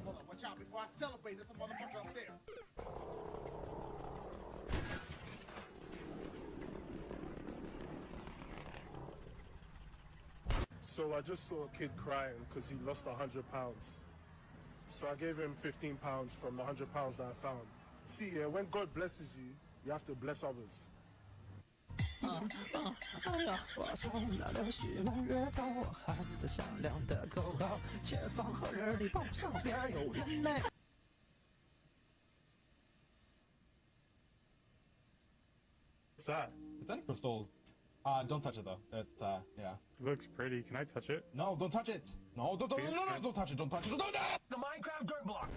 Hold on, watch out before I celebrate. There's a motherfucker up there. So I just saw a kid crying because he lost 100 pounds. So I gave him 15 pounds from the 100 pounds that I found. See, when God blesses you, you have to bless others. 哎呀，我送来了许满月糕，喊着响亮的口号，前方和人里报上边有人没。What's that? It's any crystals. Don't touch it though. It, yeah. Looks pretty. Can I touch it? No, don't touch it. No, don't touch it. Don't touch it. Don't touch it. Don't touch it. The Minecraft dirt block.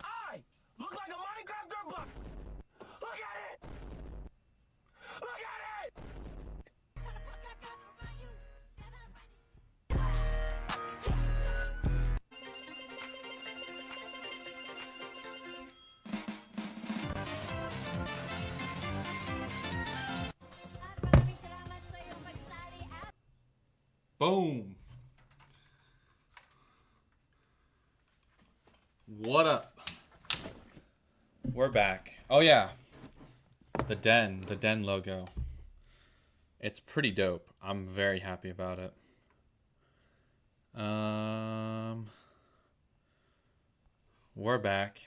I look like a Minecraft dirt block. Look at it. Look at it. Boom. What up? We're back. Oh yeah. The Den logo. It's pretty dope. I'm very happy about it. We're back.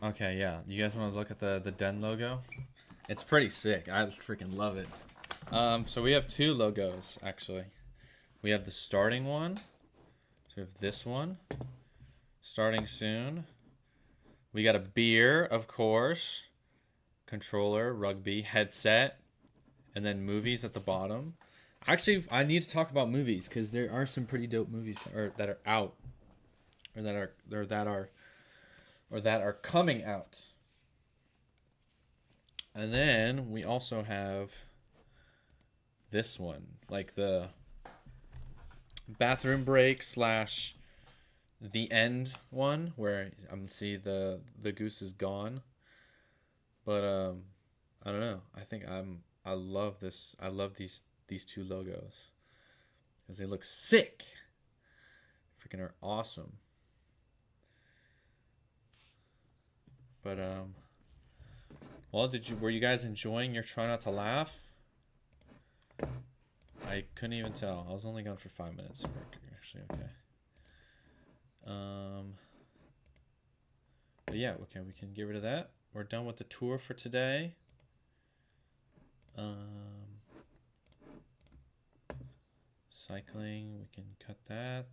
Okay, yeah. You guys want to look at the Den logo? It's pretty sick. I freaking love it. So we have two logos, actually. We have the starting one. So we have this one. Starting soon. We got a beer, of course. Controller, rugby, headset. And then movies at the bottom. Actually, I need to talk about movies, because there are some pretty dope movies that are out. Or that are coming out. And then we also have this one, like the bathroom break / the end one, where see the goose is gone. But I don't know. I think I love this. I love these two logos because they look sick. Freaking are awesome. But well, were you guys enjoying your try not to laugh? I couldn't even tell. I was only gone for 5 minutes. So we're actually okay. But yeah, okay, we can get rid of that. We're done with the tour for today. Cycling, we can cut that.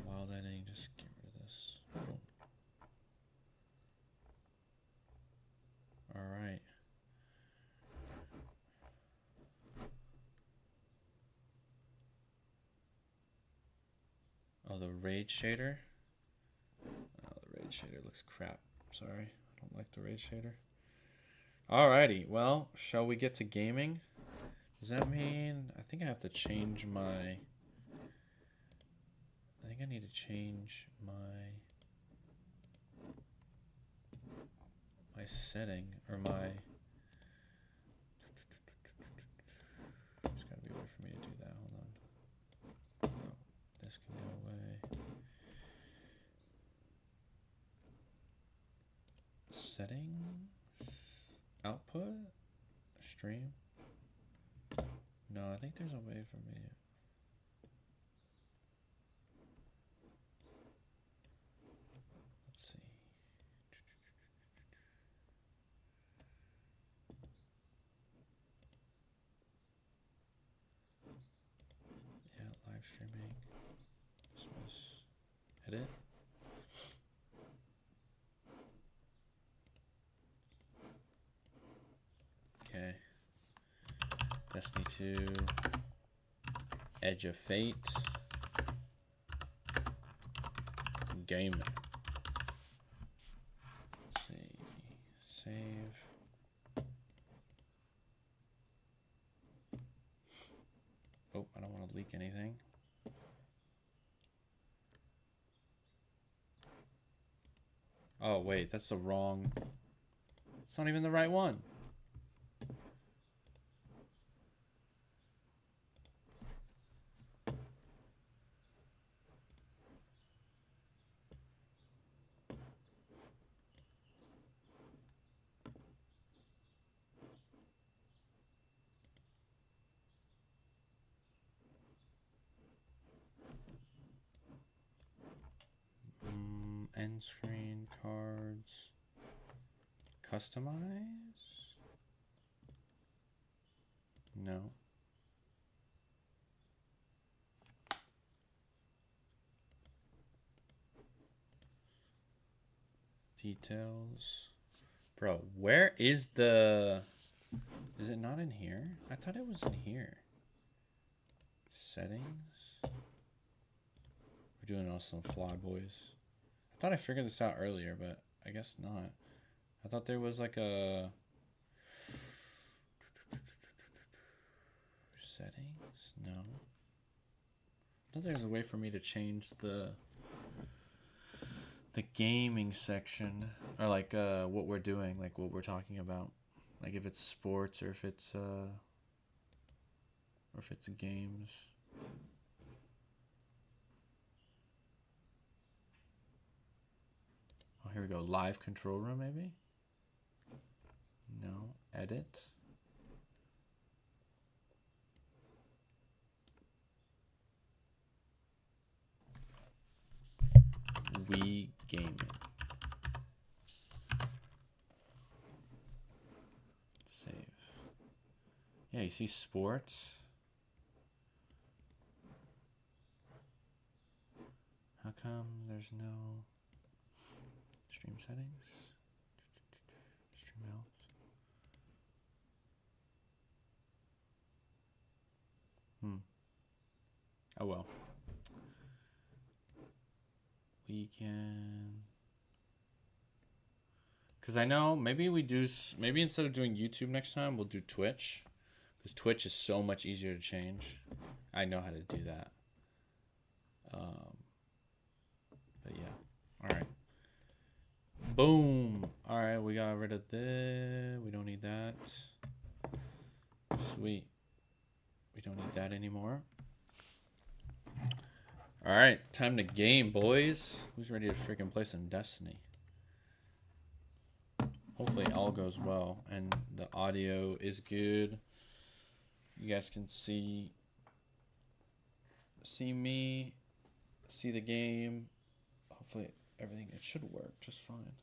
Wild editing, just get rid of this. Boom. All right. Oh, the raid shader. Oh, the raid shader looks crap. Sorry, I don't like the raid shader. Alrighty, well, shall we get to gaming? Does that mean I think I have to change my? I think I need to change my setting or my. There's gotta be a way for me to do that. Hold on. No, this can go away. Settings, output, stream. No, I think there's a way for me to. Let's see. Yeah, live streaming. Dismiss. Edit. Okay. Destiny 2. Edge of Fate. Game. Let's see. Save. Oh, I don't want to leak anything. Oh, wait, that's the wrong. It's not even the right one. End screen, cards, customize? No. Details. Bro, where is the... Is it not in here? I thought it was in here. Settings. We're doing awesome fly boys. I thought I figured this out earlier, but I guess not. I thought there was like a... Settings? No. I thought there was a way for me to change the gaming section, or like what we're doing, like what we're talking about, like if it's sports or if it's games. Oh, here we go. Live control room, maybe. No. Edit. Wii gaming. Save. Yeah, you see sports. How come there's no stream settings? Stream health. Oh well. We can, because I know maybe instead of doing YouTube next time, we'll do Twitch, because Twitch is so much easier to change. I know how to do that. But yeah. All right. Boom. All right, we got rid of this. We don't need that. Sweet. We don't need that anymore. All right, time to game, boys. Who's ready to freaking play some Destiny? Hopefully all goes well and the audio is good. You guys can see me, see the game. Hopefully everything, it should work just fine.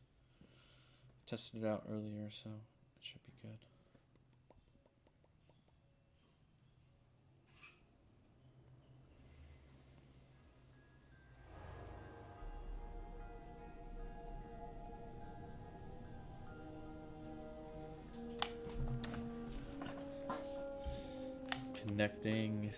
Tested it out earlier, so it should be good. Connecting.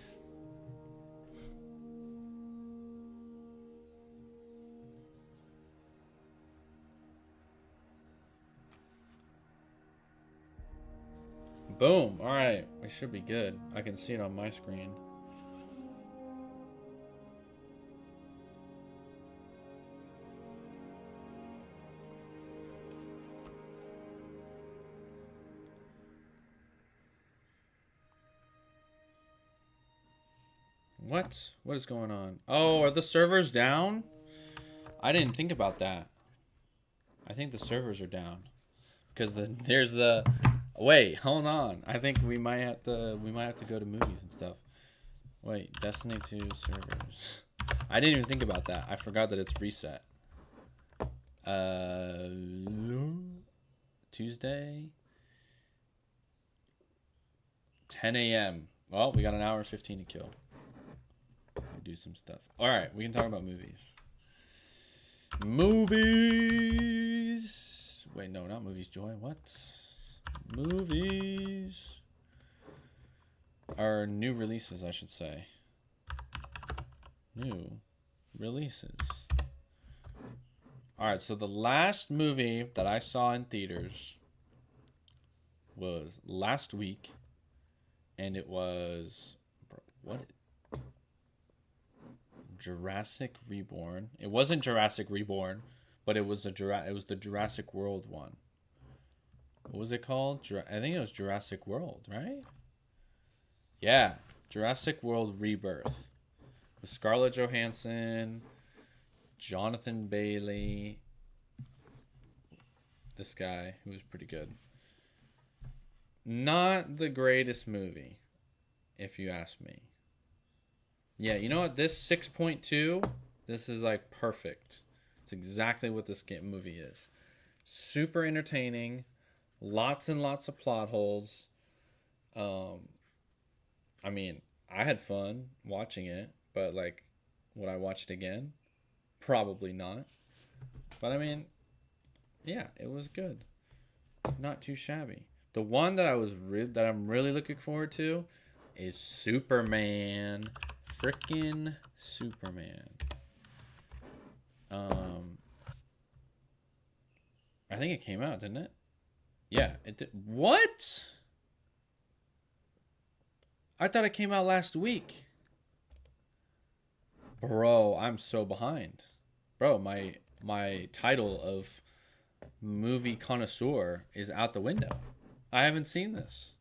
Boom. All right. We should be good. I can see it on my screen. What? What is going on? Oh, are the servers down? I didn't think about that. I think the servers are down. Because there's the... Wait, hold on. I think we might have to go to movies and stuff. Wait, Destiny 2 servers. I didn't even think about that. I forgot that it's reset. Tuesday. 10 a.m. Well, we got an hour and 15 to kill. Do some stuff. All right, we can talk about movies. Movies. Wait, no, not movies. Joy. What? Movies. Our new releases, I should say. New releases. All right, so the last movie that I saw in theaters was last week, and it was Jurassic Reborn. It wasn't Jurassic Reborn, but it was the Jurassic World one. What was it called? I think it was Jurassic World, right? Yeah, Jurassic World Rebirth with Scarlett Johansson, Jonathan Bailey, this guy who was pretty good. Not the greatest movie, if you ask me. Yeah, you know what? This 6.2, this is like perfect. It's exactly what this movie is. Super entertaining, lots and lots of plot holes. I mean, I had fun watching it, but like, would I watch it again? Probably not. But I mean, yeah, it was good. Not too shabby. The one that I'm really looking forward to is Superman. Frickin' Superman. I think it came out, didn't it? Yeah, it did. What? I thought it came out last week. Bro, I'm so behind. Bro, my title of movie connoisseur is out the window. I haven't seen this.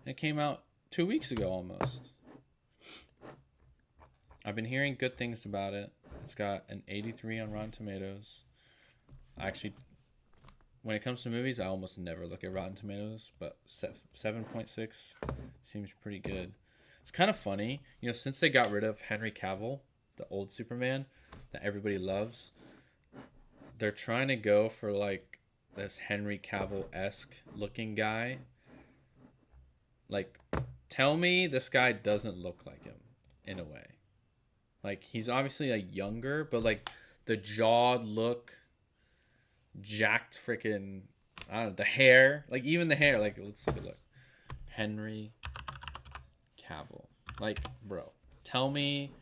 It came out 2 weeks ago almost. I've been hearing good things about it. It's got an 83 on Rotten Tomatoes. Actually, when it comes to movies, I almost never look at Rotten Tomatoes, but 7.6 seems pretty good. It's kind of funny, you know, since they got rid of Henry Cavill, the old Superman that everybody loves, they're trying to go for like this Henry Cavill-esque looking guy. Like, tell me this guy doesn't look like him in a way. Like, he's obviously like younger, but like the jawed look, jacked freaking, I don't know, the hair, like even the hair, like let's take a look. Henry Cavill. Like, bro, tell me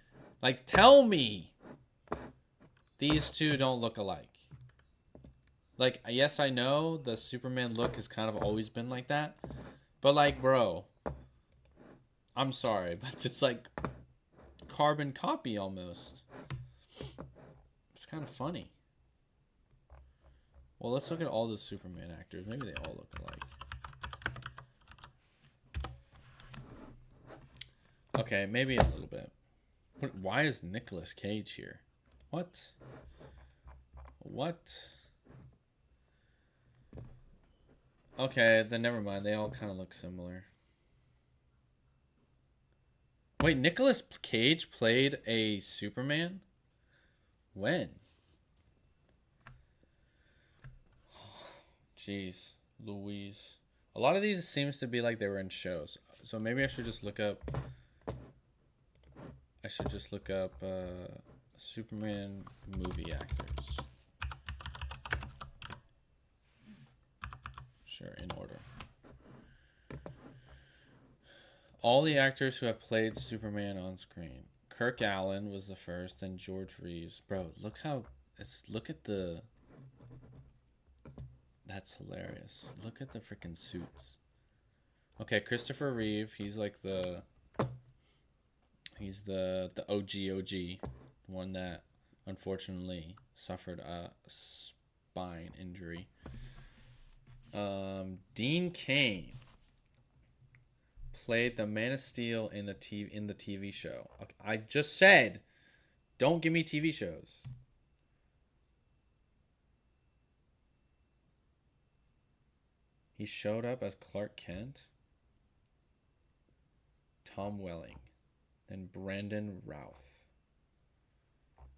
these two don't look alike. Like, yes, I know the Superman look has kind of always been like that, but like, bro, I'm sorry, but it's like carbon copy almost. It's kind of funny. Well, let's look at all the Superman actors. Maybe they all look alike. Okay, maybe a little bit. Why is Nicolas Cage here? What? Okay, then never mind. They all kind of look similar. Wait, Nicolas Cage played a Superman? When? Jeez, Louise. A lot of these seems to be like they were in shows. So maybe I should just look up... Superman movie actors. Sure, in order. All the actors who have played Superman on screen. Kirk Allen was the first, then George Reeves. Bro, look at the... That's hilarious. Look at the freaking suits. Okay, Christopher Reeve. He's like the OG, one that unfortunately suffered a spine injury. Dean Cain played the Man of Steel in the TV show. Okay, I just said, don't give me TV shows. He showed up as Clark Kent, Tom Welling, then Brandon Routh,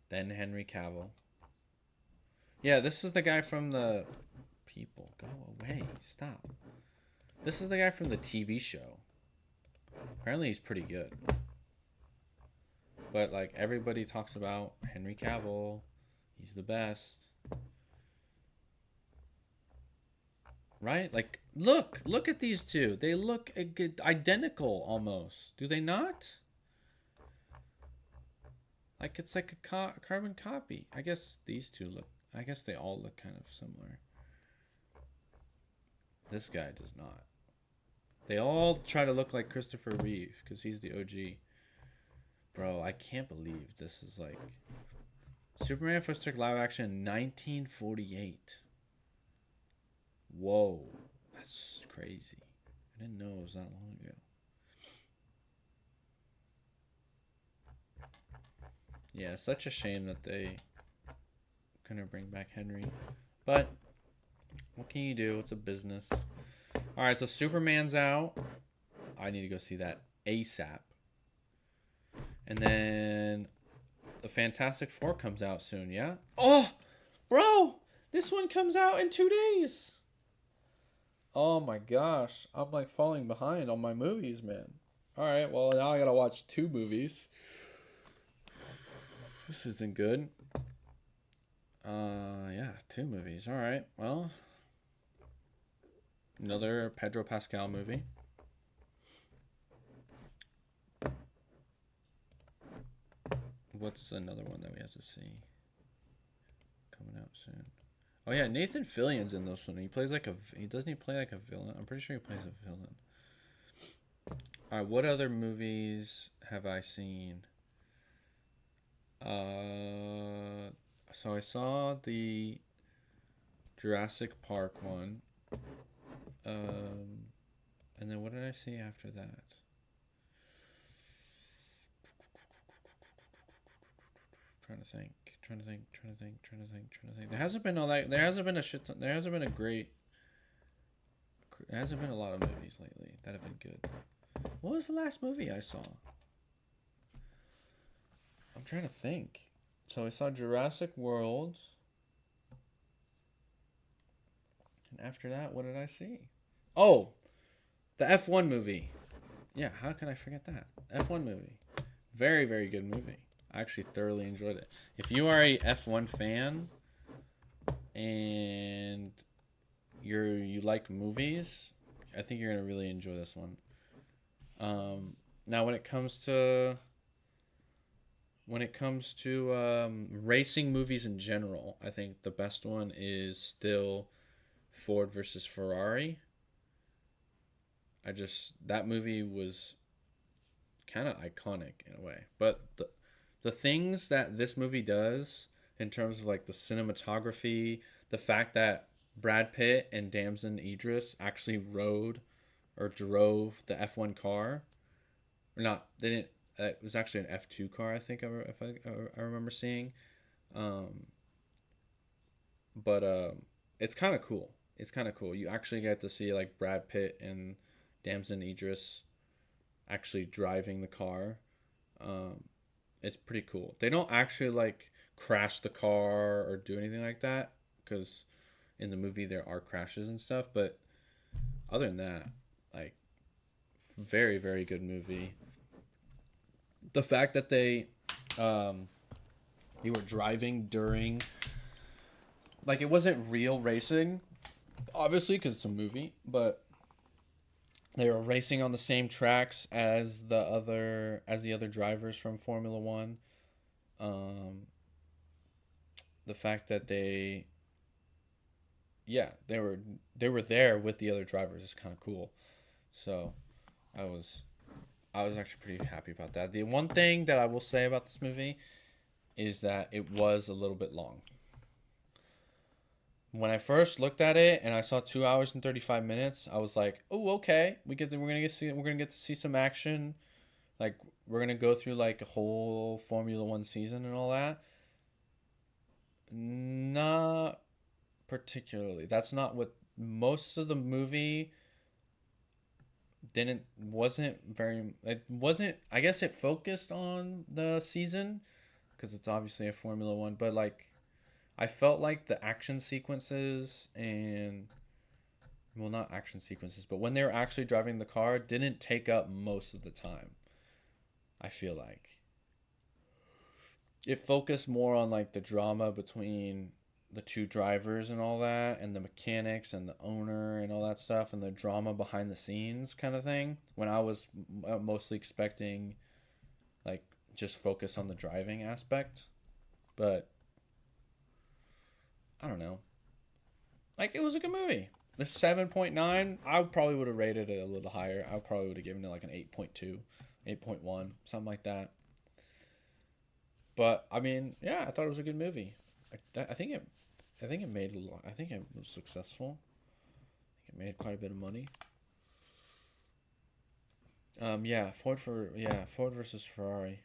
then Henry Cavill. Yeah, this is the guy from the... People, go away. Stop. This is the guy from the TV show. Apparently he's pretty good. But, like, everybody talks about Henry Cavill. He's the best. Right? Like, look at these two. They look identical almost. Do they not? Like, it's like a carbon copy. I guess these two look... I guess they all look kind of similar. This guy does not. They all try to look like Christopher Reeve because he's the OG. Bro, I can't believe this is like... Superman first took live action in 1948. Whoa. That's crazy. I didn't know it was that long ago. Yeah, such a shame that they couldn't bring back Henry. But what can you do? It's a business. Alright, so Superman's out. I need to go see that ASAP. And then the Fantastic Four comes out soon, yeah? Oh, bro! This one comes out in 2 days! Oh my gosh. I'm like falling behind on my movies, man. Alright, well now I gotta watch 2 movies. This isn't good. Yeah, 2 movies. Alright, well. Another Pedro Pascal movie. What's another one that we have to see? Coming out soon. Oh yeah, Nathan Fillion's in this one. He plays like doesn't he play like a villain? I'm pretty sure he plays a villain. Alright, what other movies have I seen? So I saw the Jurassic Park one. And then what did I see after that? Trying to think. There hasn't been all that. There hasn't been a shit ton, there hasn't been a lot of movies lately that have been good. What was the last movie I saw? I'm trying to think. So I saw Jurassic World. And after that, what did I see? Oh, the F1 movie. Yeah, how can I forget that? F1 movie. Very, very good movie. I actually thoroughly enjoyed it. If you are a F1 fan and you like movies, I think you're gonna really enjoy this one. Now when it comes to racing movies in general, I think the best one is still Ford versus Ferrari. That movie was kind of iconic in a way, but the things that this movie does in terms of like the cinematography, the fact that Brad Pitt and Damson Idris actually rode or drove the F1 car, or not, they didn't. It was actually an F2 car, I think, if I remember seeing. But it's kind of cool. It's kind of cool. You actually get to see like Brad Pitt and Damson Idris actually driving the car. It's pretty cool. They don't actually like crash the car or do anything like that, because in the movie there are crashes and stuff. But other than that, like, very, very good movie. The fact that they were driving during, like, it wasn't real racing, obviously, because it's a movie, but they were racing on the same tracks as the other drivers from Formula One. The fact that they were there with the other drivers is kind of cool. So I was actually pretty happy about that. The one thing that I will say about this movie is that it was a little bit long. When I first looked at it and I saw 2 hours and 35 minutes, I was like, "Oh, okay. We're gonna get to see some action. Like we're gonna go through like a whole Formula One season and all that." Not particularly. That's not what most of the movie wasn't very. It wasn't. I guess it focused on the season because it's obviously a Formula One, but like. I felt like the action sequences and, well, not action sequences, but when they were actually driving the car, didn't take up most of the time. I feel like it focused more on like the drama between the two drivers and all that, and the mechanics and the owner and all that stuff, and the drama behind the scenes kind of thing. When I was mostly expecting like just focus on the driving aspect, but I don't know. Like, it was a good movie. The 7.9, I probably would have rated it a little higher. I probably would have given it like an 8.2, 8.1, something like that. But I mean, yeah, I thought it was a good movie. I think it made a lot. I think it was successful. I think it made quite a bit of money. Yeah, Ford versus Ferrari.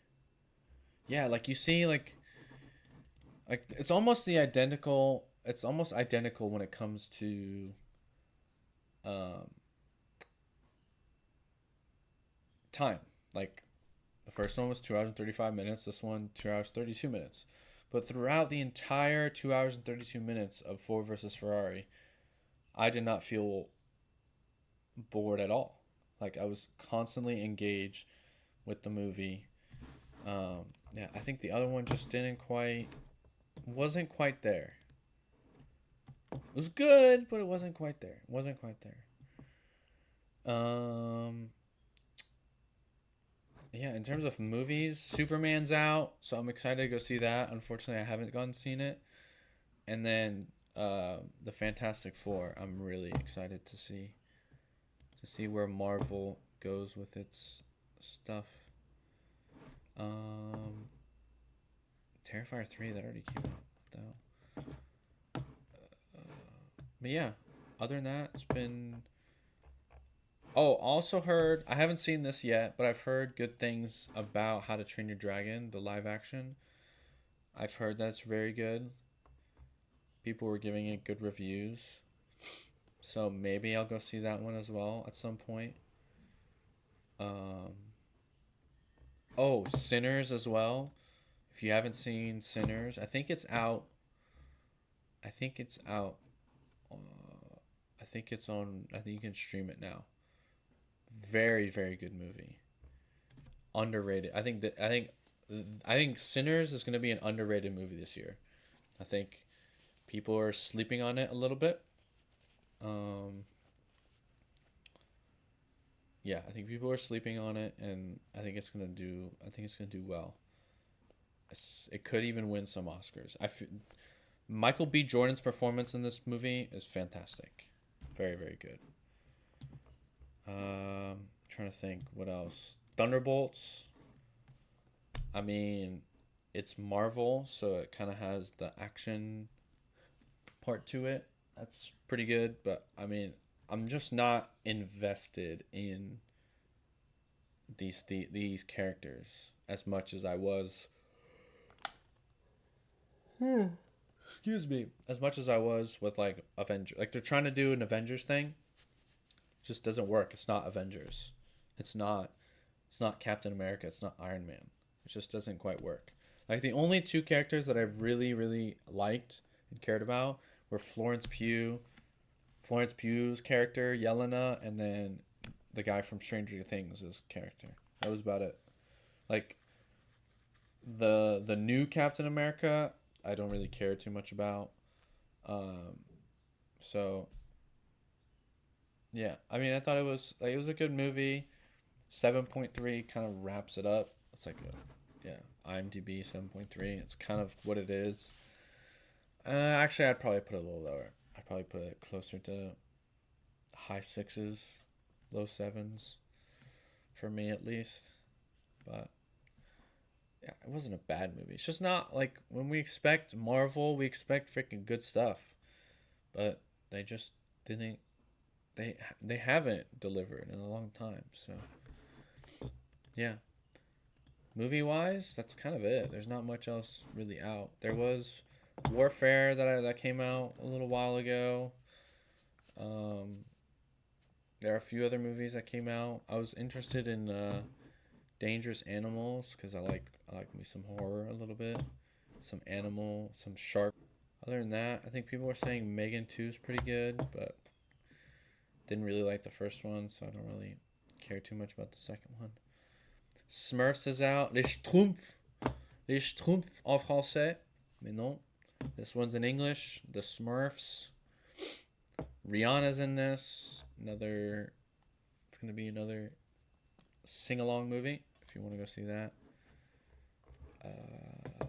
Yeah, like you see, like it's almost identical. It's almost identical when it comes to time. Like the first one was 2 hours and 35 minutes. This one 2 hours 32 minutes. But throughout the entire 2 hours and 32 minutes of Ford versus Ferrari, I did not feel bored at all. Like I was constantly engaged with the movie. Yeah, I think the other one just wasn't quite there. It was good, but it wasn't quite there. Yeah, in terms of movies, Superman's out, so I'm excited to go see that. Unfortunately, I haven't gone and seen it. And then the Fantastic Four, I'm really excited to see where Marvel goes with its stuff. Terrifier 3, that already came out though. But yeah, other than that, it's been. Oh, also heard, I haven't seen this yet, but I've heard good things about How to Train Your Dragon, the live action. I've heard that's very good. People were giving it good reviews. So maybe I'll go see that one as well at some point. Oh, Sinners as well. If you haven't seen Sinners, I think it's out. I think it's on. I think you can stream it now. Very, very good movie. Underrated. I think Sinners is going to be an underrated movie this year. I think people are sleeping on it a little bit. Yeah, I think people are sleeping on it, and I think it's gonna do well. It could even win some Oscars. Michael B. Jordan's performance in this movie is fantastic, very, very good. Trying to think what else. Thunderbolts. I mean, it's Marvel, so it kind of has the action part to it. That's pretty good, but I mean, I'm just not invested in these characters as much as I was. Excuse me. As much as I was with like Avengers. Like they're trying to do an Avengers thing. It just doesn't work. It's not Avengers. It's not Captain America. It's not Iron Man. It just doesn't quite work. Like the only two characters that I've really, really liked and cared about were Florence Pugh's character, Yelena, and then the guy from Stranger Things' character. That was about it. Like the new Captain America, I don't really care too much about. So yeah, I mean, I thought it was a good movie. 7.3 kind of wraps it up. It's like IMDb 7.3. It's kind of what it is. Actually, I'd probably put it a little lower. I'd probably put it closer to high 6s. low 7s, for me at least. But yeah, it wasn't a bad movie. It's just not like when we expect Marvel, we expect freaking good stuff, but they just didn't. They haven't delivered in a long time. So yeah, movie wise, that's kind of it. There's not much else really out. There was Warfare that came out a little while ago. There are a few other movies that came out. I was interested in Dangerous Animals because I like me some horror a little bit, some animal, some shark. Other than that, I think people were saying Megan 2 is pretty good, but didn't really like the first one, so I don't really care too much about the second one. Smurfs is out. Les Schtroumpfs en français, mais non. This one's in English. The Smurfs. Rihanna's in this. It's gonna be another sing-along movie if you want to go see that. Other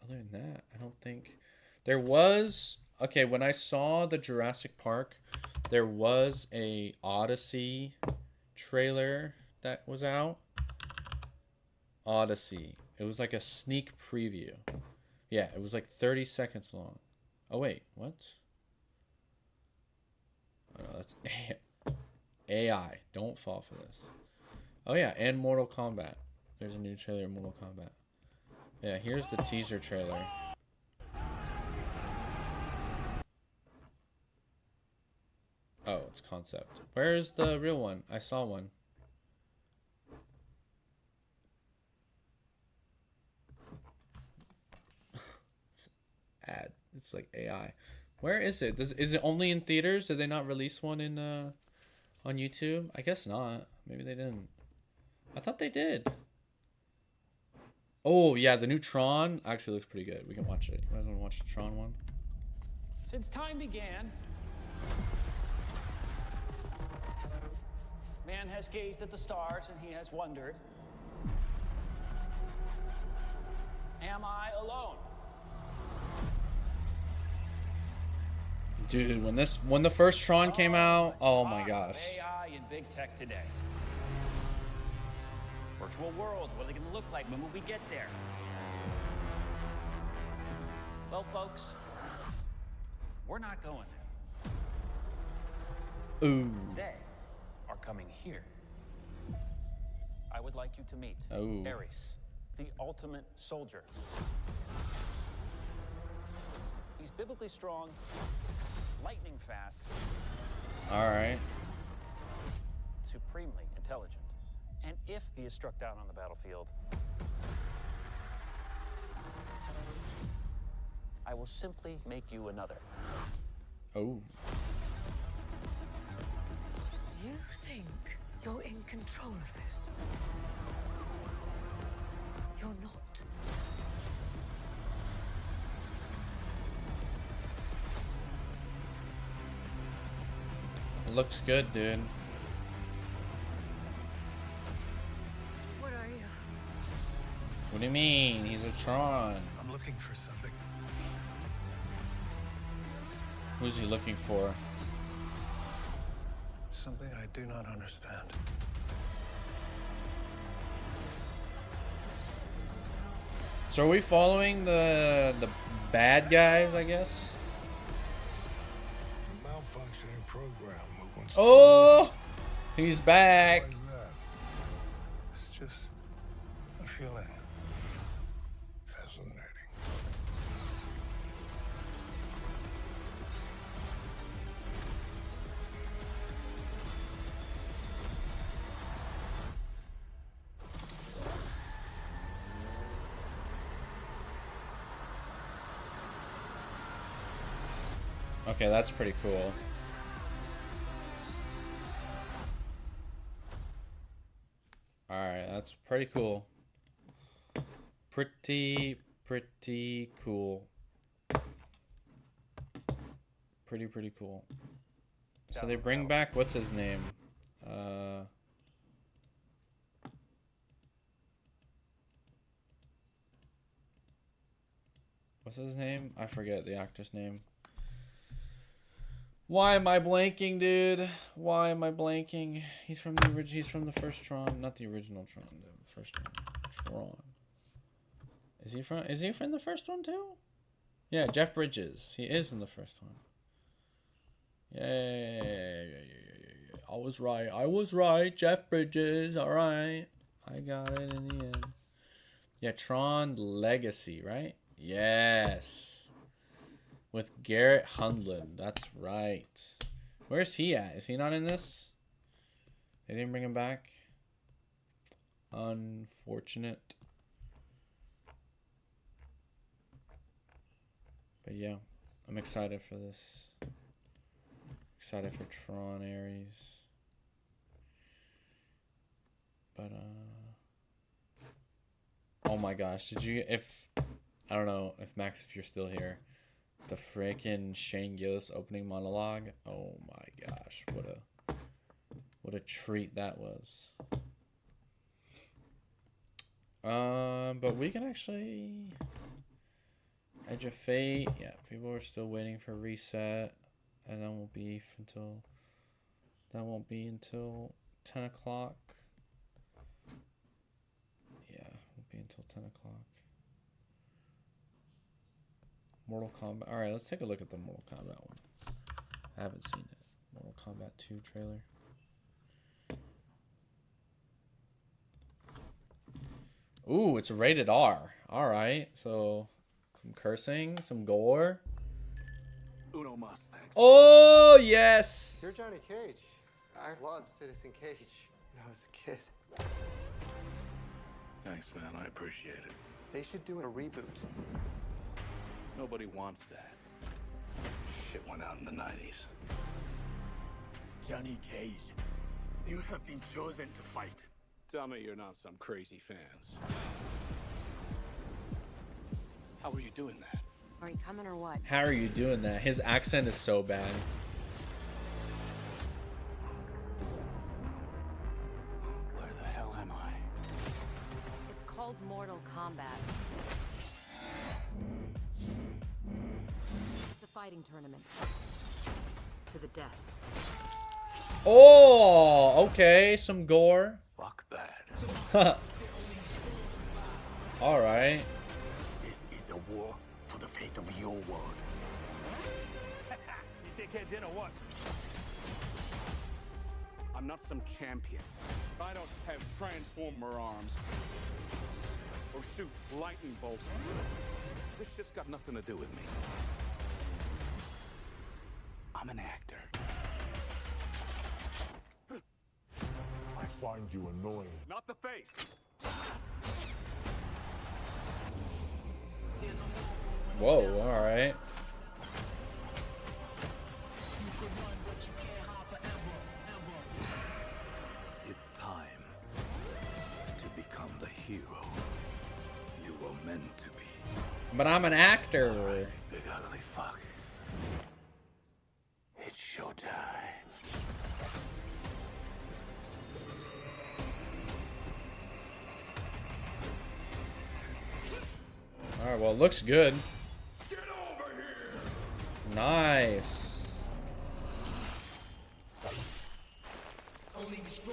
than that, I don't think there was. Okay, when I saw the Jurassic Park, there was a Odyssey trailer that was out. Odyssey. It was like a sneak preview. Yeah, it was like 30 seconds long. Oh wait, what? Oh no, that's AI. Don't fall for this. Oh yeah, and Mortal Kombat. There's a new trailer of Mortal Kombat. Yeah, here's the teaser trailer. Oh, it's concept. Where's the real one? I saw one. It's ad. It's like AI. Where is it? Is it only in theaters? Did they not release one in on YouTube? I guess not. Maybe they didn't. I thought they did. Oh yeah, the new Tron actually looks pretty good. We can watch it. You guys want to watch the Tron one? Since time began, man has gazed at the stars and he has wondered, am I alone? Dude, when the first Tron came out, oh my gosh. AI and big tech today. Virtual worlds, what are they going to look like? When will we get there? Well, folks, we're not going there. Ooh. They are coming here. I would like you to meet Ares, the ultimate soldier. He's biblically strong, lightning fast. All right. Supremely intelligent. And if he is struck down on the battlefield, I will simply make you another. Oh. You think you're in control of this? You're not. Looks good, dude. What are you? What do you mean? He's a Tron. I'm looking for something. Who's he looking for? Something I do not understand. So are we following the bad guys, I guess? A malfunctioning program moving. Oh, he's back. Like that. It's just a feeling. Fascinating. Okay, that's pretty cool. Alright, that's pretty cool. Pretty cool. Pretty cool. So they bring back, what's his name? What's his name? I forget the actor's name. Why am I blanking, dude? Why am I blanking? He's from the He's from the first Tron, not the original Tron. The first one, Tron. Is he from the first one too? Yeah, Jeff Bridges. He is in the first one. Yeah. I was right. I was right. Jeff Bridges. All right. I got it in the end. Yeah, Tron Legacy, right? Yes. With Garrett Hundlin. That's right. Where's he at? Is he not in this? They didn't bring him back? Unfortunate. But yeah, I'm excited for this. Excited for Tron Ares. But oh my gosh, did you I don't know if Max, if you're still here, the freaking Shane Gillis opening monologue. Oh my gosh, what a treat that was. But we can actually Edge of Fate. Yeah, people are still waiting for Reset, and that won't be until 10 o'clock. Yeah, won't be until 10 o'clock. Mortal Kombat. All right, let's take a look at the Mortal Kombat one. I haven't seen it. Mortal Kombat 2 trailer. Ooh, it's rated R. All right, so some cursing, some gore. Uno mas, thanks. Oh, yes. You're Johnny Cage. I loved Citizen Cage when I was a kid. Thanks, man. I appreciate it. They should do a reboot. Nobody wants that. Shit went out in the 90s. Johnny Cage, you have been chosen to fight. Tell me you're not some crazy fans. How are you doing that? Are you coming or what? How are you doing that? His accent is so bad. Where the hell am I? It's called Mortal Kombat. It's a fighting tournament. To the death. Oh, okay, some gore. Fuck that. All right. This is a war for the fate of your world. You dickheads in or what? I'm not some champion. I don't have transformer arms. Or shoot lightning bolts. This shit's got nothing to do with me. I'm an actor. I find you annoying. Not the face. Whoa, all right. It's time to become the hero you were meant to be. But I'm an actor. Big ugly fuck. It's showtime. All right, well, it looks good. Get over here. Nice.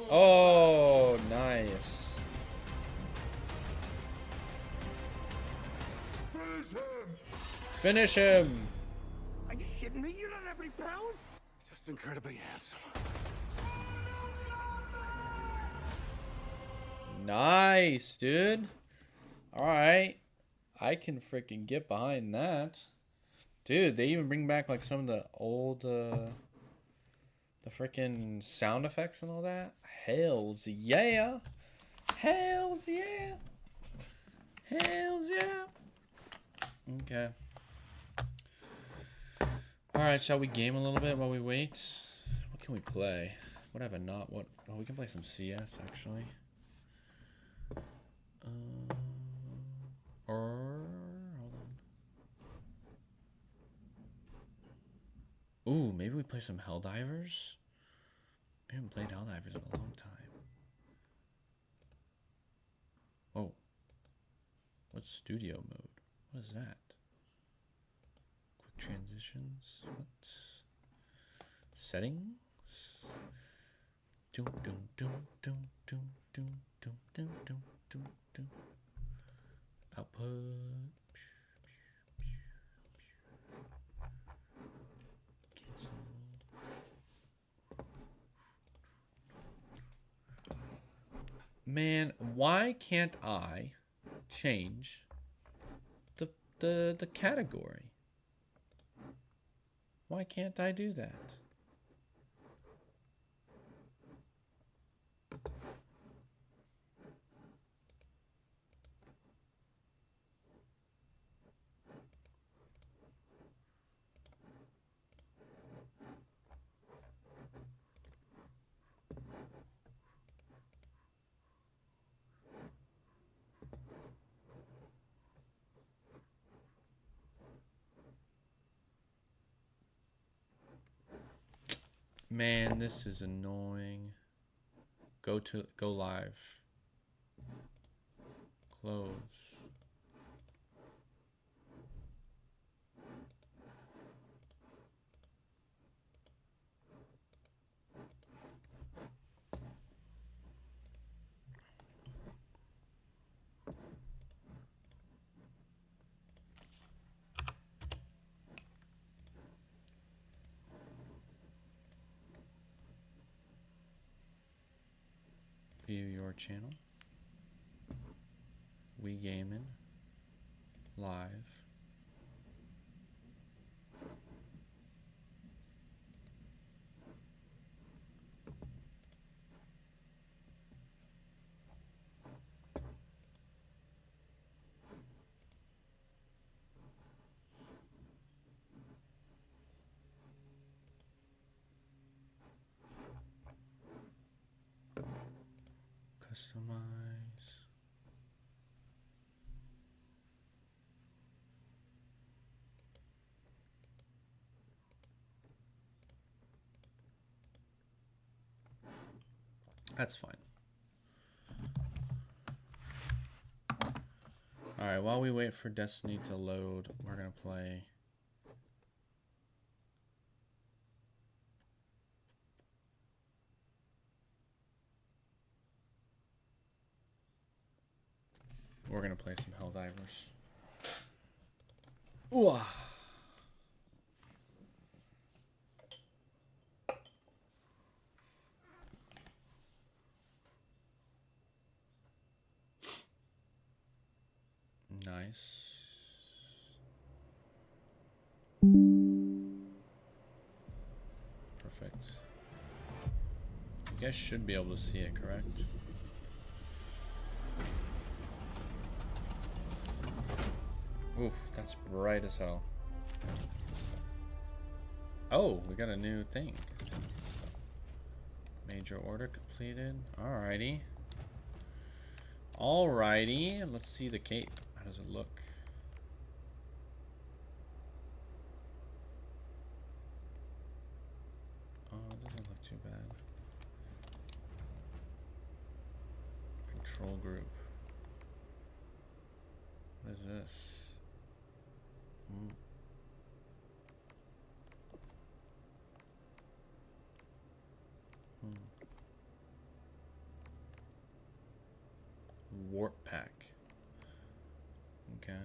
Oh, nice. Finish him. Are you shitting me? You don't have any powers? Just incredibly handsome. Nice, dude. All right. I can freaking get behind that. Dude, they even bring back like some of the old the freaking sound effects and all that. Hells yeah. Hells yeah. Hells yeah. Okay. Alright, shall we game a little bit while we wait? What can we play? What have I not? What? Oh, we can play some CS actually. Or hold on. Ooh, maybe we play some Helldivers. We haven't played Helldivers in a long time. Oh, what's studio mode? What is that? Quick transitions. What? Settings. Doom, doom, doom, doom, doom, doom, doom, doom, doom, doom, doom. Output. Cancel. Man, why can't I change the category? Why can't I do that? Man, this is annoying. Go live. Close. View your channel. We Gaming live. Customize. That's fine. Alright, while we wait for Destiny to load, we're gonna play some Helldivers. Ooh. Nice. Perfect. You guys should be able to see it, correct? Oof, that's bright as hell. Oh, we got a new thing. Major order completed. Alrighty. Alrighty. Let's see the cape. How does it look? Oh, it doesn't look too bad. Control group. What is this? Warp pack. Okay.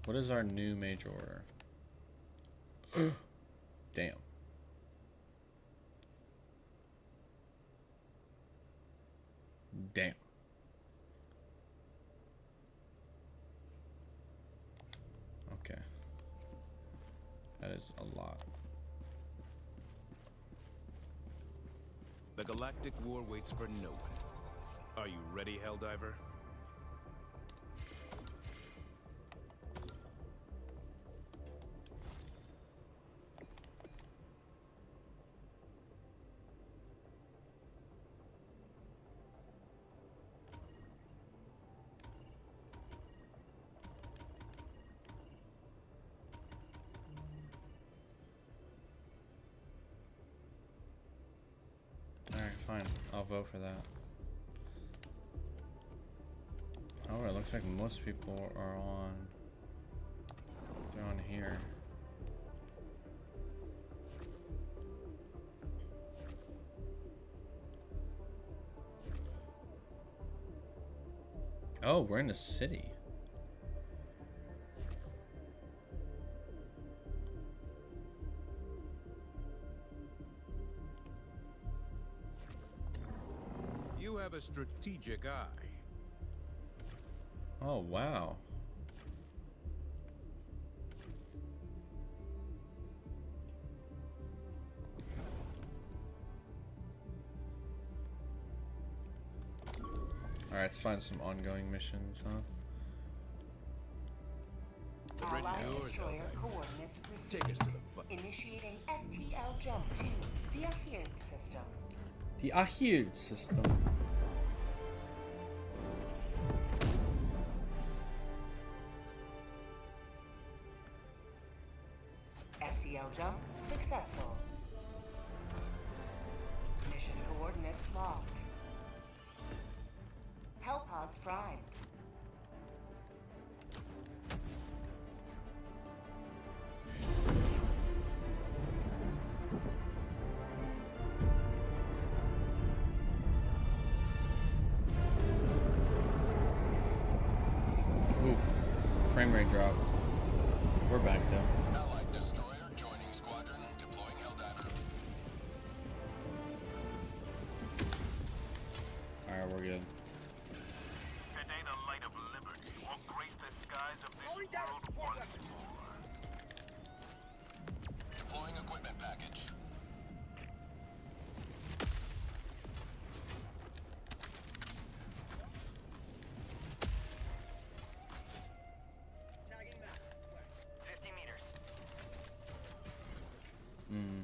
What is our new major order? Damn. Damn. Okay. That is a lot. The galactic war waits for no one. Are you ready, Helldiver? Fine, I'll vote for that. Oh, it looks like most people are on. on here? Oh, we're in a city. You have a strategic eye. Oh, wow. Alright, let's find some ongoing missions, huh? Allied destroyer coordinates received. Take us to the front. Initiating FTL jump to the Ahirt system. The Ahirt system. FTL jump successful. Mission coordinates locked. Hellpods primed. Oof. Frame rate drop. We're back though. Allied destroyer joining squadron, deploying Helldiver. Alright, we're good. Today the light of liberty will grace the skies of this world once more. Deploying equipment package. Tagging that. 50 meters. Hmm.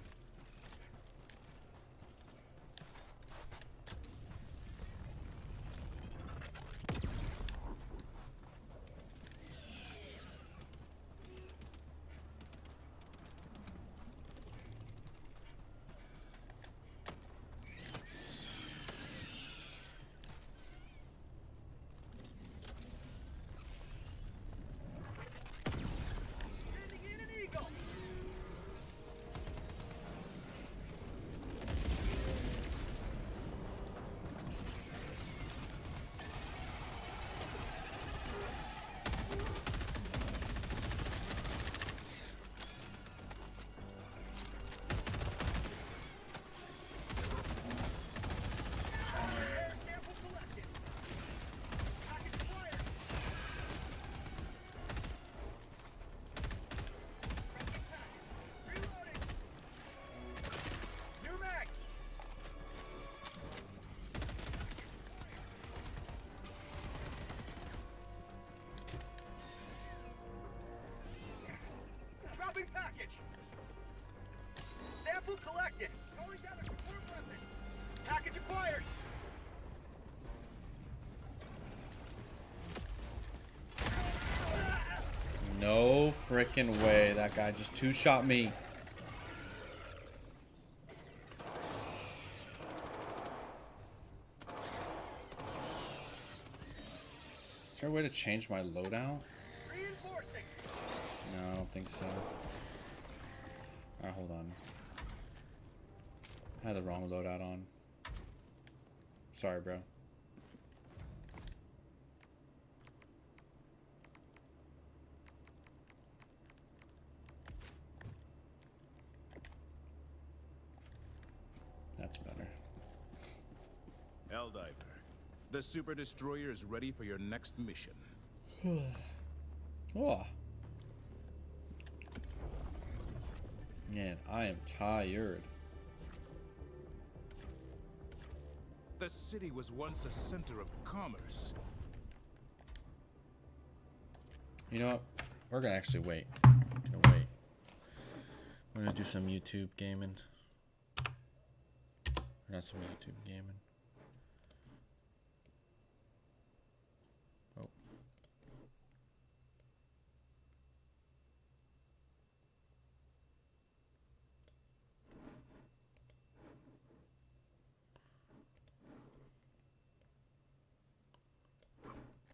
Sending in an eagle. Air sample collected. Package acquired. Friendly package. Reloading. New mag. Dropping package. Sample collected. Going down to confirm weapon. Package acquired. No frickin' way. That guy just two-shot me. Is there a way to change my loadout? Reinforcing. No, I don't think so. Alright, hold on. I had the wrong loadout on. Sorry, bro. That's better. Helldiver, the super destroyer is ready for your next mission. Oh. Man, I am tired. The city was once a center of commerce. You know what? We're gonna actually wait. We're gonna wait. We're gonna do some YouTube gaming. Or not some YouTube gaming. Oh.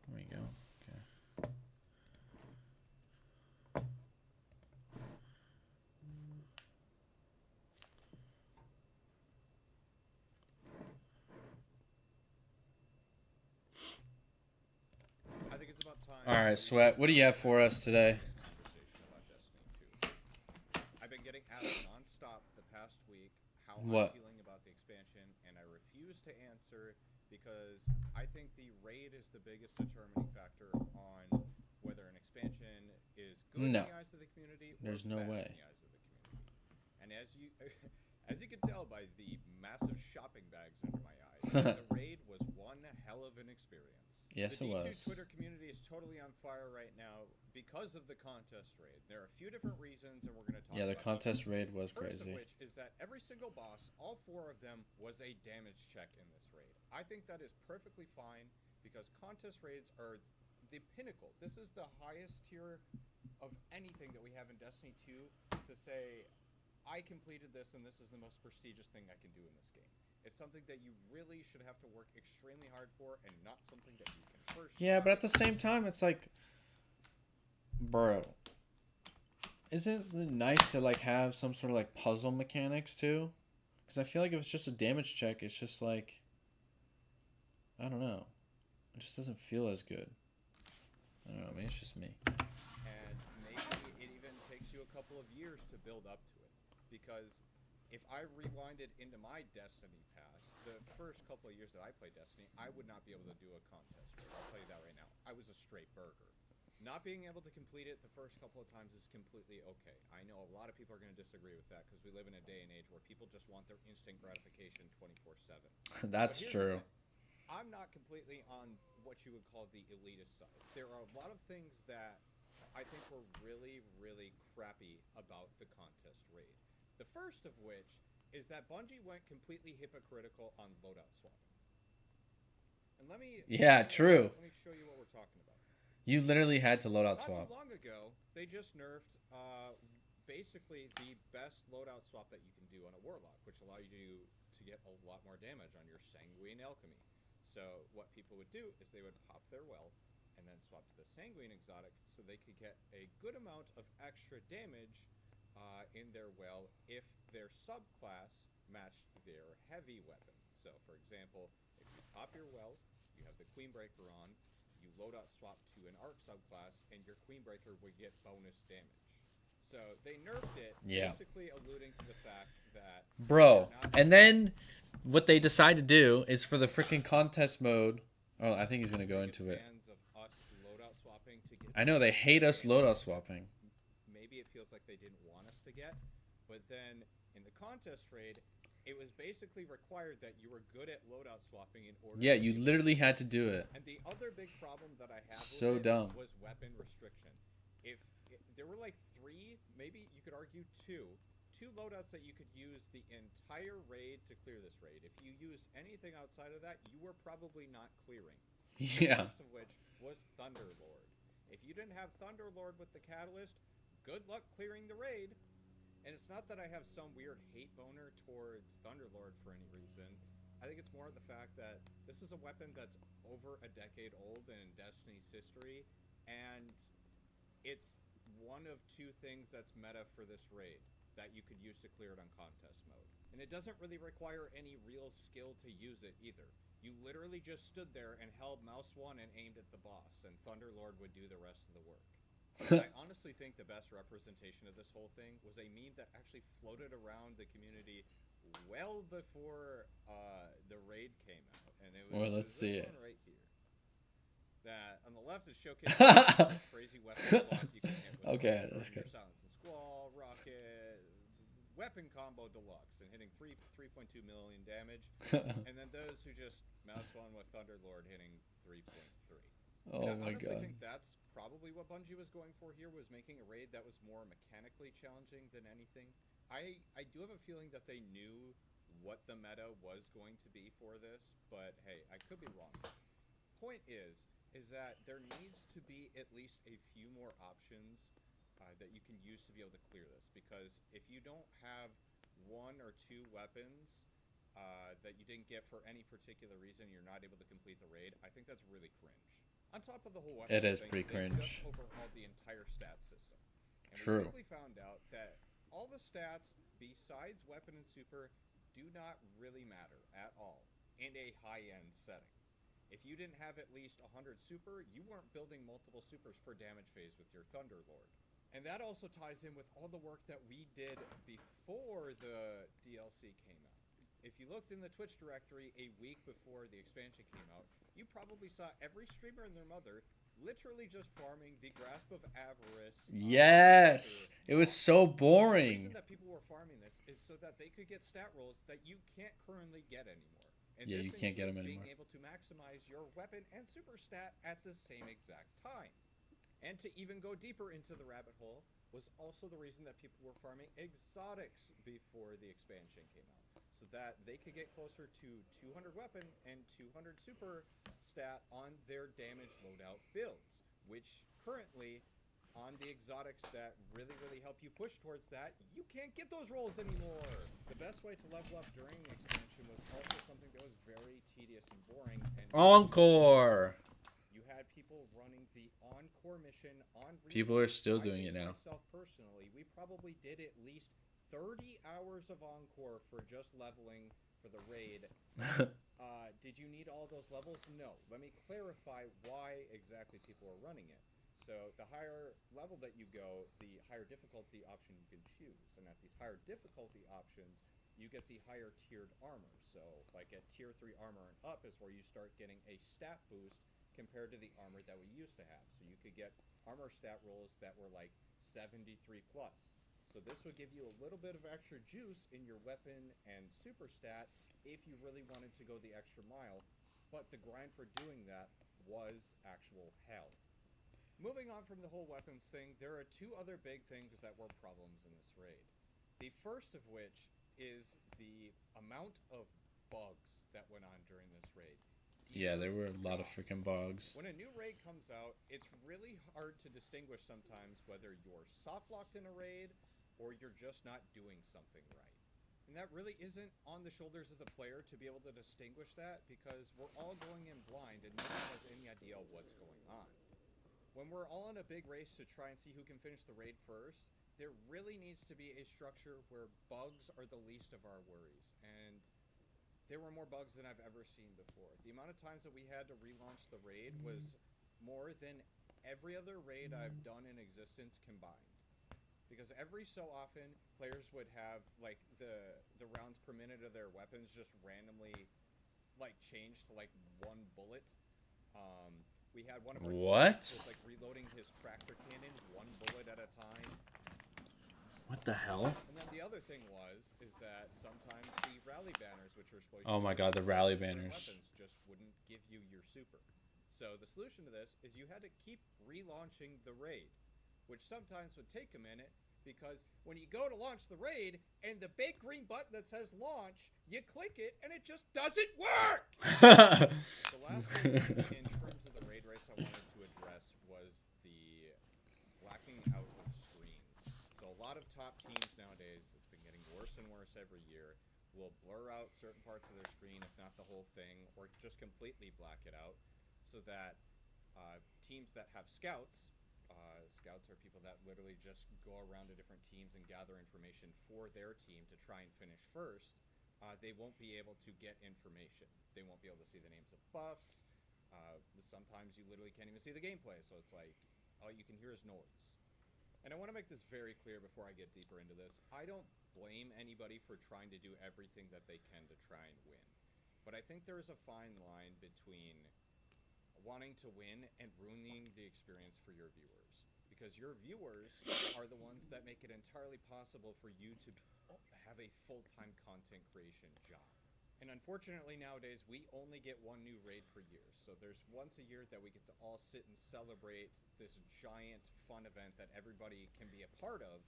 There we go. Okay. All right, Sweat. What do you have for us today? I've been getting asked nonstop the past week how What? I'm feeling about the expansion, and I refuse to answer because I think the raid is the biggest determining factor on whether an expansion is good No. in the eyes of the community or There's no bad way. in the eyes of the community. And as you can tell by the massive shopping bags under my eyes, the raid was one hell of an experience. Yes, the it D2 was. Twitter community is totally on fire right now because of the contest raid. There are a few different reasons, and we're going to talk Yeah, the about contest each. raid was First crazy. of which is that every single boss, all 4 of them, was a damage check in this raid. I think that is perfectly fine because contest raids are the pinnacle. This is the highest tier of anything that we have in Destiny 2 to say, I completed this and this is the most prestigious thing I can do in this game. It's something that you really should have to work extremely hard for and not something that you can first. Yeah, but at the same time, it's like, bro, isn't it nice to like have some sort of like puzzle mechanics too? Because I feel like if it's just a damage check, it's just like, I don't know, it just doesn't feel as good. I don't know. Maybe it's just me. And maybe it even takes you a couple of years to build up to it, because if I rewinded into my Destiny past, the first couple of years that I played Destiny, I would not be able to do a contest. I'll tell you that right now. I was a straight burger. Not being able to complete it the first couple of times is completely okay. I know a lot of people are going to disagree with that because we live in a day and age where people just want their instant gratification 24/7. That's true. I'm not completely on what you would call the elitist side. There are a lot of things that I think were really, really crappy about the contest raid. The first of which is that Bungie went completely hypocritical on loadout swapping. And let me true. Let me show you what we're talking about. You literally had to loadout Not swap. too long ago, they just nerfed basically the best loadout swap that you can do on a Warlock, which allow you to get a lot more damage on your Sanguine Alchemy. So what people would do is they would pop their well and then swap to the Sanguine Exotic so they could get a good amount of extra damage in their well if their subclass matched their heavy weapon. So for example, if you pop your well, you have the Queenbreaker on, you loadout swap to an Arc subclass, and your Queenbreaker would get bonus damage. So they nerfed it, basically alluding to the fact that... Bro, and then what they decide to do is for the freaking contest mode... Oh, I think he's going to go into it. Fans of us loadout swapping to get I know, they hate us loadout swapping. Maybe it feels like they didn't want us to get, but then in the contest raid, it was basically required that you were good at loadout swapping in order. Yeah, you literally had to do it. And the other big problem that I have So with it dumb. was weapon restriction. If there were like 3, maybe you could argue 2 loadouts that you could use the entire raid to clear this raid. If you used anything outside of that, you were probably not clearing. Yeah. The first of which was Thunderlord. If you didn't have Thunderlord with the catalyst, good luck clearing the raid. And it's not that I have some weird hate boner towards Thunderlord for any reason. I think it's more the fact that this is a weapon that's over a decade old in Destiny's history, and it's one of 2 things that's meta for this raid that you could use to clear it on contest mode. And it doesn't really require any real skill to use it either. You literally just stood there and held mouse 1 and aimed at the boss, and Thunderlord would do the rest of the work. I honestly think the best representation of this whole thing was a meme that actually floated around the community well before the raid came out, and it was, Well, let's see this it. one right here. That on the left is showcasing crazy weapon block you can hit with Okay, that's good. Silence and Squall, Rocket, weapon combo deluxe, and hitting 3.2 million damage, and then those who just mouse 1 with Thunderlord hitting 3.3. Oh I my honestly god. think that's probably what Bungie was going for here, was making a raid that was more mechanically challenging than anything. I do have a feeling that they knew what the meta was going to be for this, but hey, I could be wrong. Point is that there needs to be at least a few more options that you can use to be able to clear this, because if you don't have 1 or 2 weapons that you didn't get for any particular reason, you're not able to complete the raid, I think that's really cringe. On top of the whole weapon It is thing, pretty they cringe. just overhauled the entire stat system. And True. we quickly found out that all the stats besides weapon and super do not really matter at all in a high-end setting. If you didn't have at least 100 super, you weren't building multiple supers per damage phase with your Thunderlord. And that also ties in with all the work that we did before the DLC came out. If you looked in the Twitch directory a week before the expansion came out, you probably saw every streamer and their mother literally just farming the Grasp of Avarice. Yes! It was so boring. The reason that people were farming this is so that they could get stat rolls that you can't currently get anymore. And Yeah, this you can't get them includes anymore. being able to maximize your weapon and super stat at the same exact time. And to even go deeper into the rabbit hole was also the reason that people were farming exotics before the expansion came out. So that they could get closer to 200 weapon and 200 super stat on their damage loadout builds, which currently on the exotics that really help you push towards that, you can't get those rolls anymore. The best way to level up during the expansion was also something that was very tedious and boring. And Encore! you had people running the Encore mission on People are still I doing think it now. Myself personally, we probably did at least 30 hours of Encore for just leveling for the raid. Did you need all those levels? No. Let me clarify why exactly people are running it. So the higher level that you go, the higher difficulty option you can choose. And at these higher difficulty options, you get the higher tiered armor. So like at tier 3 armor and up is where you start getting a stat boost compared to the armor that we used to have. So you could get armor stat rolls that were like 73 plus. So this would give you a little bit of extra juice in your weapon and super stat if you really wanted to go the extra mile. But the grind for doing that was actual hell. Moving on from the whole weapons thing, there are two other big things that were problems in this raid. The first of which is the amount of bugs that went on during this raid. Yeah, there were a lot of freaking bugs. When a new raid comes out, it's really hard to distinguish sometimes whether you're soft locked in a raid or you're just not doing something right. And that really isn't on the shoulders of the player to be able to distinguish that, because we're all going in blind and no one has any idea what's going on. When we're all in a big race to try and see who can finish the raid first, there really needs to be a structure where bugs are the least of our worries. And there were more bugs than I've ever seen before. The amount of times that we had to relaunch the raid was more than every other raid I've done in existence combined. Because every so often, players would have, like, the rounds per minute of their weapons just randomly, like, change to, like, one bullet. We had one of our teammates was, like, reloading his tractor cannon one bullet at a time. What the hell? And then the other thing is that sometimes the rally banners, which are supposed Oh my god, the rally banners. weapons, just wouldn't give you your super. So the solution to this is you had to keep relaunching the raid, which sometimes would take a minute, because when you go to launch the raid and the big green button that says launch, you click it and it just doesn't work. The last thing in terms of the raid race I wanted to address was the blacking out of screens. So a lot of top teams nowadays, it's been getting worse and worse every year, will blur out certain parts of their screen, if not the whole thing, or just completely black it out, so that teams that have scouts, scouts are people that literally just go around to different teams and gather information for their team to try and finish first, they won't be able to get information. They won't be able to see the names of buffs. Sometimes you literally can't even see the gameplay, so it's like all you can hear is noise. And I want to make this very clear before I get deeper into this. I don't blame anybody for trying to do everything that they can to try and win. But I think there is a fine line between wanting to win and ruining the experience for your viewers. Because your viewers are the ones that make it entirely possible for you to have a full-time content creation job. And unfortunately nowadays, we only get one new raid per year. So there's once a year that we get to all sit and celebrate this giant fun event that everybody can be a part of.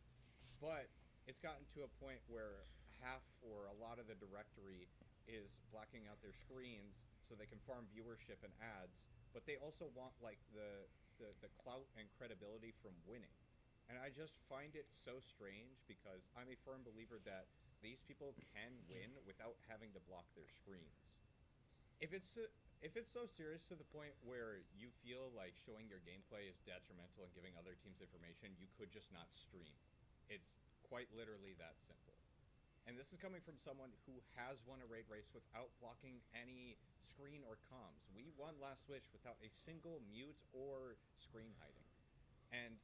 But it's gotten to a point where half or a lot of the directory is blacking out their screens so they can farm viewership and ads. But they also want, like, the clout and credibility from winning. And I just find it so strange, because I'm a firm believer that these people can win without having to block their screens. If it's so serious to the point where you feel like showing your gameplay is detrimental and giving other teams information, you could just not stream. It's quite literally that simple. And this is coming from someone who has won a raid race without blocking any screen or comms. We won Last Wish without a single mute or screen hiding. And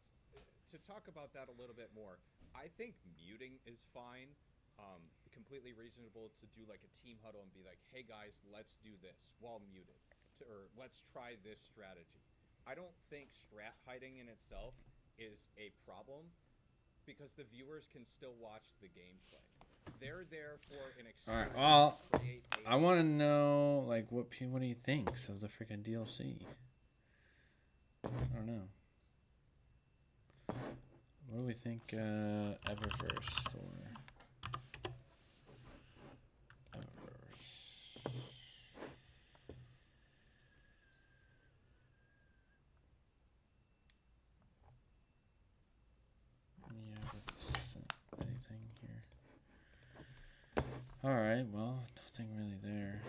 to talk about that a little bit more, I think muting is fine. Completely reasonable to do like a team huddle and be like, hey guys, let's do this while muted. Or let's try this strategy. I don't think strat hiding in itself is a problem because the viewers can still watch the gameplay. They're there for an experience. Alright, well, I want to know, like, what do you think of the freaking DLC? I don't know. What do we think, Eververse or... Alright, well, nothing really there.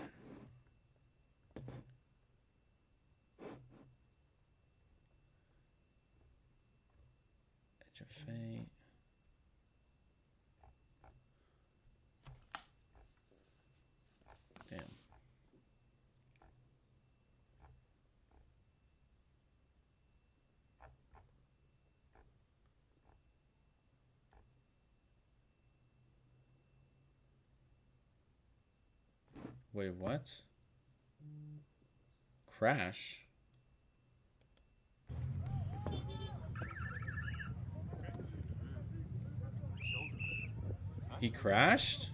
Edge of Fate. Damn. Wait, what? Crash? He crashed?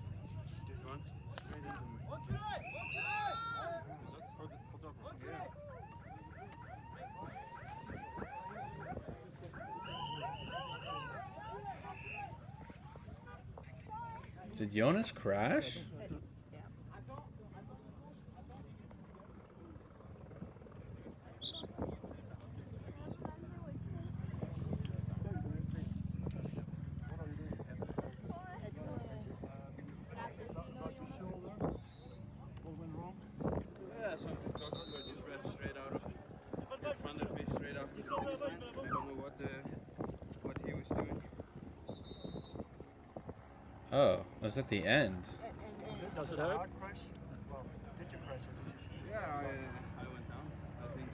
Did Jonas crash? Oh, was at the end. Does it hurt? Well, did you crash or did you shoot? Yeah, I went down. I think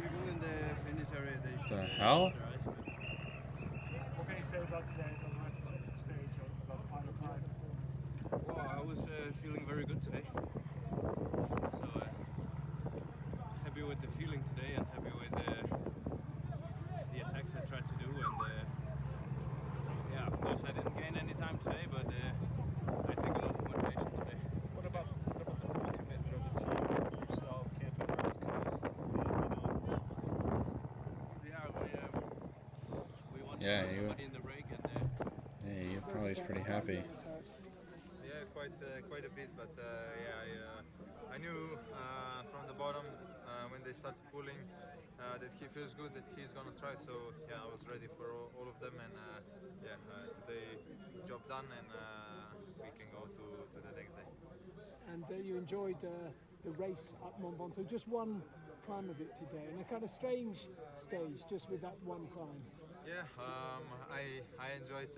people in the finish area, they should... The hell? What can you say about today, about the rest of the stage, or about the final climb? Well, I was feeling very good today. So happy with the feeling today and happy with the attacks I tried to do. And yeah, of course I didn't gain any time today, but I take a lot of motivation today. What about the full commitment of the team, yourself, Camping, Yeah, we want Yeah, to somebody in the break, and yeah, you probably is pretty happy. yeah, quite a bit, but yeah, I knew from the bottom when they started pulling that he feels good, that he's gonna try. So yeah, I was ready for all of them, and yeah, today job done, and we can go to the next day. And you enjoyed the race up Mont Ventoux, just one climb of it today, and a kind of strange stage just with that one climb. Yeah, I enjoyed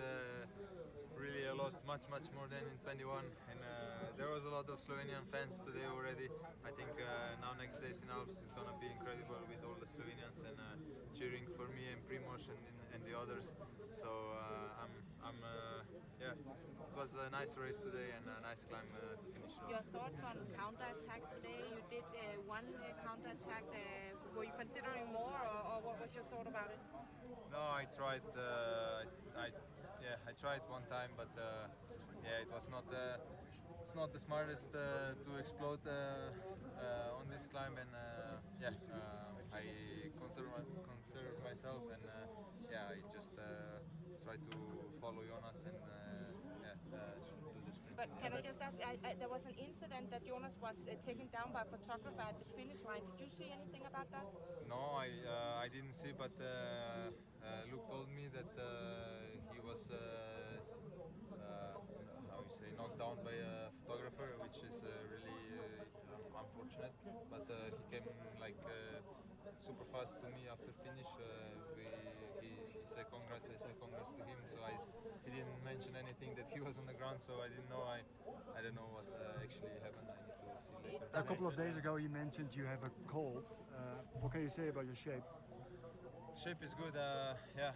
really a lot, much more than in 21, and there was a lot of Slovenian fans today already. I think now next days in Alps is gonna be incredible with all the Slovenians and cheering for me and Primož and the others. So yeah, it was a nice race today and a nice climb to finish. Your thoughts on counter-attacks today? You did one counter-attack. Were you considering more, or what was your thought about it? No, I tried. I tried one time, but yeah, it was not. It's not the smartest to explode on this climb, and yeah, I conserve myself, and yeah, I just try to follow Jonas and yeah, do the sprint. But can I just ask? There was an incident that Jonas was taken down by a photographer at the finish line. Did you see anything about that? No, I didn't see, but Luke told me that he was knocked down by a photographer, which is really unfortunate. But he came like super fast to me after finish. He said congrats. I said congrats to him. So he he didn't mention anything that he was on the ground, so I didn't know. I don't know what actually happened. I need to see later. A couple of days ago, you mentioned you have a cold. What can you say about your shape? Shape is good. Yeah.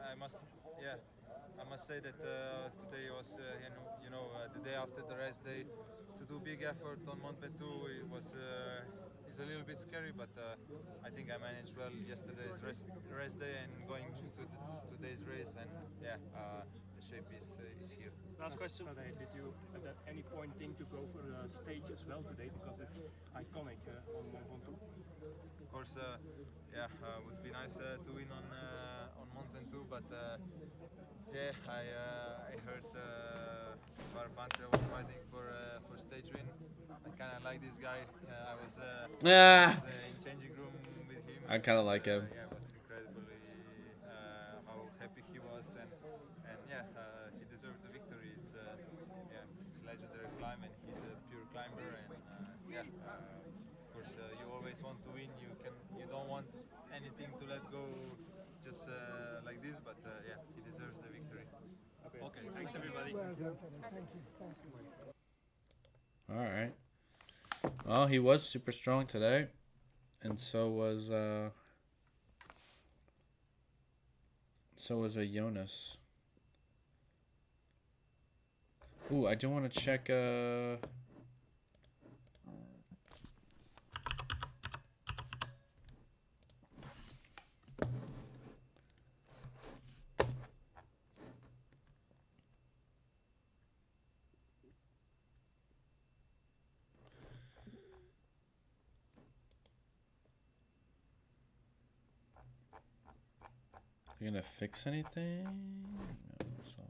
I must say that today was, the day after the rest day. To do big effort on Mont Ventoux, it was is a little bit scary, but I think I managed well yesterday's rest day and going to today's race, and yeah, the shape is here. Last question today: did you at any point think to go for the stage as well today, because it's iconic on Mont Ventoux? Of course, would be nice to win on Mont Ventoux, but yeah, I heard Barbante was fighting for stage win. I kind of like this guy. I was in changing room with him. I kind of like him. Yeah, it was incredibly how happy he was, and yeah, he deserved the victory. It's it's legendary climb, and he's a pure climber, and of course you always want to win. You don't want anything to let go just like this, but yeah, he deserves the victory. Okay, thanks everybody. Well done, thank you. Thanks. All right. Well, he was super strong today, and so was a Jonas. Ooh, I do want to check. You gonna fix anything? No, so.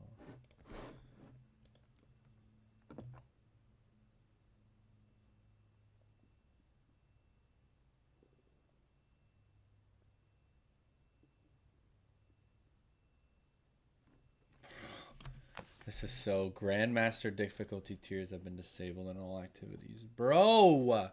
This is so Grandmaster difficulty tiers have been disabled in all activities, bro.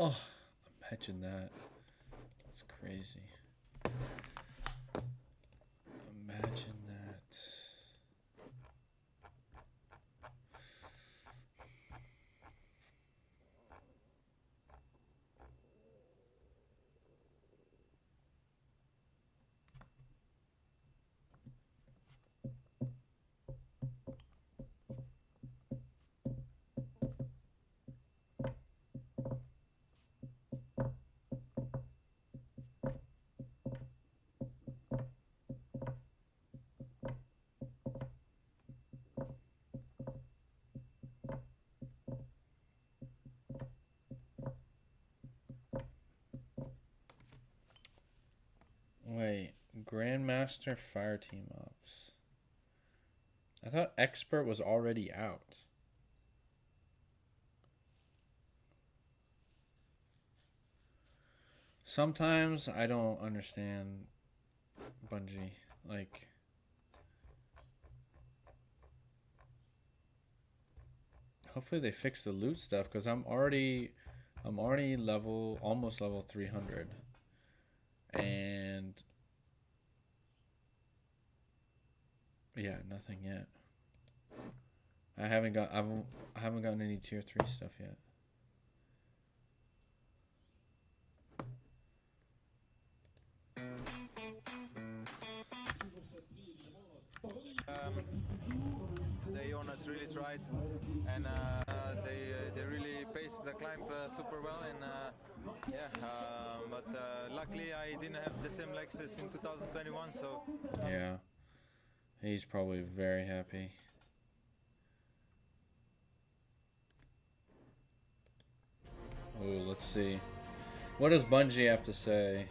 Oh, imagine that. That's crazy. Imagine that. Wait, Grandmaster Fire Team Ups. I thought Expert was already out. Sometimes I don't understand Bungie. Like, hopefully they fix the loot stuff, because I'm already almost level 300. And yeah, nothing yet. I haven't gotten any tier 3 stuff yet. Today Jonas really tried, and they really paced the climb super well, and but luckily I didn't have the same legs as in 2021, so yeah, he's probably very happy. Oh, let's see. What does Bungie have to say?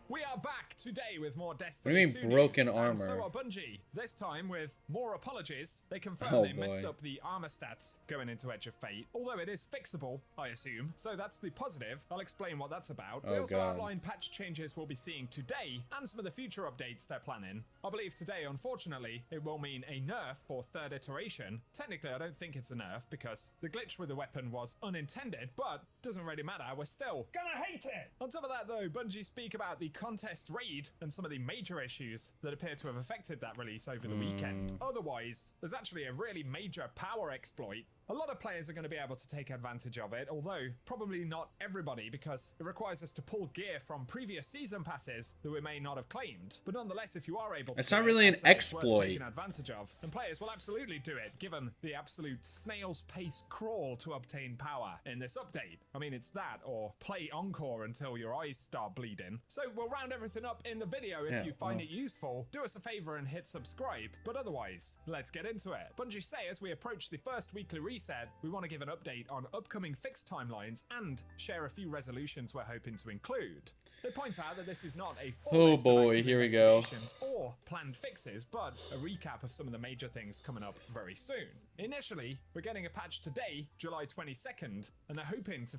We are back today with more What Destiny do you 2 mean broken news, and so armor? are Bungie. This time with more apologies. They confirmed Oh, they messed boy. up the armor stats going into Edge of Fate, although it is fixable, I assume. So that's the positive. I'll explain what that's about. They Oh, also God. outline patch changes we'll be seeing today and some of the future updates they're planning. I believe today, unfortunately, it will mean a nerf for third iteration. Technically, I don't think it's a nerf because the glitch with the weapon was unintended, but doesn't really matter. We're still gonna hate it. On top of that, though, Bungie speak about the contest raid and some of the major issues that appear to have affected that release over the weekend. Otherwise, there's actually a really major power exploit. A lot of players are going to be able to take advantage of it, although probably not everybody, because it requires us to pull gear from previous season passes that we may not have claimed. But nonetheless, if you are able to, It's not really an that's something worth exploit. taking advantage of, and players will absolutely do it, given the absolute snail's pace crawl to obtain power in this update. I mean, it's that, or play Encore until your eyes start bleeding. So we'll round everything up in the video. If Yeah, you find well. it useful, do us a favor and hit subscribe. But otherwise, let's get into it. Bungie say as we approach the first weekly reset, we want to give an update on upcoming fix timelines and share a few resolutions we're hoping to include. They point out that this is not a full Oh list of boy, active here we go. investigations or planned fixes, but a recap of some of the major things coming up very soon. Initially, we're getting a patch today, July 22nd, and they're hoping to...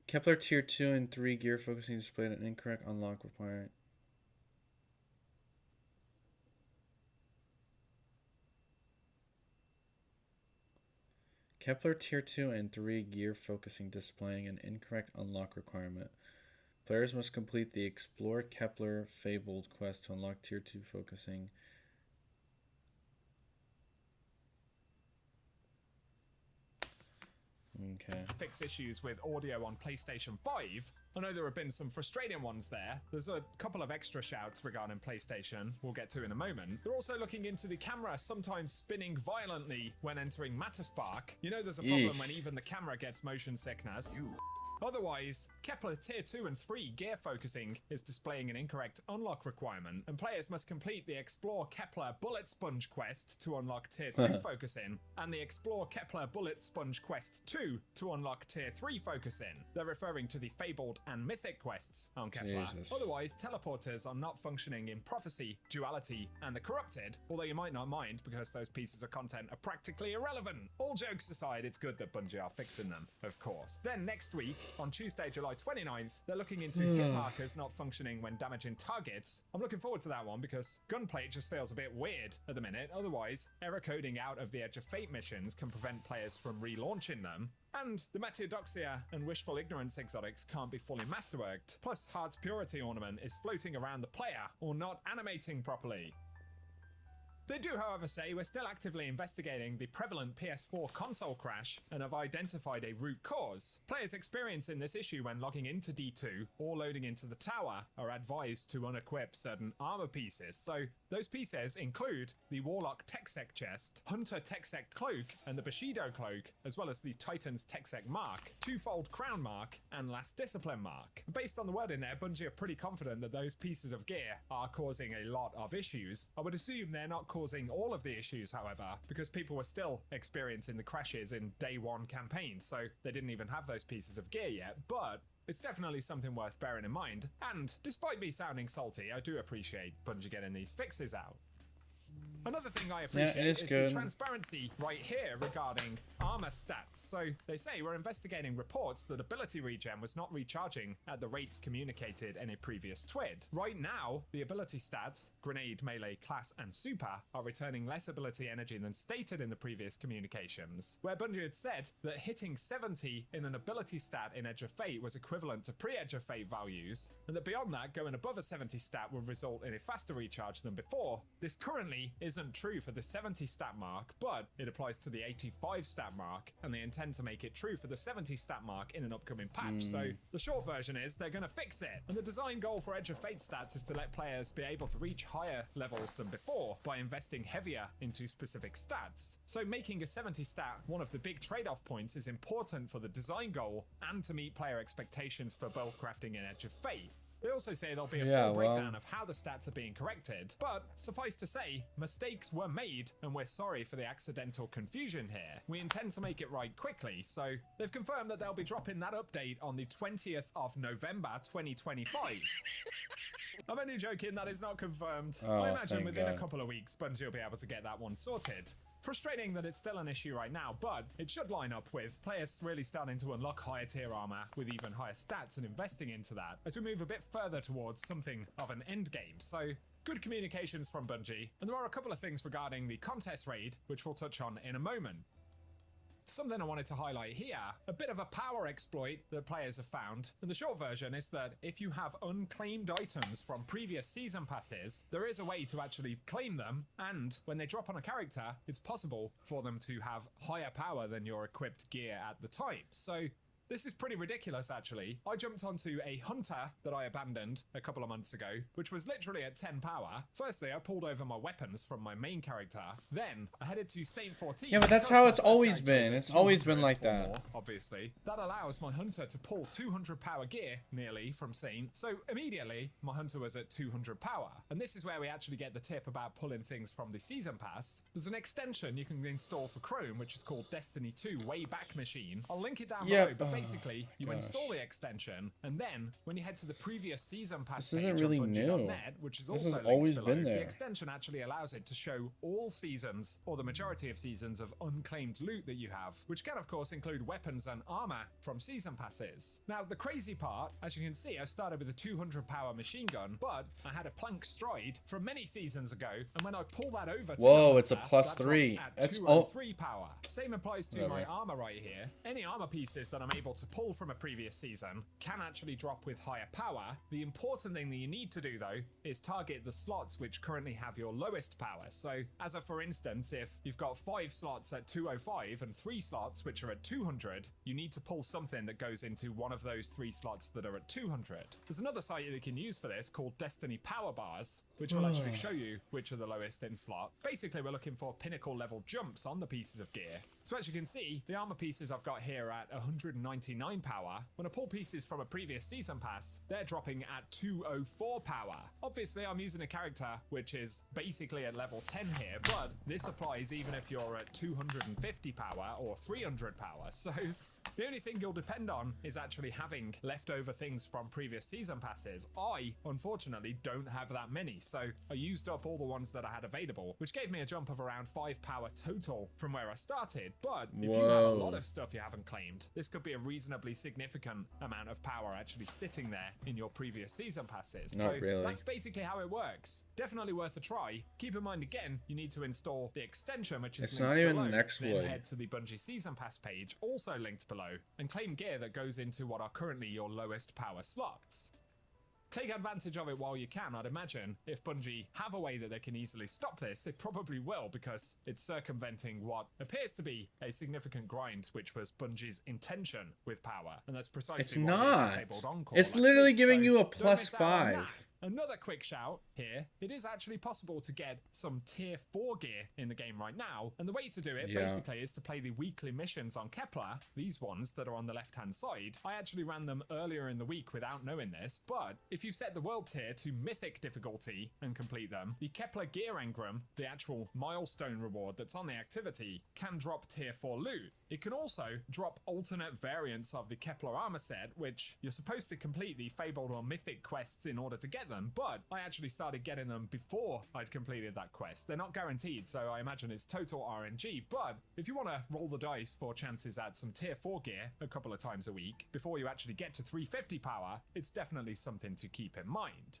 Kepler tier 2 and 3 gear focusing displayed an incorrect unlock required. Kepler tier 2 and 3 gear focusing displaying an incorrect unlock requirement. Players must complete the Explore Kepler Fabled quest to unlock tier 2 focusing. Okay. Fix issues with audio on PlayStation 5. I know there have been some frustrating ones there. There's a couple of extra shouts regarding PlayStation we'll get to in a moment. They're also looking into the camera sometimes spinning violently when entering Matterspark. You know there's a problem Eesh. when even the camera gets motion sickness. Otherwise, Kepler Tier 2 and 3 gear focusing is displaying an incorrect unlock requirement, and players must complete the Explore Kepler Bullet Sponge quest to unlock Tier 2 focusing, and the Explore Kepler Bullet Sponge quest 2 to unlock Tier 3 focusing. They're referring to the Fabled and Mythic quests on Kepler. Jesus. Otherwise, teleporters are not functioning in Prophecy, Duality, and the Corrupted, although you might not mind because those pieces of content are practically irrelevant. All jokes aside, it's good that Bungie are fixing them, of course. Then next week, on Tuesday, July 29th, they're looking into hit markers not functioning when damaging targets. I'm looking forward to that one because gunplay just feels a bit weird at the minute. Otherwise, error coding out of the Edge of Fate missions can prevent players from relaunching them. And the Meteodoxia and Wishful Ignorance exotics can't be fully masterworked. Plus, Heart's Purity ornament is floating around the player or not animating properly. They do, however, say we're still actively investigating the prevalent PS4 console crash and have identified a root cause. Players experiencing this issue when logging into D2 or loading into the tower are advised to unequip certain armor pieces. So those pieces include the Warlock TechSec chest, Hunter TechSec cloak, and the Bushido cloak, as well as the Titan's TechSec mark, Twofold Crown mark, and Last Discipline mark. Based on the word in there, Bungie are pretty confident that those pieces of gear are causing a lot of issues. I would assume they're not causing all of the issues, however, because people were still experiencing the crashes in day one campaigns, so they didn't even have those pieces of gear yet, but it's definitely something worth bearing in mind. And despite me sounding salty, I do appreciate Bungie getting these fixes out. Another thing I appreciate is the transparency right here regarding armor stats. So they say we're investigating reports that ability regen was not recharging at the rates communicated in a previous TWID. Right now, the ability stats, grenade, melee, class, and super, are returning less ability energy than stated in the previous communications, where Bungie had said that hitting 70 in an ability stat in Edge of Fate was equivalent to pre-Edge of Fate values, and that beyond that, going above a 70 stat would result in a faster recharge than before. This currently isn't true for the 70 stat mark, but it applies to the 85 stat mark, and they intend to make it true for the 70 stat mark in an upcoming patch. So the short version is they're going to fix it, and the design goal for Edge of Fate stats is to let players be able to reach higher levels than before by investing heavier into specific stats. So making a 70 stat one of the big trade-off points is important for the design goal and to meet player expectations for build crafting in Edge of Fate. They also say there'll be a Yeah, full well. breakdown of how the stats are being corrected, but suffice to say, mistakes were made, and we're sorry for the accidental confusion here. We intend to make it right quickly, so they've confirmed that they'll be dropping that update on the 20th of November 2025. I'm only joking, that is not confirmed. Oh, I imagine thank within a God. couple of weeks, Bungie will be able to get that one sorted. Frustrating that it's still an issue right now, but it should line up with players really starting to unlock higher tier armor with even higher stats and investing into that as we move a bit further towards something of an end game. So good communications from Bungie, and there are a couple of things regarding the contest raid, which we'll touch on in a moment. Something I wanted to highlight here, a bit of a power exploit that players have found, and the short version is that if you have unclaimed items from previous season passes, there is a way to actually claim them, and when they drop on a character, it's possible for them to have higher power than your equipped gear at the time. So this is pretty ridiculous, actually. I jumped onto a hunter that I abandoned a couple of months ago, which was literally at 10 power. Firstly, I pulled over my weapons from my main character. Then I headed to Saint 14. Yeah, but that's how it's always been. It's always been like that. More, obviously. That allows my hunter to pull 200 power gear, nearly, from Saint. So immediately, my hunter was at 200 power. And this is where we actually get the tip about pulling things from the season pass. There's an extension you can install for Chrome, which is called Destiny 2 Wayback Machine. I'll link it down below, but basically, you install the extension, and then when you head to the previous season pass This page isn't really on new. Bungie.net, which is This also has always linked below, been there. the extension actually allows it to show all seasons, or the majority of seasons, of unclaimed loot that you have, which can of course include weapons and armor from season passes. Now the crazy part, as you can see, I started with a 200 power machine gun, but I had a plank stride from many seasons ago, and when I pull that over to Whoa, the it's a hunter, plus that drops 3. at That's 203 power. Same applies to my Whatever. armor right here. Any armor pieces that I'm able to pull from a previous season can actually drop with higher power. The important thing that you need to do though is target the slots which currently have your lowest power. So as a for instance, if you've got 5 slots at 205 and 3 slots which are at 200, you need to pull something that goes into one of those 3 slots that are at 200. There's another site that you can use for this called Destiny Power Bars, which will actually show you which are the lowest in slot. Basically, we're looking for pinnacle level jumps on the pieces of gear. So as you can see, the armor pieces I've got here at 199 power. When I pull pieces from a previous season pass, they're dropping at 204 power. Obviously, I'm using a character which is basically at level 10 here, but this applies even if you're at 250 power or 300 power. So the only thing you'll depend on is actually having leftover things from previous season passes. I, unfortunately, don't have that many, so I used up all the ones that I had available, which gave me a jump of around 5 power total from where I started. But if you have a lot of stuff you haven't claimed, this could be a reasonably significant amount of power actually sitting there in your previous season passes. Not so really. that's basically how it works. Definitely worth a try. Keep in mind again, you need to install the extension, which is It's linked not even below. an exploit. Then head to the Bungie Season Pass page, also linked below, and claim gear that goes into what are currently your lowest power slots. Take advantage of it while you can, I'd imagine. If Bungie have a way that they can easily stop this, they probably will, because it's circumventing what appears to be a significant grind, which was Bungie's intention with power. And that's precisely It's why not. they disabled Encore It's last literally week, giving so you a don't plus miss out on 5. that. Another quick shout here, it is actually possible to get some tier 4 gear in the game right now, and the way to do it basically is to play the weekly missions on Kepler, these ones that are on the left hand side. I actually ran them earlier in the week without knowing this, but if you set the world tier to mythic difficulty and complete them, the Kepler gear engram, the actual milestone reward that's on the activity, can drop tier 4 loot. It can also drop alternate variants of the Kepler armor set, which you're supposed to complete the Fabled or Mythic quests in order to get them, but I actually started getting them before I'd completed that quest. They're not guaranteed, so I imagine it's total RNG, but if you want to roll the dice for chances at some tier 4 gear a couple of times a week before you actually get to 350 power, it's definitely something to keep in mind.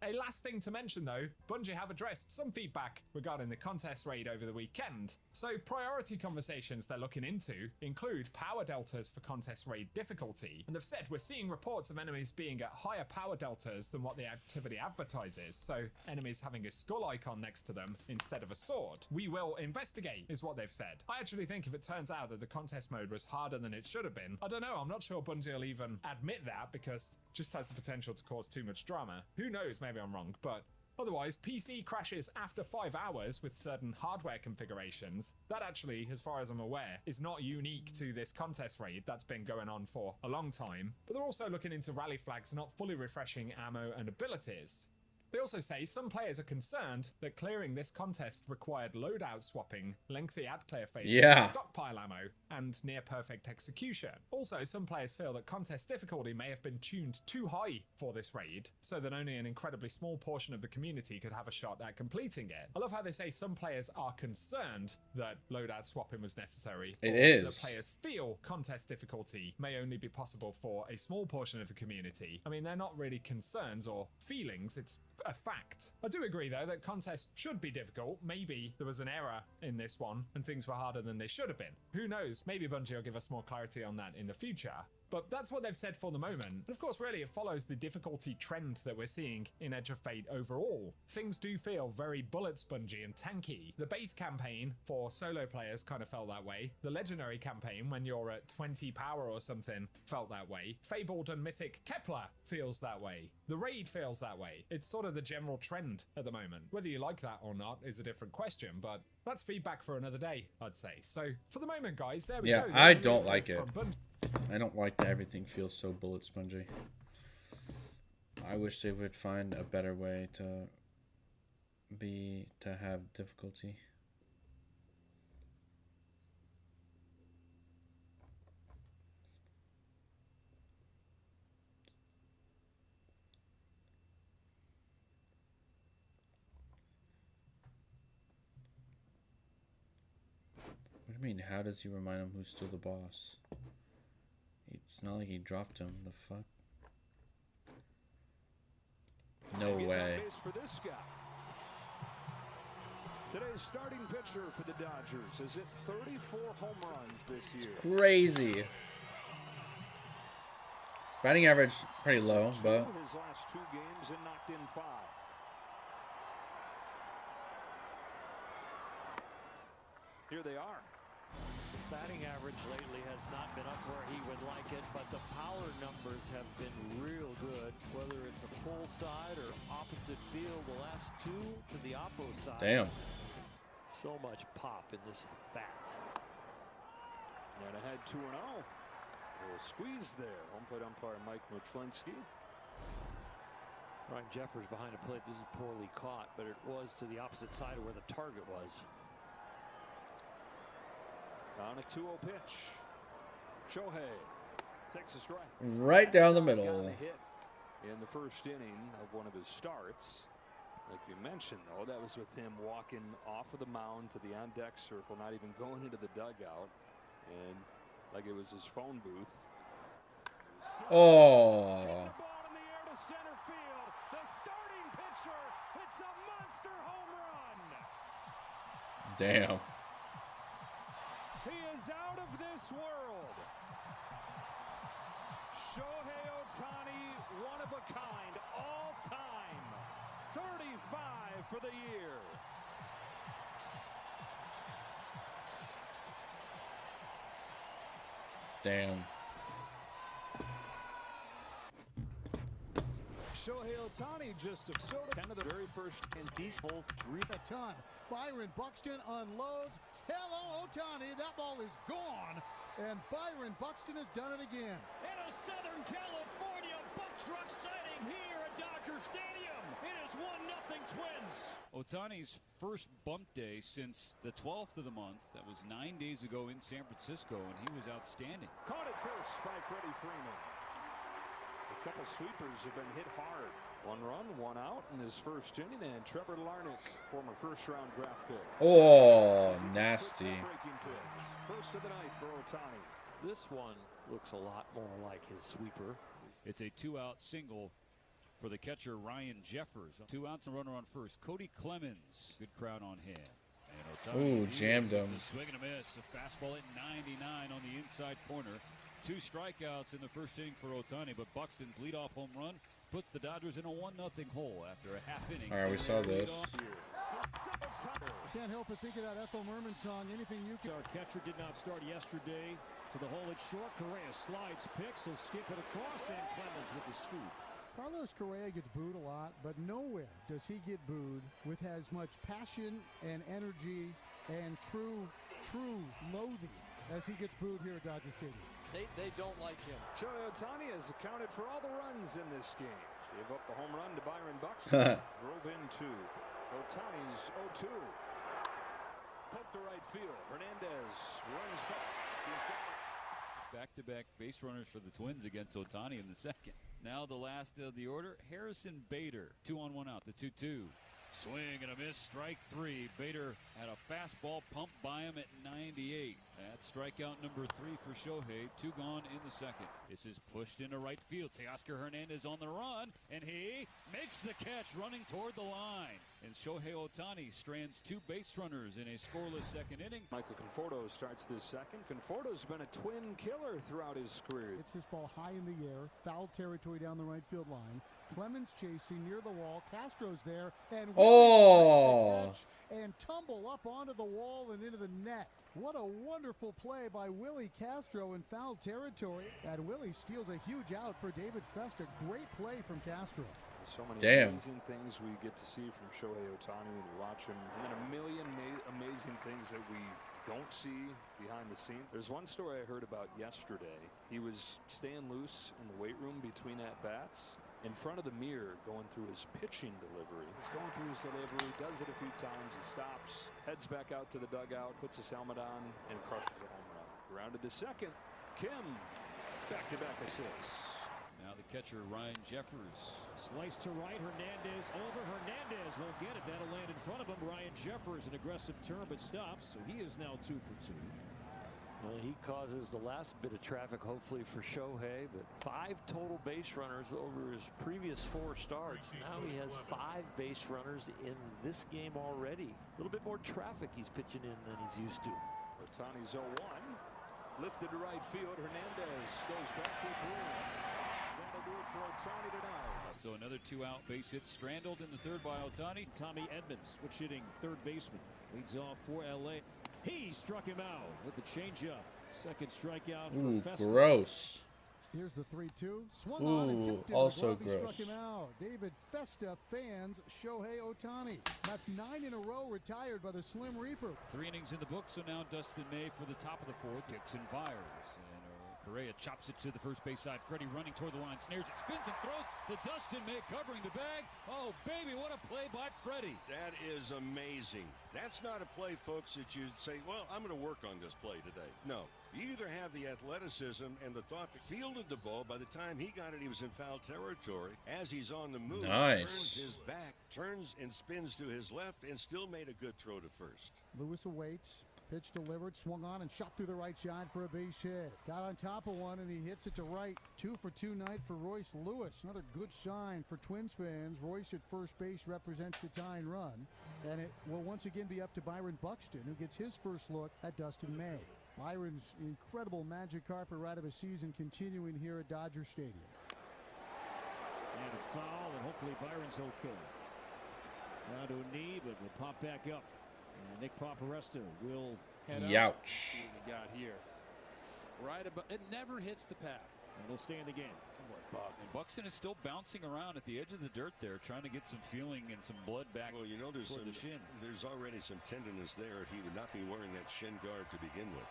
A last thing to mention though, Bungie have addressed some feedback regarding the contest raid over the weekend. So priority conversations they're looking into include power deltas for contest raid difficulty, and they've said we're seeing reports of enemies being at higher power deltas than what the activity advertises, so enemies having a skull icon next to them instead of a sword. We will investigate, is what they've said. I actually think if it turns out that the contest mode was harder than it should have been, I don't know, I'm not sure Bungie will even admit that, because it just has the potential to cause too much drama. Who knows, maybe I'm wrong, but Otherwise, PC crashes after 5 hours with certain hardware configurations. That actually, as far as I'm aware, is not unique to this contest raid. That's been going on for a long time. But they're also looking into rally flags not fully refreshing ammo and abilities. They also say some players are concerned that clearing this contest required loadout swapping, lengthy ad clear phases, stockpile ammo, and near perfect execution. Also, some players feel that contest difficulty may have been tuned too high for this raid, so that only an incredibly small portion of the community could have a shot at completing it. I love how they say some players are concerned that loadout swapping was necessary. It or is. that players feel contest difficulty may only be possible for a small portion of the community. I mean, they're not really concerns or feelings, it's a fact. I do agree though that contests should be difficult. Maybe there was an error in this one and things were harder than they should have been. Who knows? Maybe Bungie will give us more clarity on that in the future. But that's what they've said for the moment. And of course, really, it follows the difficulty trend that we're seeing in Edge of Fate overall. Things do feel very bullet spongy and tanky. The base campaign for solo players kind of felt that way. The legendary campaign, when you're at 20 power or something, felt that way. Fabled and Mythic Kepler feels that way. The raid feels that way. It's sort of the general trend at the moment. Whether you like that or not is a different question, but that's feedback for another day, I'd say. So for the moment, guys, there we go. Yeah, I don't like it. I don't like that everything feels so bullet spongy. I wish they would find a better way to have difficulty. What do you mean, how does he remind him who's still the boss? It's not like he dropped him. The fuck? No way. For this guy. Today's starting pitcher for the Dodgers is at 34 home runs this year. Crazy. Batting average pretty low, but his last 2 games and knocked in 5. Here they are. Batting average lately has not been up where he would like it, but the power numbers have been real good, whether it's a pull side or opposite field. The last 2 to the oppo side. Damn. So much pop in this bat. And ahead 2-0. A little squeeze there. Home plate umpire Mike Muchlinski. Ryan Jeffers behind the plate. This is poorly caught, but it was to the opposite side of where the target was. On a 2-0 pitch. Shohei takes a strike. Right down the middle. Got a hit in the first inning of one of his starts. Like you mentioned, though, that was with him walking off of the mound to the on-deck circle, not even going into the dugout. And like it was his phone booth. Oh. Hit the ball in the air to center field. The starting pitcher. It's a monster home run. Damn. He is out of this world. Shohei Ohtani, one of a kind, all time. 35 for the year. Damn. Shohei Ohtani just of soda. Kind of the very first in these both 3 a ton. Byron Buxton unloads. Hello, Ohtani. That ball is gone. And Byron Buxton has done it again. And a Southern California buck truck sighting here at Dodger Stadium. It is 1-0 Twins. Ohtani's first bump day since the 12th of the month. That was 9 days ago in San Francisco, and he was outstanding. Caught it first by Freddie Freeman. A couple sweepers have been hit hard. 1 run, 1 out in his first inning, and Trevor Larnach, former first-round draft pick. Oh, nasty. First of the night for Ohtani. This one looks a lot more like his sweeper. It's a 2-out single for the catcher Ryan Jeffers. 2 outs and runner on first. Cody Clemens, good crowd on hand. And Ohtani, ooh, jammed him. A swing and a miss. A fastball at 99 on the inside corner. 2 strikeouts in the first inning for Ohtani, but Buxton's leadoff home run puts the Dodgers in a 1-0 hole after a half inning. All right, we saw this. Can't help but think of that Ethel Merman song, Anything You Can. Our catcher did not start yesterday. To the hole, it's short. Correa slides, picks, he'll skip it across, and Clemens with the scoop. Carlos Correa gets booed a lot, but nowhere does he get booed with as much passion and energy and true loathing as he gets booed here at Dodger Stadium. They don't like him. Shohei Ohtani has accounted for all the runs in this game. Gave up the home run to Byron Buxton. Drove in two. Ohtani's 0-2. Poke to right field. Hernandez runs back. He's got it. Back-to-back base runners for the Twins against Ohtani in the second. Now the last of the order, Harrison Bader. 2 on 1 out, the 2-2. Swing and a miss, strike three. Bader had a fastball pumped by him at 98. That's strikeout number 3 for Shohei. 2 gone in the second. This is pushed into right field. Teoscar Hernandez on the run, and he makes the catch running toward the line. And Shohei Ohtani strands 2 base runners in a scoreless second inning. Michael Conforto starts this second. Conforto's been a twin killer throughout his career. It's this ball high in the air, foul territory down the right field line. Clemens chasing near the wall. Castro's there, and oh, catch and tumble up onto the wall and into the net. What a wonderful play by Willie Castro in foul territory. And Willie steals a huge out for David Festa. Great play from Castro. So many Damn. amazing things we get to see from Shohei Ohtani when you watch him, and then a million amazing things that we don't see behind the scenes. There's one story I heard about yesterday. He was staying loose in the weight room between at-bats, in front of the mirror going through his pitching delivery. He's going through his delivery, does it a few times, he stops, heads back out to the dugout, puts his helmet on, and crushes a home run. Grounded to second. Kim, back-to-back assists. Now the catcher, Ryan Jeffers. Slice to right, Hernandez over. Hernandez won't get it. That'll land in front of him. Ryan Jeffers, an aggressive turn, but stops. So he is now 2 for 2. Well, he causes the last bit of traffic, hopefully, for Shohei, but 5 total base runners over his previous 4 starts. Now he has 5 base runners in this game already. A little bit more traffic he's pitching in than he's used to. Ohtani's 0-1. Lifted to right field. Hernandez goes back with room. That'll do it for Ohtani tonight. So another 2-out base hit strangled in the third by Ohtani. Tommy Edmonds, switch hitting third baseman, leads off for LA. He struck him out with the changeup. Second strikeout for Festa. Gross. Here's the 3-2. Swung on and tipped it. Also McGrovey gross. struck him out. David Festa fans Shohei Ohtani. That's 9 in a row retired by the Slim Reaper. 3 innings in the book, so now Dustin May for the top of the 4th. Kicks and fires. Correa chops it to the first base side. Freddie running toward the line, snares it, spins and throws. The Dustin May covering the bag. Oh, baby, what a play by Freddie. That is amazing. That's not a play, folks, that you say, well, I'm going to work on this play today. No. You either have the athleticism and the thought to fielded the ball. By the time he got it, he was in foul territory. As he's on the move, Nice. turns his back, turns and spins to his left, and still made a good throw to first. Lewis awaits. Pitch delivered, swung on and shot through the right side for a base hit. Got on top of one and he hits it to right. 2 for 2 night for Royce Lewis. Another good sign for Twins fans. Royce at first base represents the tying run. And it will once again be up to Byron Buxton, who gets his first look at Dustin May. Byron's incredible magic carpet ride of a season continuing here at Dodger Stadium. And a foul, and hopefully Byron's okay. Down to a knee, but will pop back up. And Nick Paparesta will head Youch. up. See what we got here. Right above, it never hits the pad. And he'll stay in the game. And Buxton is still bouncing around at the edge of the dirt there, trying to get some feeling and some blood back. Well, you know, there's toward the shin. There's already some tenderness there. He would not be wearing that shin guard to begin with.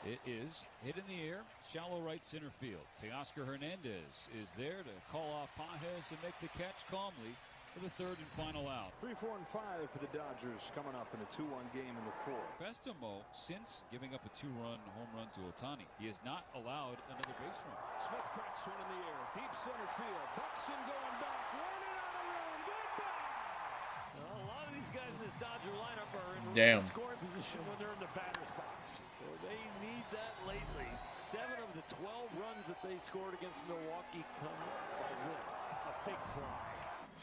It is hit in the air, shallow right center field. Teoscar Hernandez is there to call off Pages and make the catch calmly for the third and final out. 3, 4, and 5 for the Dodgers coming up in a 2-1 game in the 4th. Festamo, since giving up a 2-run home run to Ohtani, he has not allowed another base run. Smith cracks one in the air, deep center field. Buxton going back, running out of room. Goodbye. Well, a lot of these guys in this Dodger lineup are in Damn. scoring position when they're in the batter's box. So they need that lately. 7 of the 12 runs that they scored against Milwaukee come by this, a big fly.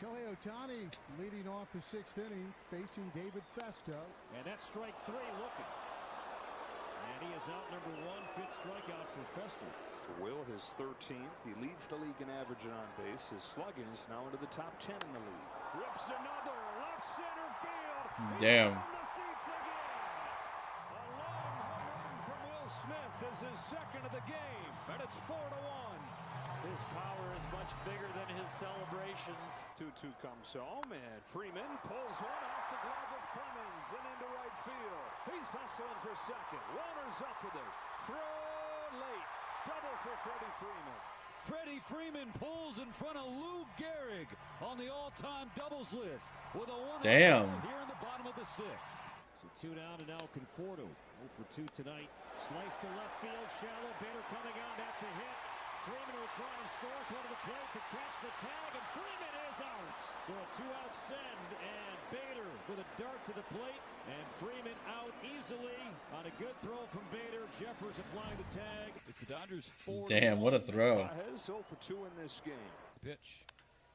Shohei Ohtani leading off the 6th inning, facing David Festa. And that's strike 3 looking. And he is out number 1, 5th strikeout for Festa. To Will, his 13th. He leads the league in average and on base. His slugging is now into the top 10 in the league. Rips another left center field. Damn. He's on the seats again. A long home run from Will Smith is his second of the game. And it's 4-1. The His power is much bigger than his celebrations. 2-2 comes home, and Freeman pulls one off the glove of Clemens and into right field. He's hustling for second. Warner's up with it. Throw late. Double for Freddie Freeman. Freddie Freeman pulls in front of Lou Gehrig on the all-time doubles list with a 1-0 Damn. here in the bottom of the sixth. So 2 down, and now Conforto 0 for 2 tonight. Slice to left field, shallow. Bader coming out. That's a hit. Freeman will try and score in front of the plate to catch the tag, and Freeman is out. So a 2-out send, and Bader with a dart to the plate, and Freeman out easily on a good throw from Bader. Jeffers applying the tag. It's the Dodgers 4. Damn, what a throw. Pages 0 for 2 in this game. Pitch.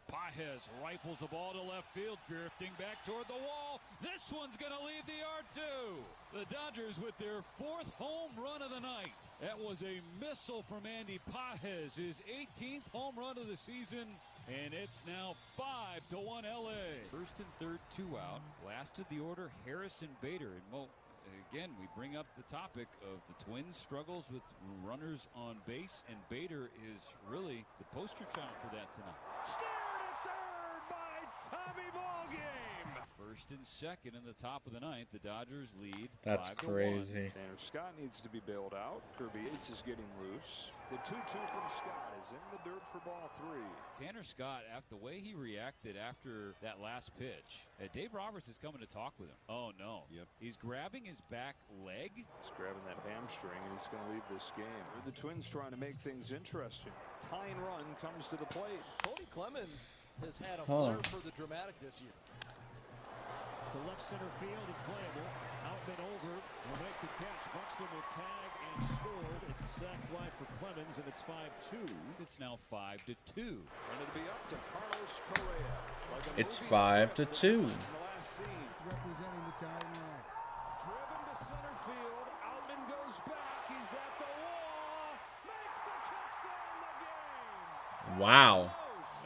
Pages rifles the ball to left field, drifting back toward the wall. This one's going to leave the yard too. The Dodgers with their 4th home run of the night. That was a missile from Andy Pages, his 18th home run of the season, and it's now 5-1 LA. First and third, 2 out. Last of the order, Harrison Bader. And again, we bring up the topic of the Twins' struggles with runners on base, and Bader is really the poster child for that tonight. Steered at third by Tommy Ballgame. First and second in the top of the ninth, the Dodgers lead. That's 5-1. crazy. Tanner Scott needs to be bailed out. Kirby Yates is getting loose. The 2-2 from Scott is in the dirt for ball 3. Tanner Scott, after the way he reacted after that last pitch, Dave Roberts is coming to talk with him. Oh no. Yep. He's grabbing his back leg. He's grabbing that hamstring, and he's going to leave this game. The Twins trying to make things interesting. Tying run comes to the plate. Cody Clemens has had a Huh. flair for the dramatic this year. To left center field and playable. Outman over. Will make the catch. Buxton will tag and scored. It's a sac fly for Clemens, and it's 5-2. It's now 5-2. And it'll be up to Carlos Correa. Like a It's movie 5-2. set in the last scene. Representing the Diamondbacks. Driven to center field. Outman goes back. He's at the wall. Makes the catch to end the game. Wow.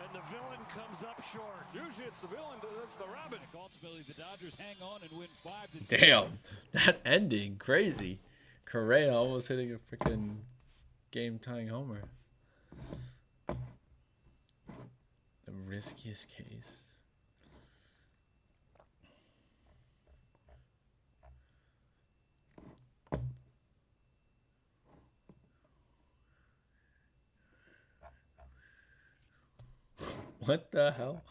And the villain comes up short. Usually it's the villain, that's the rabbit. Ultimately, the Dodgers hang on and win 5-2. Damn. That ending. Crazy. Correa almost hitting a freaking game-tying homer. The riskiest case. What the hell?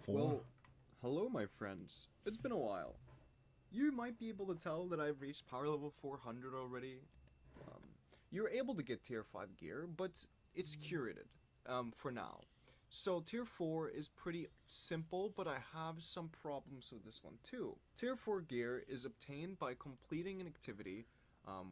Well, hello my friends. It's been a while. You might be able to tell that I've reached power level 400 already. You're able to get tier 5 gear, but it's curated for now. So tier 4 is pretty simple, but I have some problems with this one too. Tier 4 gear is obtained by completing an activity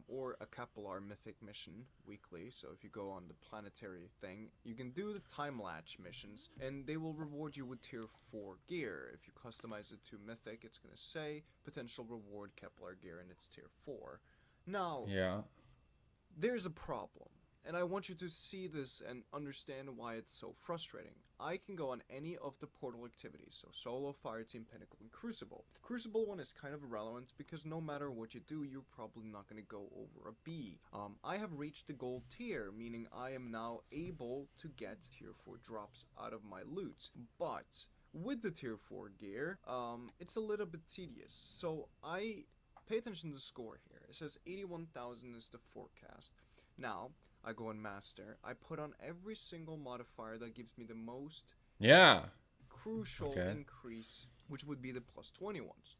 or a Kepler mythic mission weekly. So if you go on the planetary thing, you can do the time latch missions and they will reward you with tier 4 gear. If you customize it to mythic, it's going to say potential reward Kepler gear and it's tier 4. Now, yeah, there's a problem. And I want you to see this and understand why it's so frustrating. I can go on any of the portal activities, so Solo, Fireteam, Pinnacle, and Crucible. The Crucible one is kind of irrelevant because no matter what you do, you're probably not going to go over a B. I have reached the gold tier, meaning I am now able to get tier 4 drops out of my loot. But with the tier 4 gear, it's a little bit tedious. So I pay attention to the score here. It says 81,000 is the forecast. Now, I go on master, I put on every single modifier that gives me the most crucial increase, which would be the plus 20 ones.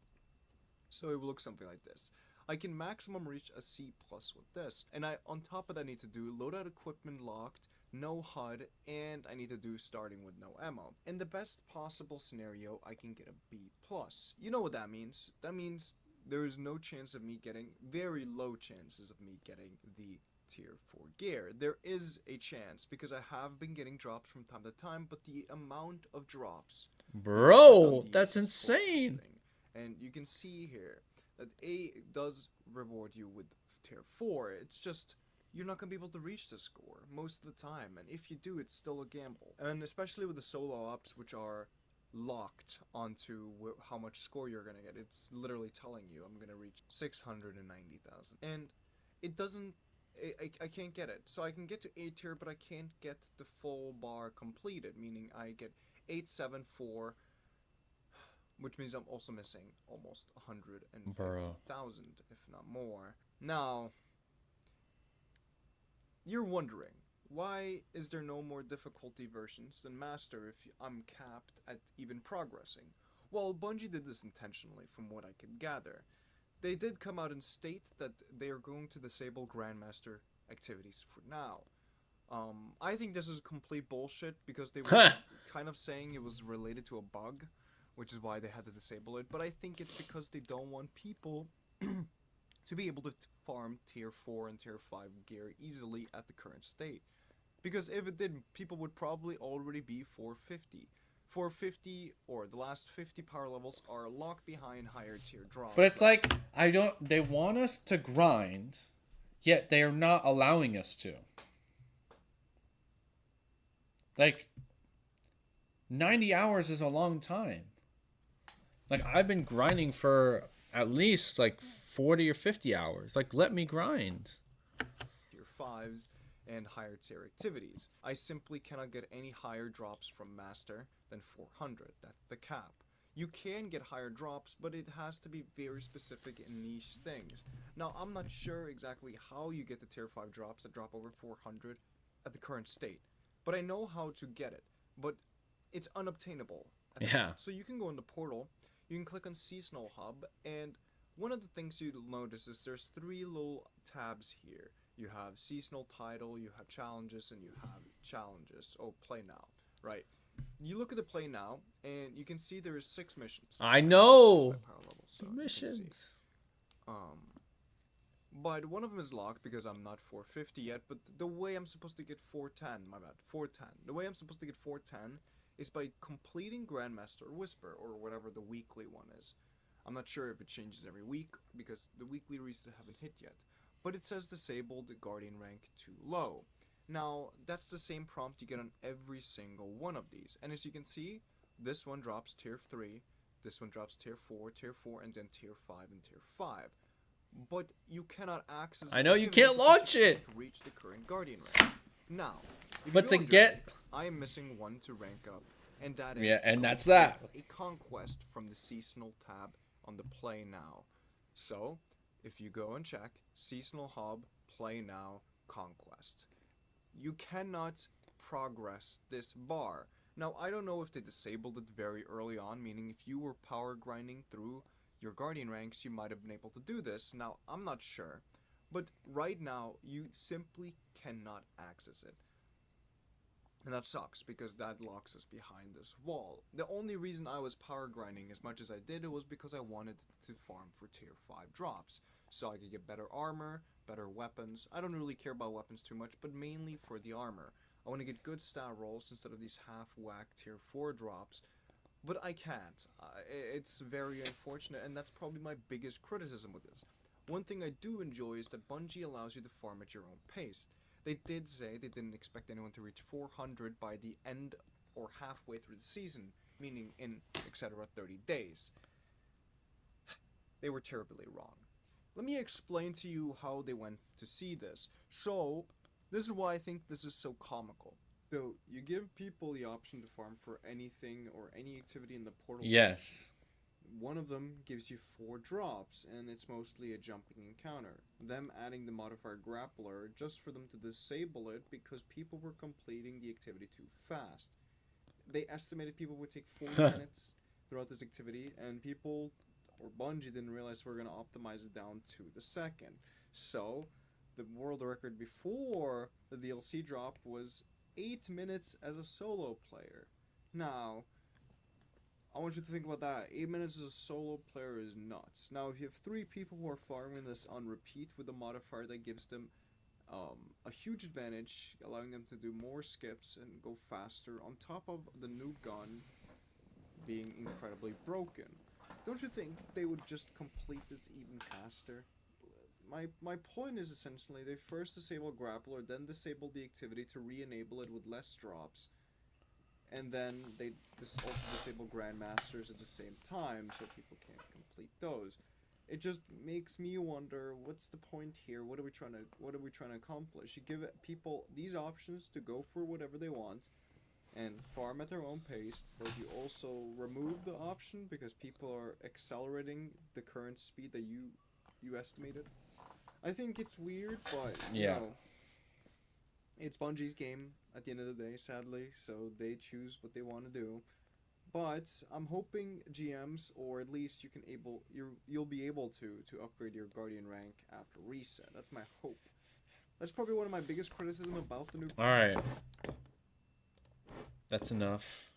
So it will look something like this. I can maximum reach a C plus with this, and I on top of that need to do loadout equipment locked, no HUD, and I need to do starting with no ammo. In the best possible scenario, I can get a B plus. You know what that means? That means there is no chance of me getting, very low chances of me getting the tier 4 gear. There is a chance because I have been getting drops from time to time, but the amount of drops, Bro, that's insane. and you can see here that A does reward you with tier 4. It's just you're not gonna be able to reach the score most of the time, and if you do, it's still a gamble. And especially with the solo ops, which are locked onto how much score you're gonna get. It's literally telling you I'm gonna reach 690,000, and it doesn't. I can't get it. So I can get to A tier, but I can't get the full bar completed, meaning I get 874, which means I'm also missing almost 150,000, if not more. Now, you're wondering, why is there no more difficulty versions than Master if I'm capped at even progressing? Well, Bungie did this intentionally, from what I could gather. They did come out and state that they are going to disable Grandmaster activities for now. I think this is complete bullshit because they were kind of saying it was related to a bug, which is why they had to disable it, but I think it's because they don't want people to be able to farm tier 4 and tier 5 gear easily at the current state. Because if it did, people would probably already be 450. 450 or the last 50 power levels are locked behind higher tier drops. But it's like, they want us to grind, yet they are not allowing us to. Like, 90 hours is a long time. Like, I've been grinding for at least like 40 or 50 hours. Like, let me grind. Tier 5s and higher tier activities. I simply cannot get any higher drops from Master than 400. That's the cap. You can get higher drops, but it has to be very specific and niche things. Now, I'm not sure exactly how you get the tier 5 drops that drop over 400 at the current state, but I know how to get it, but it's unobtainable. Yeah. So you can go in the portal, you can click on Seasonal Hub, and one of the things you'll notice is there's 3 little tabs here. You have Seasonal Title, you have Challenges, and you have Challenges. Oh, Play Now. Right. You look at the Play Now, and you can see there is 6 missions. I know! So missions. But one of them is locked because I'm not 450 yet, but the way I'm supposed to get 410, my bad, 410. The way I'm supposed to get 410 is by completing Grandmaster Whisper, or whatever the weekly one is. I'm not sure if it changes every week, because the weekly reset haven't hit yet. But it says disabled Guardian rank too low. Now, that's the same prompt you get on every single one of these. And as you can see, this one drops tier 3, this one drops tier 4, and then tier 5 and tier 5. But you cannot access I know you can't launch it! To reach the current Guardian rank. Now, but to get... I am missing one to rank up, and that is... Yeah, and that's that. A conquest from the Seasonal tab on the Play Now. So, if you go and check, Seasonal Hub, Play Now, Conquest. You cannot progress this bar. Now, I don't know if they disabled it very early on, meaning if you were power grinding through your Guardian ranks, you might have been able to do this. Now, I'm not sure. But right now, you simply cannot access it. And that sucks, because that locks us behind this wall. The only reason I was power grinding as much as I did, it was because I wanted to farm for tier 5 drops. So I could get better armor, better weapons. I don't really care about weapons too much, but mainly for the armor. I want to get good stat rolls instead of these half-whack tier 4 drops. But I can't. It's very unfortunate, and that's probably my biggest criticism with this. One thing I do enjoy is that Bungie allows you to farm at your own pace. They did say they didn't expect anyone to reach 400 by the end or halfway through the season, meaning in, etc., 30 days. They were terribly wrong. Let me explain to you how they went to see this. So, this is why I think this is so comical. So, you give people the option to farm for anything or any activity in the portal. Yes. One of them gives you 4 drops, and it's mostly a jumping encounter. Them adding the modifier Grappler just for them to disable it because people were completing the activity too fast. They estimated people would take 4 minutes throughout this activity, and people, or Bungie, didn't realize we're going to optimize it down to the second. So, the world record before the DLC drop was 8 minutes as a solo player. Now, I want you to think about that. 8 minutes as a solo player is nuts. Now, if you have 3 people who are farming this on repeat with a modifier that gives them a huge advantage, allowing them to do more skips and go faster, on top of the new gun being incredibly broken, don't you think they would just complete this even faster? My point is essentially they first disable Grappler, then disable the activity to re-enable it with less drops, and then they also disable Grandmasters at the same time so people can't complete those. It just makes me wonder, what's the point here? What are we trying to accomplish? You give people these options to go for whatever they want and farm at their own pace, but you also remove the option because people are accelerating the current speed that you estimated. I think it's weird, but you know, it's Bungie's game at the end of the day, sadly, so they choose what they want to do. But I'm hoping GMs, or at least you'll be able to upgrade your Guardian rank after reset. That's my hope. That's probably one of my biggest criticism about the new. All right, that's enough.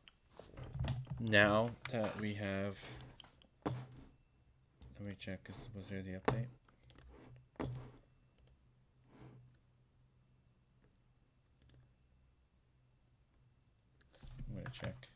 Now that we have, let me check. Was there the update? I'm gonna check.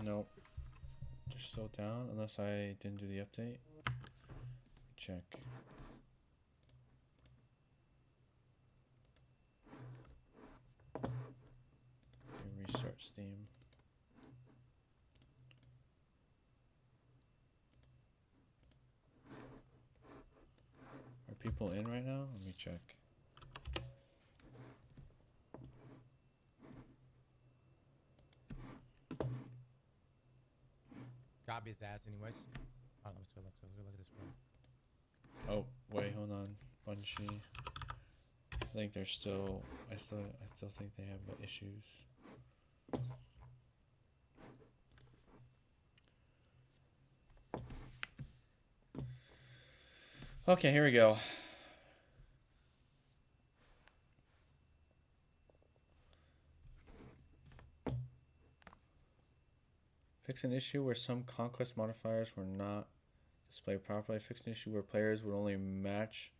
Nope. They're still down unless I didn't do the update. Check. Restart Steam. Are people in right now? Let me check. Got his ass anyways. Oh, let's go look at this one. Oh, wait, hold on. Bungie. I think they're still I still think they have issues. Okay, here we go. Fix an issue where some conquest modifiers were not displayed properly. Fix an issue where players would only match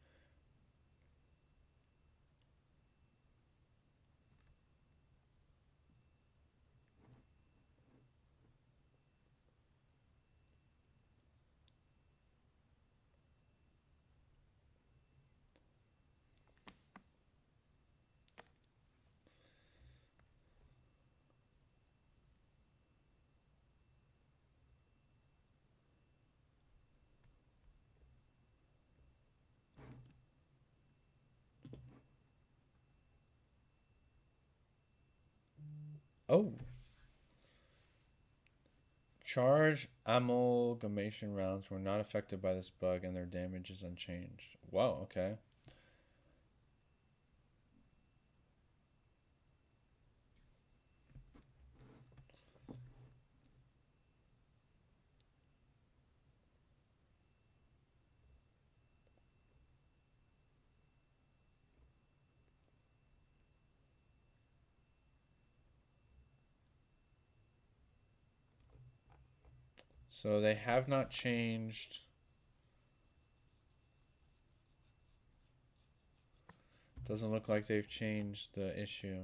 Oh. Charge amalgamation rounds were not affected by this bug and their damage is unchanged. Wow, okay. So they have not changed. Doesn't look like they've changed the issue.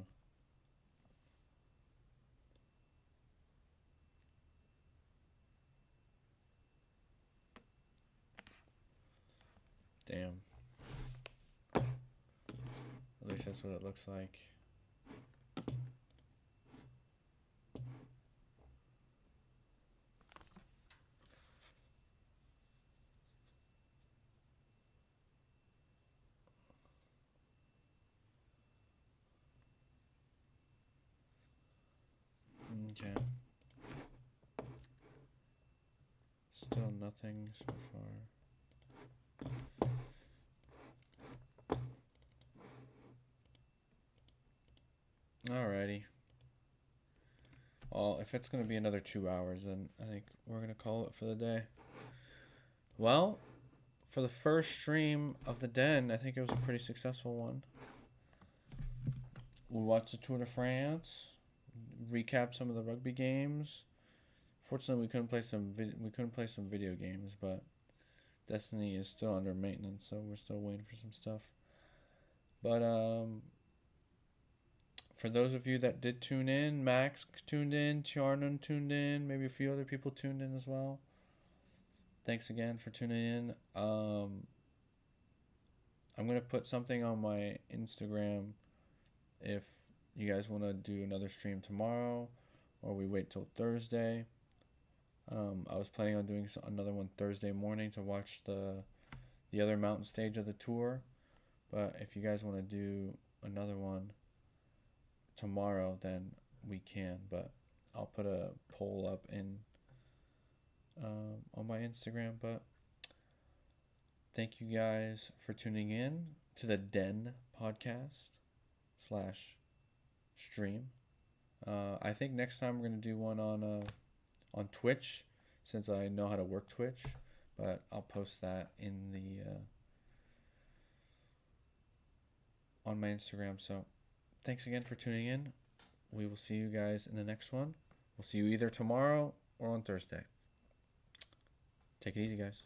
Damn. At least that's what it looks like. Okay. Still nothing so far. Alrighty. Well, if it's going to be another 2 hours, then I think we're going to call it for the day. Well, for the first stream of the Den, I think it was a pretty successful one. We watched the Tour de France, recap some of the rugby games. Fortunately, we couldn't play some video games, but Destiny is still under maintenance, so we're still waiting for some stuff. But for those of you that did tune in, Max tuned in, Tiarnan tuned in, maybe a few other people tuned in as well. Thanks again for tuning in. I'm gonna put something on my Instagram if you guys want to do another stream tomorrow, or we wait till Thursday. I was planning on doing another one Thursday morning to watch the other mountain stage of the tour, but if you guys want to do another one tomorrow, then we can. But I'll put a poll up in on my Instagram. But thank you guys for tuning in to the Den podcast / stream. I think next time we're gonna do one on Twitch, since I know how to work Twitch, but I'll post that in the on my Instagram. So thanks again for tuning in. We will see you guys in the next one. We'll see you either tomorrow or on Thursday. Take it easy, guys.